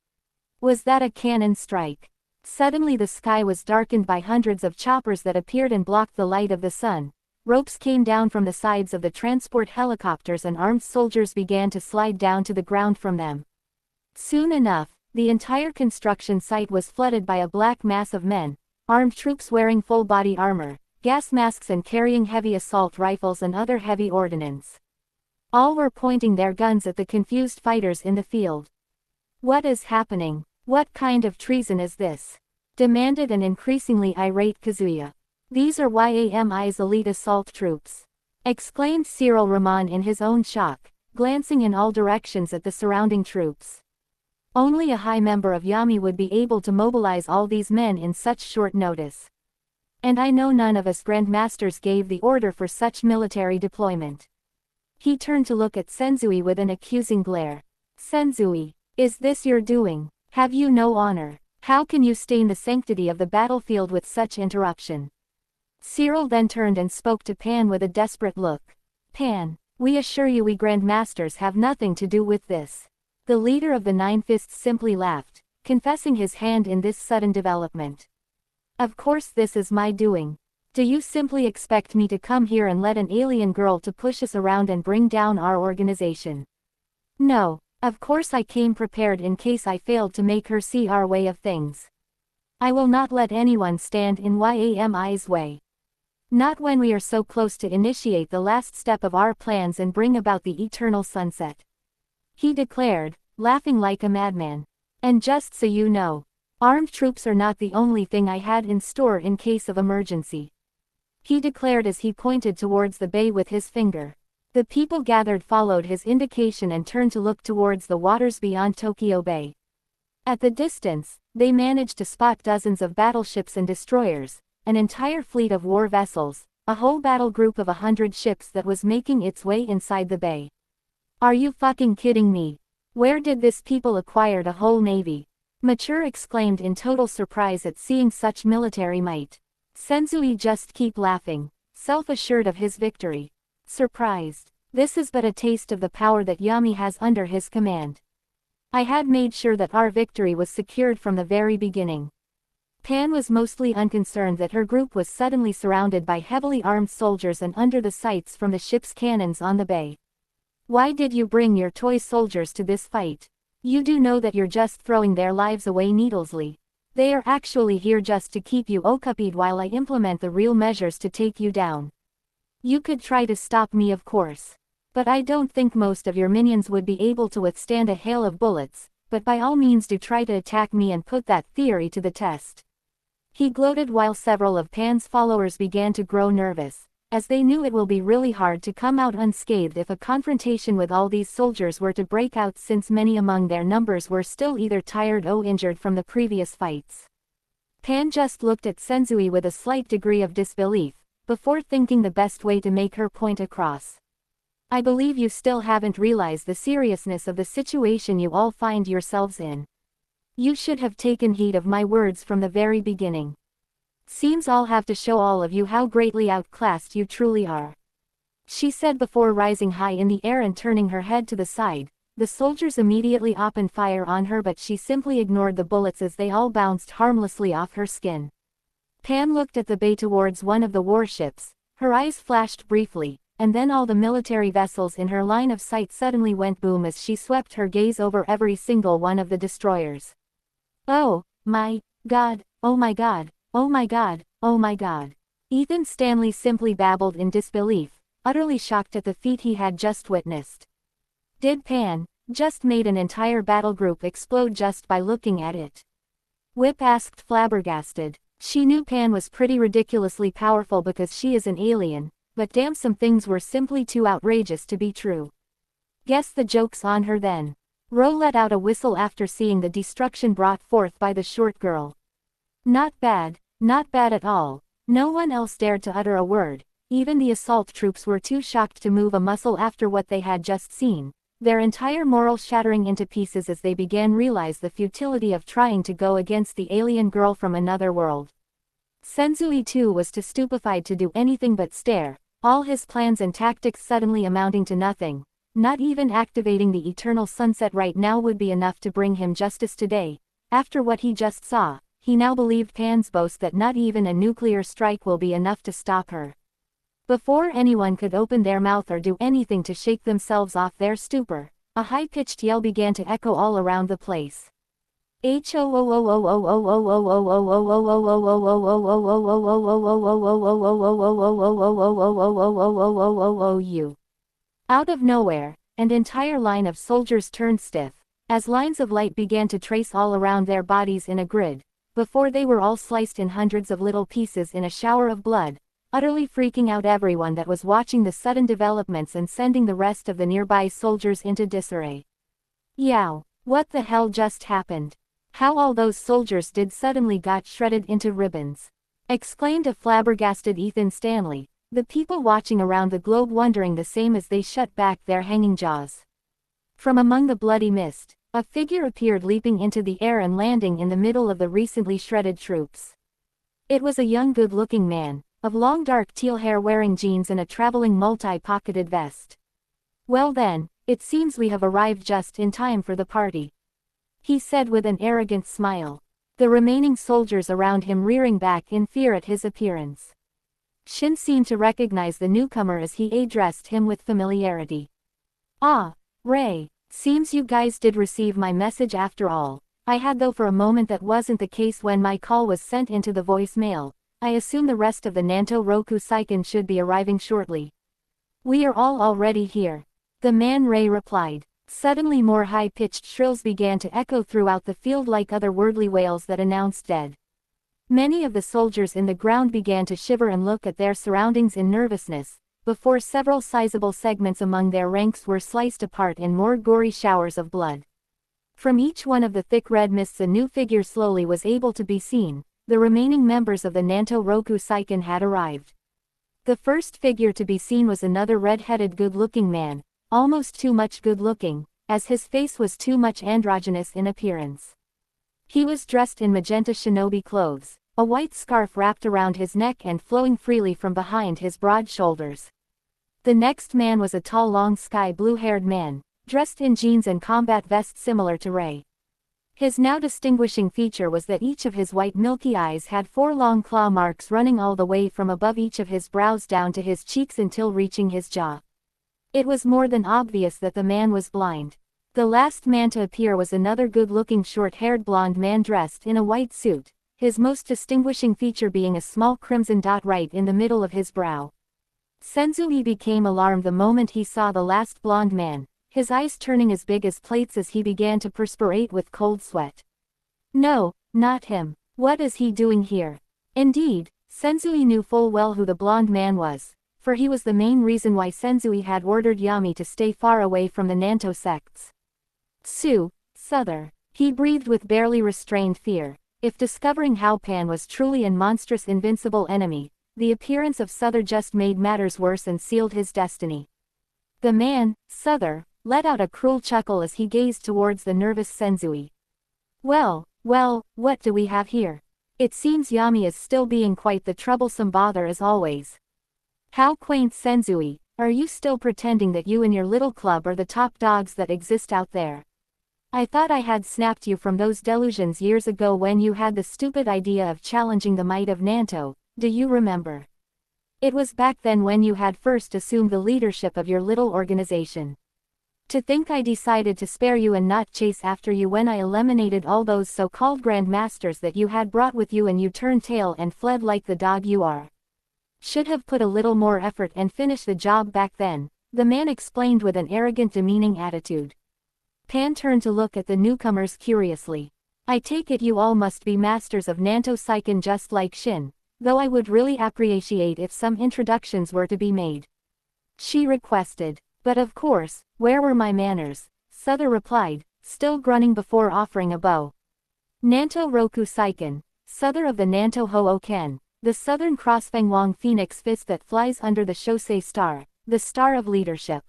"Was that a cannon strike?" Suddenly the sky was darkened by hundreds of choppers that appeared and blocked the light of the sun. Ropes came down from the sides of the transport helicopters and armed soldiers began to slide down to the ground from them. Soon enough, the entire construction site was flooded by a black mass of men, armed troops wearing full body armor, gas masks and carrying heavy assault rifles and other heavy ordnance. All were pointing their guns at the confused fighters in the field. "What is happening? What kind of treason is this?" demanded an increasingly irate Kazuya. "These are Yami's elite assault troops," exclaimed Cyril Ramon in his own shock, glancing in all directions at the surrounding troops. Only a high member of Yami would be able to mobilize all these men in such short notice. And I know none of us Grandmasters gave the order for such military deployment. He turned to look at Senzui with an accusing glare. "Senzui, is this your doing? Have you no honor? How can you stain the sanctity of the battlefield with such interruption?" Cyril then turned and spoke to Pan with a desperate look. "Pan, we assure you we Grandmasters have nothing to do with this." The leader of the Nine Fists simply laughed, confessing his hand in this sudden development. "Of course this is my doing. Do you simply expect me to come here and let an alien girl to push us around and bring down our organization? No. Of course I came prepared in case I failed to make her see our way of things. I will not let anyone stand in Yami's way. Not when we are so close to initiate the last step of our plans and bring about the eternal sunset," he declared, laughing like a madman. "And just so you know, armed troops are not the only thing I had in store in case of emergency," he declared as he pointed towards the bay with his finger. The people gathered followed his indication and turned to look towards the waters beyond Tokyo Bay. At the distance, they managed to spot dozens of battleships and destroyers, an entire fleet of war vessels, a whole battle group of 100 ships that was making its way inside the bay. "Are you fucking kidding me? Where did this people acquire a whole navy?" Mature exclaimed in total surprise at seeing such military might. Senzui just keep laughing, self-assured of his victory. Surprised. "This is but a taste of the power that Yami has under his command. I had made sure that our victory was secured from the very beginning." Pan was mostly unconcerned that her group was suddenly surrounded by heavily armed soldiers and under the sights from the ship's cannons on the bay. "Why did you bring your toy soldiers to this fight? You do know that you're just throwing their lives away needlessly. They are actually here just to keep you occupied while I implement the real measures to take you down. You could try to stop me of course. But I don't think most of your minions would be able to withstand a hail of bullets, but by all means do try to attack me and put that theory to the test." He gloated while several of Pan's followers began to grow nervous. as they knew it will be really hard to come out unscathed if a confrontation with all these soldiers were to break out, since many among their numbers were still either tired or injured from the previous fights. Pan just looked at Senzui with a slight degree of disbelief, before thinking the best way to make her point across. I believe you still haven't realized the seriousness of the situation you all find yourselves in. You should have taken heed of my words from the very beginning. Seems I'll have to show all of you how greatly outclassed you truly are. She said before rising high in the air and turning her head to the side. The soldiers immediately opened fire on her, but she simply ignored the bullets as they all bounced harmlessly off her skin. Pan looked at the bay towards one of the warships. Her eyes flashed briefly, and then all the military vessels in her line of sight suddenly went boom as she swept her gaze over every single one of the destroyers. Oh my God, oh my God, oh my God, oh my God. Ethan Stanley simply babbled in disbelief, utterly shocked at the feat he had just witnessed. Did Pan just made an entire battle group explode just by looking at it? Whip asked, flabbergasted. She knew Pan was pretty ridiculously powerful because she is an alien, but damn, some things were simply too outrageous to be true. Guess the joke's on her then. Ro let out a whistle after seeing the destruction brought forth by the short girl. Not bad at all. No one else dared to utter a word. Even the assault troops were too shocked to move a muscle after what they had just seen, their entire morale shattering into pieces as they began realize the futility of trying to go against the alien girl from another world. Senzui too was too stupefied to do anything but stare, all his plans and tactics suddenly amounting to nothing. Not even activating the eternal sunset right now would be enough to bring him justice today. After what he just saw, he now believed Pan's boast that not even a nuclear strike will be enough to stop her. Before anyone could open their mouth or do anything to shake themselves off their stupor, a high-pitched yell began to echo all around the place. Out of nowhere, an entire line of soldiers turned stiff, as lines of light began to trace all around their bodies in a grid, before they were all sliced in hundreds of little pieces in a shower of blood, utterly freaking out everyone that was watching the sudden developments and sending the rest of the nearby soldiers into disarray. Yow! What the hell just happened? How all those soldiers did suddenly got shredded into ribbons! Exclaimed a flabbergasted Ethan Stanley, the people watching around the globe wondering the same as they shut back their hanging jaws. From among the bloody mist, a figure appeared, leaping into the air and landing in the middle of the recently shredded troops. It was a young good-looking man, of long dark teal hair, wearing jeans and a traveling multi-pocketed vest. Well then, it seems we have arrived just in time for the party, he said with an arrogant smile, the remaining soldiers around him rearing back in fear at his appearance. Shin seemed to recognize the newcomer as he addressed him with familiarity. Ah, Ray, seems you guys did receive my message after all. I had, though for a moment that wasn't the case when my call was sent into the voicemail. I assume the rest of the Nanto Roku Saiken should be arriving shortly. We are all already here. The man Ray replied. Suddenly more high-pitched shrills began to echo throughout the field like otherworldly wails that announced dead. Many of the soldiers in the ground began to shiver and look at their surroundings in nervousness, before several sizable segments among their ranks were sliced apart in more gory showers of blood. From each one of the thick red mists a new figure slowly was able to be seen. The remaining members of the Nanto Roku Saiken had arrived. The first figure to be seen was another red-headed good-looking man, almost too much good-looking, as his face was too much androgynous in appearance. He was dressed in magenta shinobi clothes, a white scarf wrapped around his neck and flowing freely from behind his broad shoulders. The next man was a tall, long sky blue-haired man, dressed in jeans and combat vest similar to Ray. His now distinguishing feature was that each of his white milky eyes had 4 long claw marks running all the way from above each of his brows down to his cheeks until reaching his jaw. It was more than obvious that the man was blind. The last man to appear was another good-looking short-haired blonde man dressed in a white suit, his most distinguishing feature being a small crimson dot right in the middle of his brow. Senzui became alarmed the moment he saw the last blonde man, his eyes turning as big as plates as he began to perspirate with cold sweat. No, not him. What is he doing here? Indeed, Senzui knew full well who the blonde man was. for he was the main reason why Senzui had ordered Yami to stay far away from the Nanto sects. Suther. He breathed with barely restrained fear. If discovering how Pan was truly a monstrous invincible enemy, the appearance of Suther just made matters worse and sealed his destiny. The man, Suther, let out a cruel chuckle as he gazed towards the nervous Senzui. Well, what do we have here? It seems Yami is still being quite the troublesome bother as always. How quaint, Senzui, are you still pretending that you and your little club are the top dogs that exist out there? I thought I had snapped you from those delusions years ago when you had the stupid idea of challenging the might of Nanto, do you remember? It was back then when you had first assumed the leadership of your little organization. To think I decided to spare you and not chase after you when I eliminated all those so-called grandmasters that you had brought with you and you turned tail and fled like the dog you are. Should have put a little more effort and finished the job back then, the man explained with an arrogant demeaning attitude. Pan turned to look at the newcomers curiously. I take it you all must be masters of Nanto Seiken just like Shin, though I would really appreciate if some introductions were to be made. She requested. But of course, where were my manners? Suther replied, still grunting before offering a bow. Nanto Roku Seiken, Suther of the Nanto Ho-O-Ken, the Southern Cross Fengwang Phoenix Fist that flies under the Shosei Star, the Star of Leadership.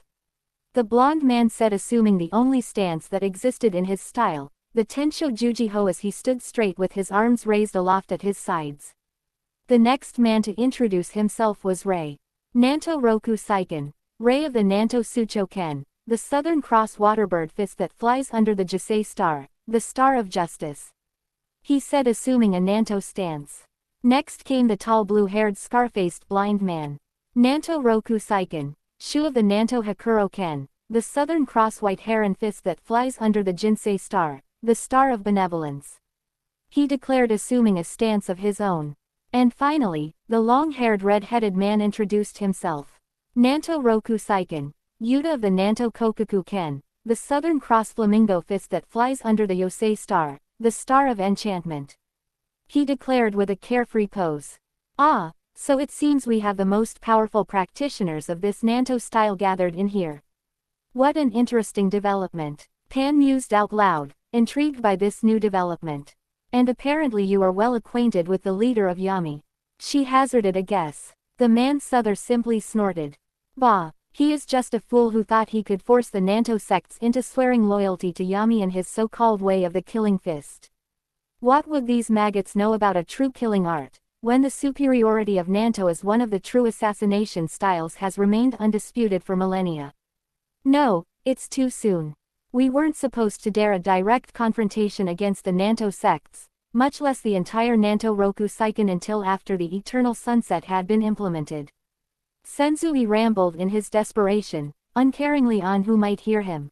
The blond man said, assuming the only stance that existed in his style, the Tensho Jujiho, as he stood straight with his arms raised aloft at his sides. The next man to introduce himself was Rei. Nanto Roku Seiken, Rei of the Nanto Suchoken, the Southern Cross Waterbird Fist that flies under the Josei Star, the Star of Justice. He said, assuming a Nanto stance. Next came the tall blue-haired scar-faced blind man. Nanto Roku Seiken, Shu of the Nanto Hakuro Ken, the Southern Cross White Heron Fist that flies under the Jinsei Star, the Star of Benevolence. He declared, assuming a stance of his own. And finally, the long-haired red-headed man introduced himself. Nanto Roku Seiken, Yuta of the Nanto Kokuku Ken, the Southern Cross Flamingo Fist that flies under the Yosei Star, the Star of Enchantment. He declared with a carefree pose. Ah, so it seems we have the most powerful practitioners of this Nanto style gathered in here. What an interesting development. Pan mused out loud, intrigued by this new development. And apparently you are well acquainted with the leader of Yami. She hazarded a guess. The man Suther simply snorted. Bah, he is just a fool who thought he could force the Nanto sects into swearing loyalty to Yami and his so-called way of the killing fist. What would these maggots know about a true killing art, when the superiority of Nanto as one of the true assassination styles has remained undisputed for millennia? No, it's too soon. We weren't supposed to dare a direct confrontation against the Nanto sects, much less the entire Nanto Roku Seiken until after the Eternal Sunset had been implemented. Senzui rambled in his desperation, uncaringly on who might hear him.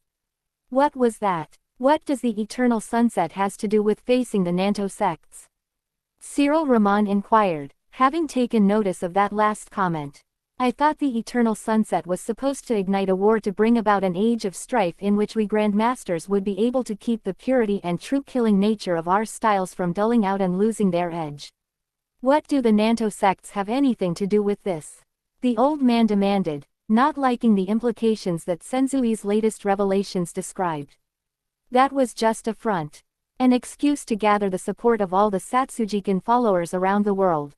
What was that? What does the Eternal Sunset has to do with facing the Nanto sects? Cyril Ramon inquired, having taken notice of that last comment. I thought the Eternal Sunset was supposed to ignite a war to bring about an age of strife in which we Grandmasters would be able to keep the purity and true killing nature of our styles from dulling out and losing their edge. What do the Nanto sects have anything to do with this? The old man demanded, not liking the implications that Senzui's latest revelations described. That was just a front. An excuse to gather the support of all the Satsujikan followers around the world.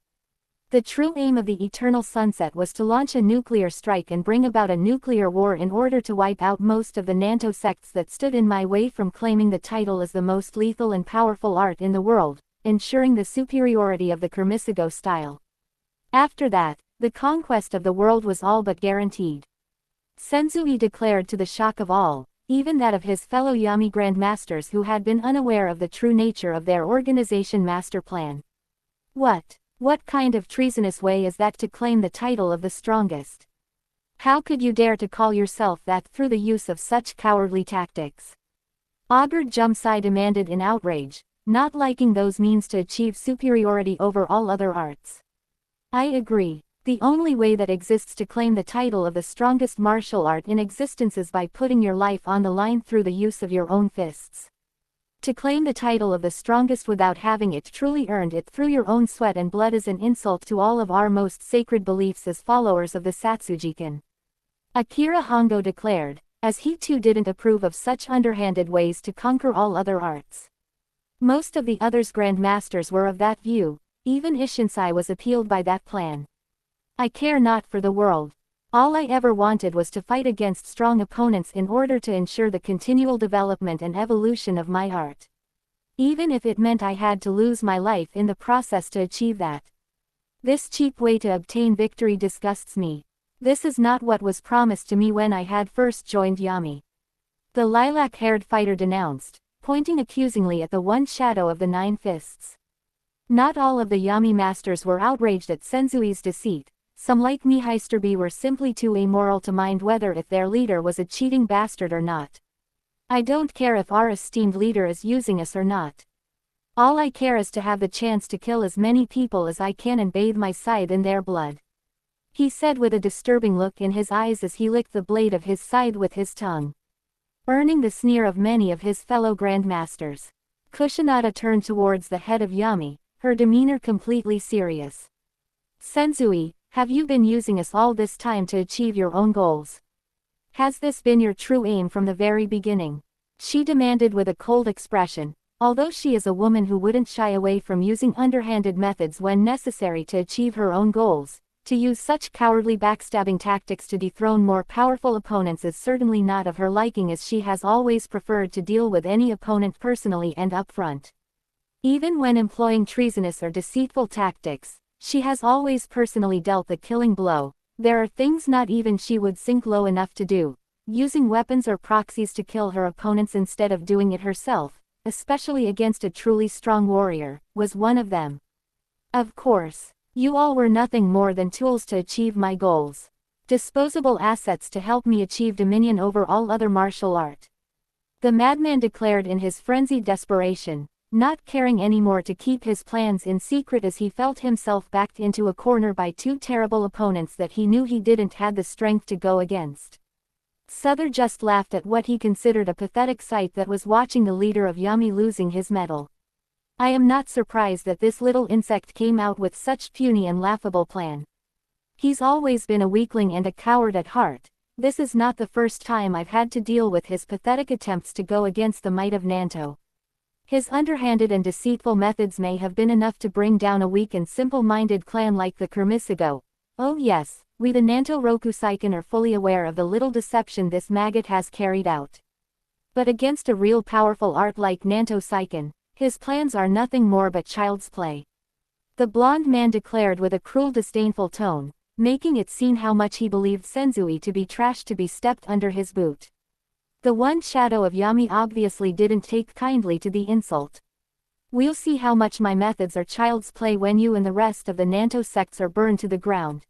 The true aim of the Eternal Sunset was to launch a nuclear strike and bring about a nuclear war in order to wipe out most of the Nanto sects that stood in my way from claiming the title as the most lethal and powerful art in the world, ensuring the superiority of the Kurmisago style. After that, the conquest of the world was all but guaranteed. Senzui declared, to the shock of all, even that of his fellow Yami Grandmasters who had been unaware of the true nature of their organization master plan. What kind of treasonous way is that to claim the title of the strongest? How could you dare to call yourself that through the use of such cowardly tactics? Augur Jumsai demanded in outrage, not liking those means to achieve superiority over all other arts. I agree. The only way that exists to claim the title of the strongest martial art in existence is by putting your life on the line through the use of your own fists. To claim the title of the strongest without having it truly earned it through your own sweat and blood is an insult to all of our most sacred beliefs as followers of the Satsujikan. Akira Hongo declared, as he too didn't approve of such underhanded ways to conquer all other arts. Most of the others' grandmasters were of that view, even Ishinsai was appealed by that plan. I care not for the world. All I ever wanted was to fight against strong opponents in order to ensure the continual development and evolution of my art. Even if it meant I had to lose my life in the process to achieve that. This cheap way to obtain victory disgusts me. This is not what was promised to me when I had first joined Yami. The lilac-haired fighter denounced, pointing accusingly at the one shadow of the 9 fists. Not all of the Yami masters were outraged at Senzui's deceit. Some like Mihaisterby were simply too amoral to mind whether if their leader was a cheating bastard or not. I don't care if our esteemed leader is using us or not. All I care is to have the chance to kill as many people as I can and bathe my scythe in their blood. He said with a disturbing look in his eyes as he licked the blade of his scythe with his tongue. Earning the sneer of many of his fellow grandmasters. Kushinada turned towards the head of Yami, her demeanor completely serious. Senzui, have you been using us all this time to achieve your own goals? Has this been your true aim from the very beginning? She demanded with a cold expression, although she is a woman who wouldn't shy away from using underhanded methods when necessary to achieve her own goals. To use such cowardly backstabbing tactics to dethrone more powerful opponents is certainly not of her liking, as she has always preferred to deal with any opponent personally and upfront. Even when employing treasonous or deceitful tactics, she has always personally dealt the killing blow. There are things not even she would sink low enough to do. Using weapons or proxies to kill her opponents instead of doing it herself, especially against a truly strong warrior, was one of them. Of course. You all were nothing more than tools to achieve my goals. Disposable assets to help me achieve dominion over all other martial art. The madman declared in his frenzied desperation, not caring anymore to keep his plans in secret as he felt himself backed into a corner by 2 terrible opponents that he knew he didn't have the strength to go against. Souther just laughed at what he considered a pathetic sight that was watching the leader of Yami losing his mettle. I am not surprised that this little insect came out with such puny and laughable plan. He's always been a weakling and a coward at heart. This is not the first time I've had to deal with his pathetic attempts to go against the might of Nanto. His underhanded and deceitful methods may have been enough to bring down a weak and simple-minded clan like the Kurmisago. Oh yes, we the Nanto Rokusaikan are fully aware of the little deception this maggot has carried out. But against a real powerful art like Nanto Saiken, his plans are nothing more but child's play. The blond man declared with a cruel disdainful tone, making it seem how much he believed Senzui to be trash to be stepped under his boot. The one shadow of Yami obviously didn't take kindly to the insult. We'll see how much my methods are child's play when you and the rest of the Nanto sects are burned to the ground.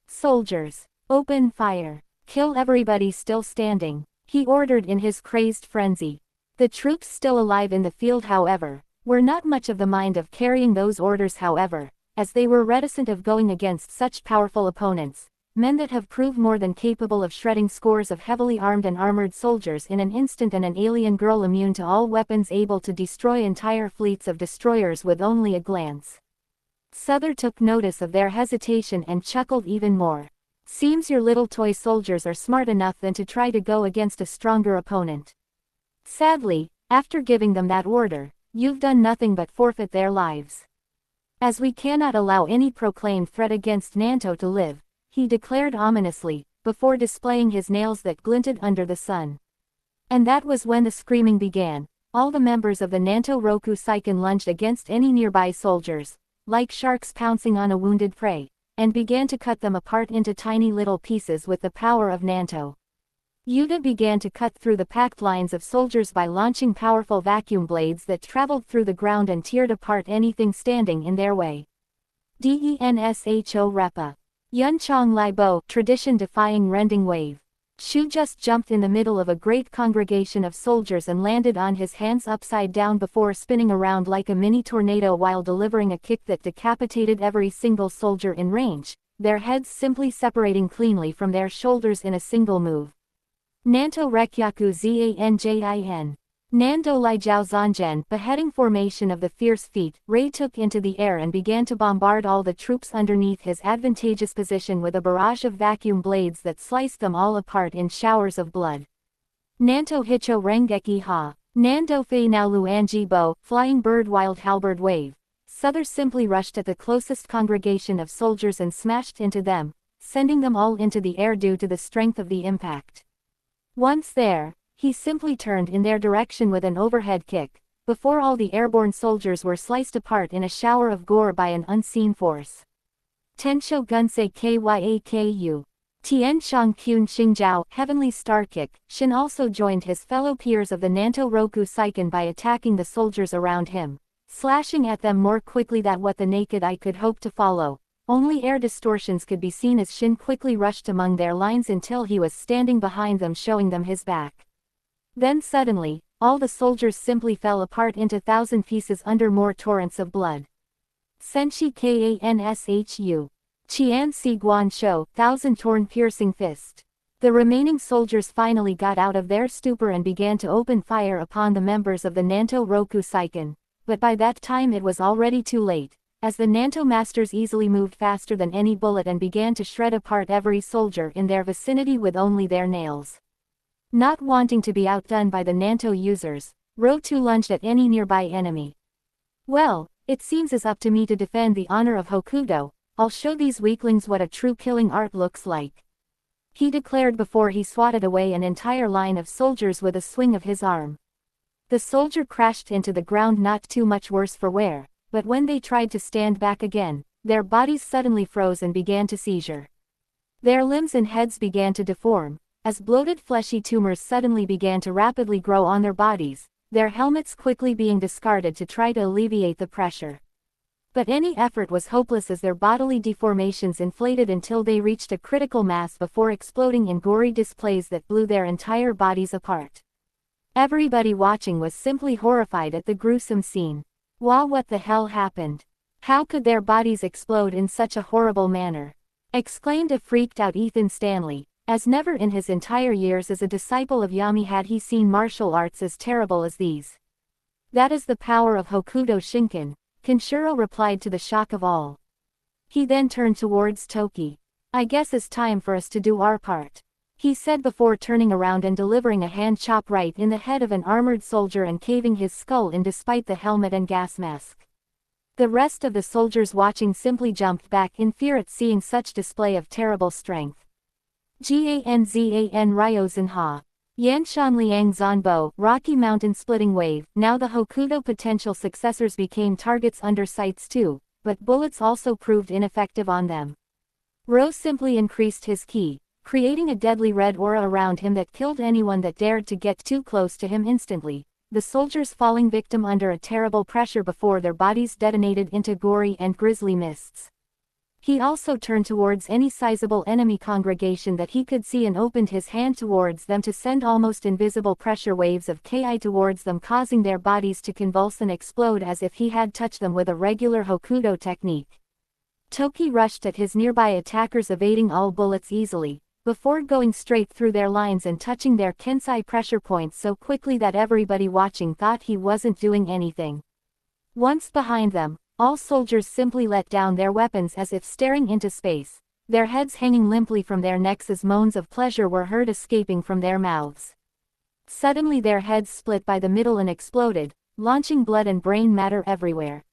Soldiers, open fire. Kill everybody still standing, he ordered in his crazed frenzy. The troops still alive in the field, however, were not much of the mind of carrying those orders, however, as they were reticent of going against such powerful opponents, men that have proved more than capable of shredding scores of heavily armed and armored soldiers in an instant, and an alien girl immune to all weapons able to destroy entire fleets of destroyers with only a glance. Souther took notice of their hesitation and chuckled even more. Seems your little toy soldiers are smart enough then to try to go against a stronger opponent. Sadly, after giving them that order, you've done nothing but forfeit their lives. As we cannot allow any proclaimed threat against Nanto to live, he declared ominously, before displaying his nails that glinted under the sun. And that was when the screaming began. All the members of the Nanto Roku Saiken lunged against any nearby soldiers, like sharks pouncing on a wounded prey, and began to cut them apart into tiny little pieces with the power of Nanto. Yuta began to cut through the packed lines of soldiers by launching powerful vacuum blades that traveled through the ground and teared apart anything standing in their way. Densho Repa. Yun Chong Lai Bo, tradition-defying rending wave. Shu just jumped in the middle of a great congregation of soldiers and landed on his hands upside down before spinning around like a mini tornado while delivering a kick that decapitated every single soldier in range, their heads simply separating cleanly from their shoulders in a single move. Nanto Rekyaku Zanjin. Nando Lai Jiao Zanjen, beheading formation of the fierce feet, Ray took into the air and began to bombard all the troops underneath his advantageous position with a barrage of vacuum blades that sliced them all apart in showers of blood. Nanto Hicho Rengeki Ha. Nando Fei Nao Luanji Bo, Flying Bird Wild Halberd Wave. Souther simply rushed at the closest congregation of soldiers and smashed into them, sending them all into the air due to the strength of the impact. Once there, he simply turned in their direction with an overhead kick, before all the airborne soldiers were sliced apart in a shower of gore by an unseen force. Tensho Gunsei Kyaku. Tian Shang Kyun Xingjiao, Heavenly Star Kick. Shin also joined his fellow peers of the Nanto Roku Seiken by attacking the soldiers around him, slashing at them more quickly than what the naked eye could hope to follow. Only air distortions could be seen as Shin quickly rushed among their lines until he was standing behind them, showing them his back. Then suddenly, all the soldiers simply fell apart into thousand pieces under more torrents of blood. Senshi Kanshu. Qian Si Guan Shou, Thousand Torn Piercing Fist. The remaining soldiers finally got out of their stupor and began to open fire upon the members of the Nanto Roku Seiken, but by that time it was already too late, as the Nanto masters easily moved faster than any bullet and began to shred apart every soldier in their vicinity with only their nails. Not wanting to be outdone by the Nanto users, Ro2 lunged at any nearby enemy. Well, it seems it's up to me to defend the honor of Hokuto. I'll show these weaklings what a true killing art looks like, he declared before he swatted away an entire line of soldiers with a swing of his arm. The soldier crashed into the ground, not too much worse for wear, but when they tried to stand back again, their bodies suddenly froze and began to seizure. Their limbs and heads began to deform, as bloated fleshy tumors suddenly began to rapidly grow on their bodies, their helmets quickly being discarded to try to alleviate the pressure. But any effort was hopeless as their bodily deformations inflated until they reached a critical mass before exploding in gory displays that blew their entire bodies apart. Everybody watching was simply horrified at the gruesome scene. Wow, what the hell happened? How could their bodies explode in such a horrible manner? Exclaimed a freaked out Ethan Stanley, as never in his entire years as a disciple of Yami had he seen martial arts as terrible as these. That is the power of Hokuto Shinken, Kenshiro replied to the shock of all. He then turned towards Toki. I guess it's time for us to do our part, he said before turning around and delivering a hand chop right in the head of an armored soldier and caving his skull in despite the helmet and gas mask. The rest of the soldiers watching simply jumped back in fear at seeing such display of terrible strength. Ganzan Ryozan Ha. Yanshan Liang Zanbo, Rocky Mountain Splitting Wave. Now the Hokuto potential successors became targets under sights too, but bullets also proved ineffective on them. Ro simply increased his ki, creating a deadly red aura around him that killed anyone that dared to get too close to him instantly, the soldiers falling victim under a terrible pressure before their bodies detonated into gory and grisly mists. He also turned towards any sizable enemy congregation that he could see and opened his hand towards them to send almost invisible pressure waves of Ki towards them, causing their bodies to convulse and explode as if he had touched them with a regular Hokuto technique. Toki rushed at his nearby attackers, evading all bullets easily, before going straight through their lines and touching their Kensai pressure points so quickly that everybody watching thought he wasn't doing anything. Once behind them, all soldiers simply let down their weapons as if staring into space, their heads hanging limply from their necks as moans of pleasure were heard escaping from their mouths. Suddenly their heads split by the middle and exploded, launching blood and brain matter everywhere.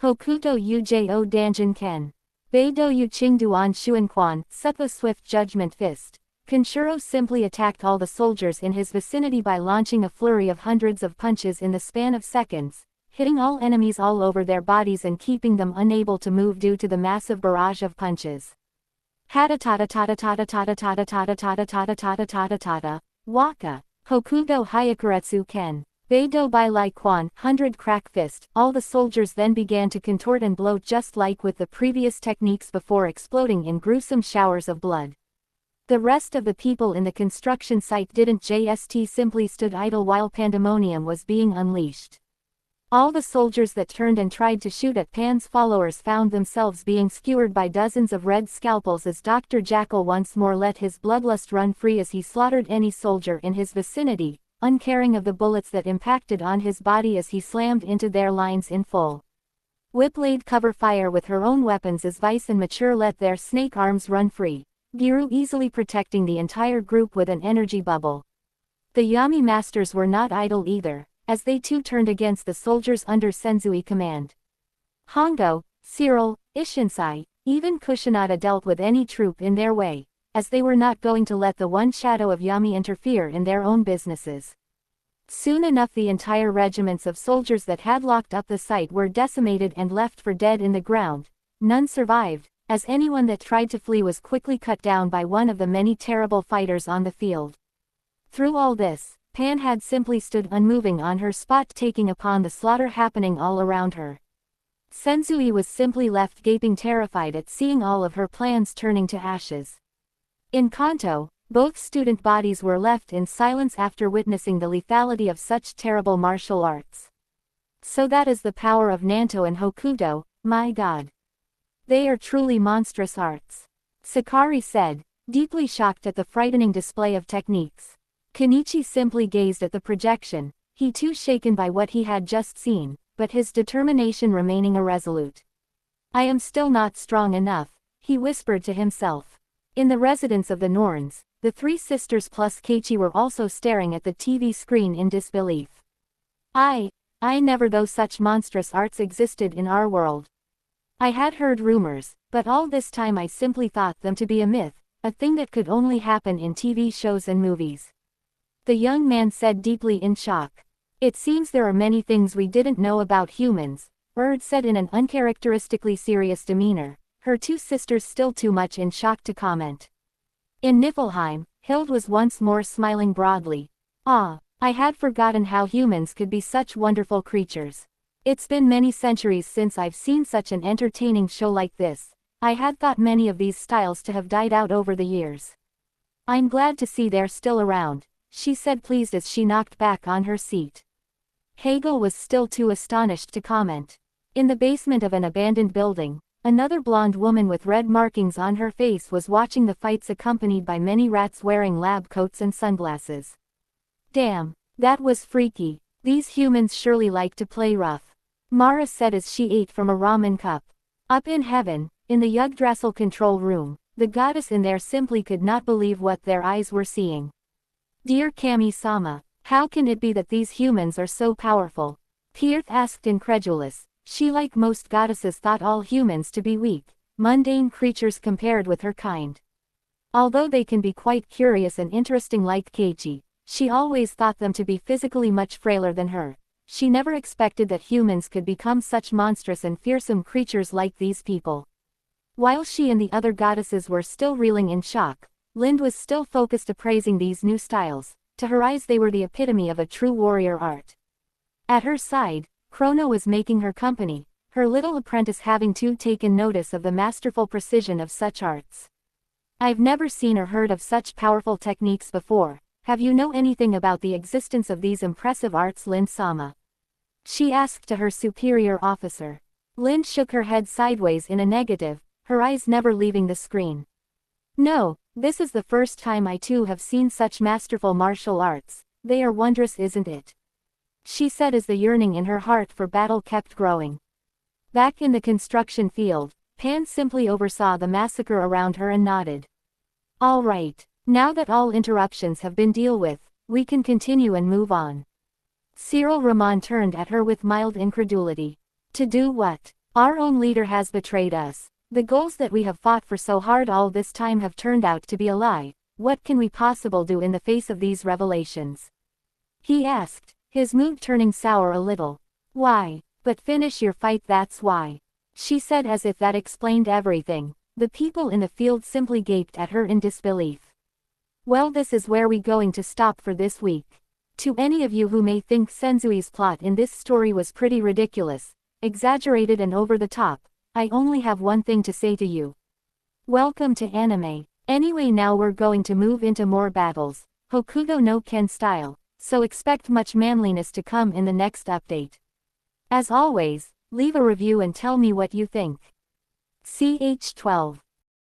Hokuto Ujo Danjin Ken. Beidou Yu Qingduan Xuanquan, Sattva Swift Judgment Fist. Kenshiro simply attacked all the soldiers in his vicinity by launching a flurry of hundreds of punches in the span of seconds, hitting all enemies all over their bodies and keeping them unable to move due to the massive barrage of punches. Hata tata tata tata tata tata tata tata tata tata tata tata. Waka. Hokuto Hyakuretsu Ken. Beidou Bai Lai Quan, 100 Crack Fist. All the soldiers then began to contort and blow just like with the previous techniques before exploding in gruesome showers of blood. The rest of the people in the construction site didn't just simply stood idle while pandemonium was being unleashed. All the soldiers that turned and tried to shoot at Pan's followers found themselves being skewered by dozens of red scalpels as Dr. Jackal once more let his bloodlust run free as he slaughtered any soldier in his vicinity, uncaring of the bullets that impacted on his body as he slammed into their lines in full. Whip laid cover fire with her own weapons as Vice and Mature let their snake arms run free, Giru easily protecting the entire group with an energy bubble. The Yami masters were not idle either, as they too turned against the soldiers under Senzui command. Hongo, Cyril, Ishinsai, even Kushinada dealt with any troop in their way, as they were not going to let the one shadow of Yami interfere in their own businesses. Soon enough the entire regiments of soldiers that had locked up the site were decimated and left for dead in the ground. None survived, as anyone that tried to flee was quickly cut down by one of the many terrible fighters on the field. Through all this, Pan had simply stood unmoving on her spot, taking upon the slaughter happening all around her. Senzui was simply left gaping, terrified at seeing all of her plans turning to ashes. In Kanto, both student bodies were left in silence after witnessing the lethality of such terrible martial arts. So that is the power of Nanto and Hokuto, my god. They are truly monstrous arts. Sakari said, deeply shocked at the frightening display of techniques. Kenichi simply gazed at the projection, he too shaken by what he had just seen, but his determination remaining irresolute. I am still not strong enough, he whispered to himself. In the residence of the Norns, the three sisters plus Keiichi were also staring at the TV screen in disbelief. I never thought such monstrous arts existed in our world. I had heard rumors, but all this time I simply thought them to be a myth, a thing that could only happen in TV shows and movies. The young man said, deeply in shock. It seems there are many things we didn't know about humans, Erd said in an uncharacteristically serious demeanor, her two sisters still too much in shock to comment. In Niflheim, Hild was once more smiling broadly. I had forgotten how humans could be such wonderful creatures. It's been many centuries since I've seen such an entertaining show like this. I had thought many of these styles to have died out over the years. I'm glad to see they're still around, she said, pleased as she knocked back on her seat. Hegel was still too astonished to comment. In the basement of an abandoned building, another blonde woman with red markings on her face was watching the fights, accompanied by many rats wearing lab coats and sunglasses. Damn, that was freaky. These humans surely like to play rough, Mara said as she ate from a ramen cup. Up in heaven, in the Yggdrasil control room, the goddess in there simply could not believe what their eyes were seeing. Dear Kami-sama, how can it be that these humans are so powerful? Pirth asked, incredulous. She, like most goddesses, thought all humans to be weak, mundane creatures compared with her kind. Although they can be quite curious and interesting like Keiichi, she always thought them to be physically much frailer than her. She never expected that humans could become such monstrous and fearsome creatures like these people. While she and the other goddesses were still reeling in shock, Lind was still focused appraising these new styles. To her eyes they were the epitome of a true warrior art. At her side, Chrono was making her company, her little apprentice having too taken notice of the masterful precision of such arts. I've never seen or heard of such powerful techniques before. Have you know anything about the existence of these impressive arts, Lind-sama? She asked to her superior officer. Lind shook her head sideways in a negative, her eyes never leaving the screen. No, this is the first time I too have seen such masterful martial arts. They are wondrous, isn't it? She said as the yearning in her heart for battle kept growing. Back in the construction field, Pan simply oversaw the massacre around her and nodded. All right, now that all interruptions have been dealt with, we can continue and move on. Cyril Ramon turned at her with mild incredulity. To do what? Our own leader has betrayed us. The goals that we have fought for so hard all this time have turned out to be a lie. What can we possibly do in the face of these revelations? He asked, his mood turning sour a little. Why? But finish your fight, that's why. She said as if that explained everything. The people in the field simply gaped at her in disbelief. Well, this is where we going to stop for this week. To any of you who may think Senzui's plot in this story was pretty ridiculous, exaggerated and over the top, I only have one thing to say to you. Welcome to anime. Anyway, now we're going to move into more battles, Hokuto no Ken style, so expect much manliness to come in the next update. As always, leave a review and tell me what you think. CH12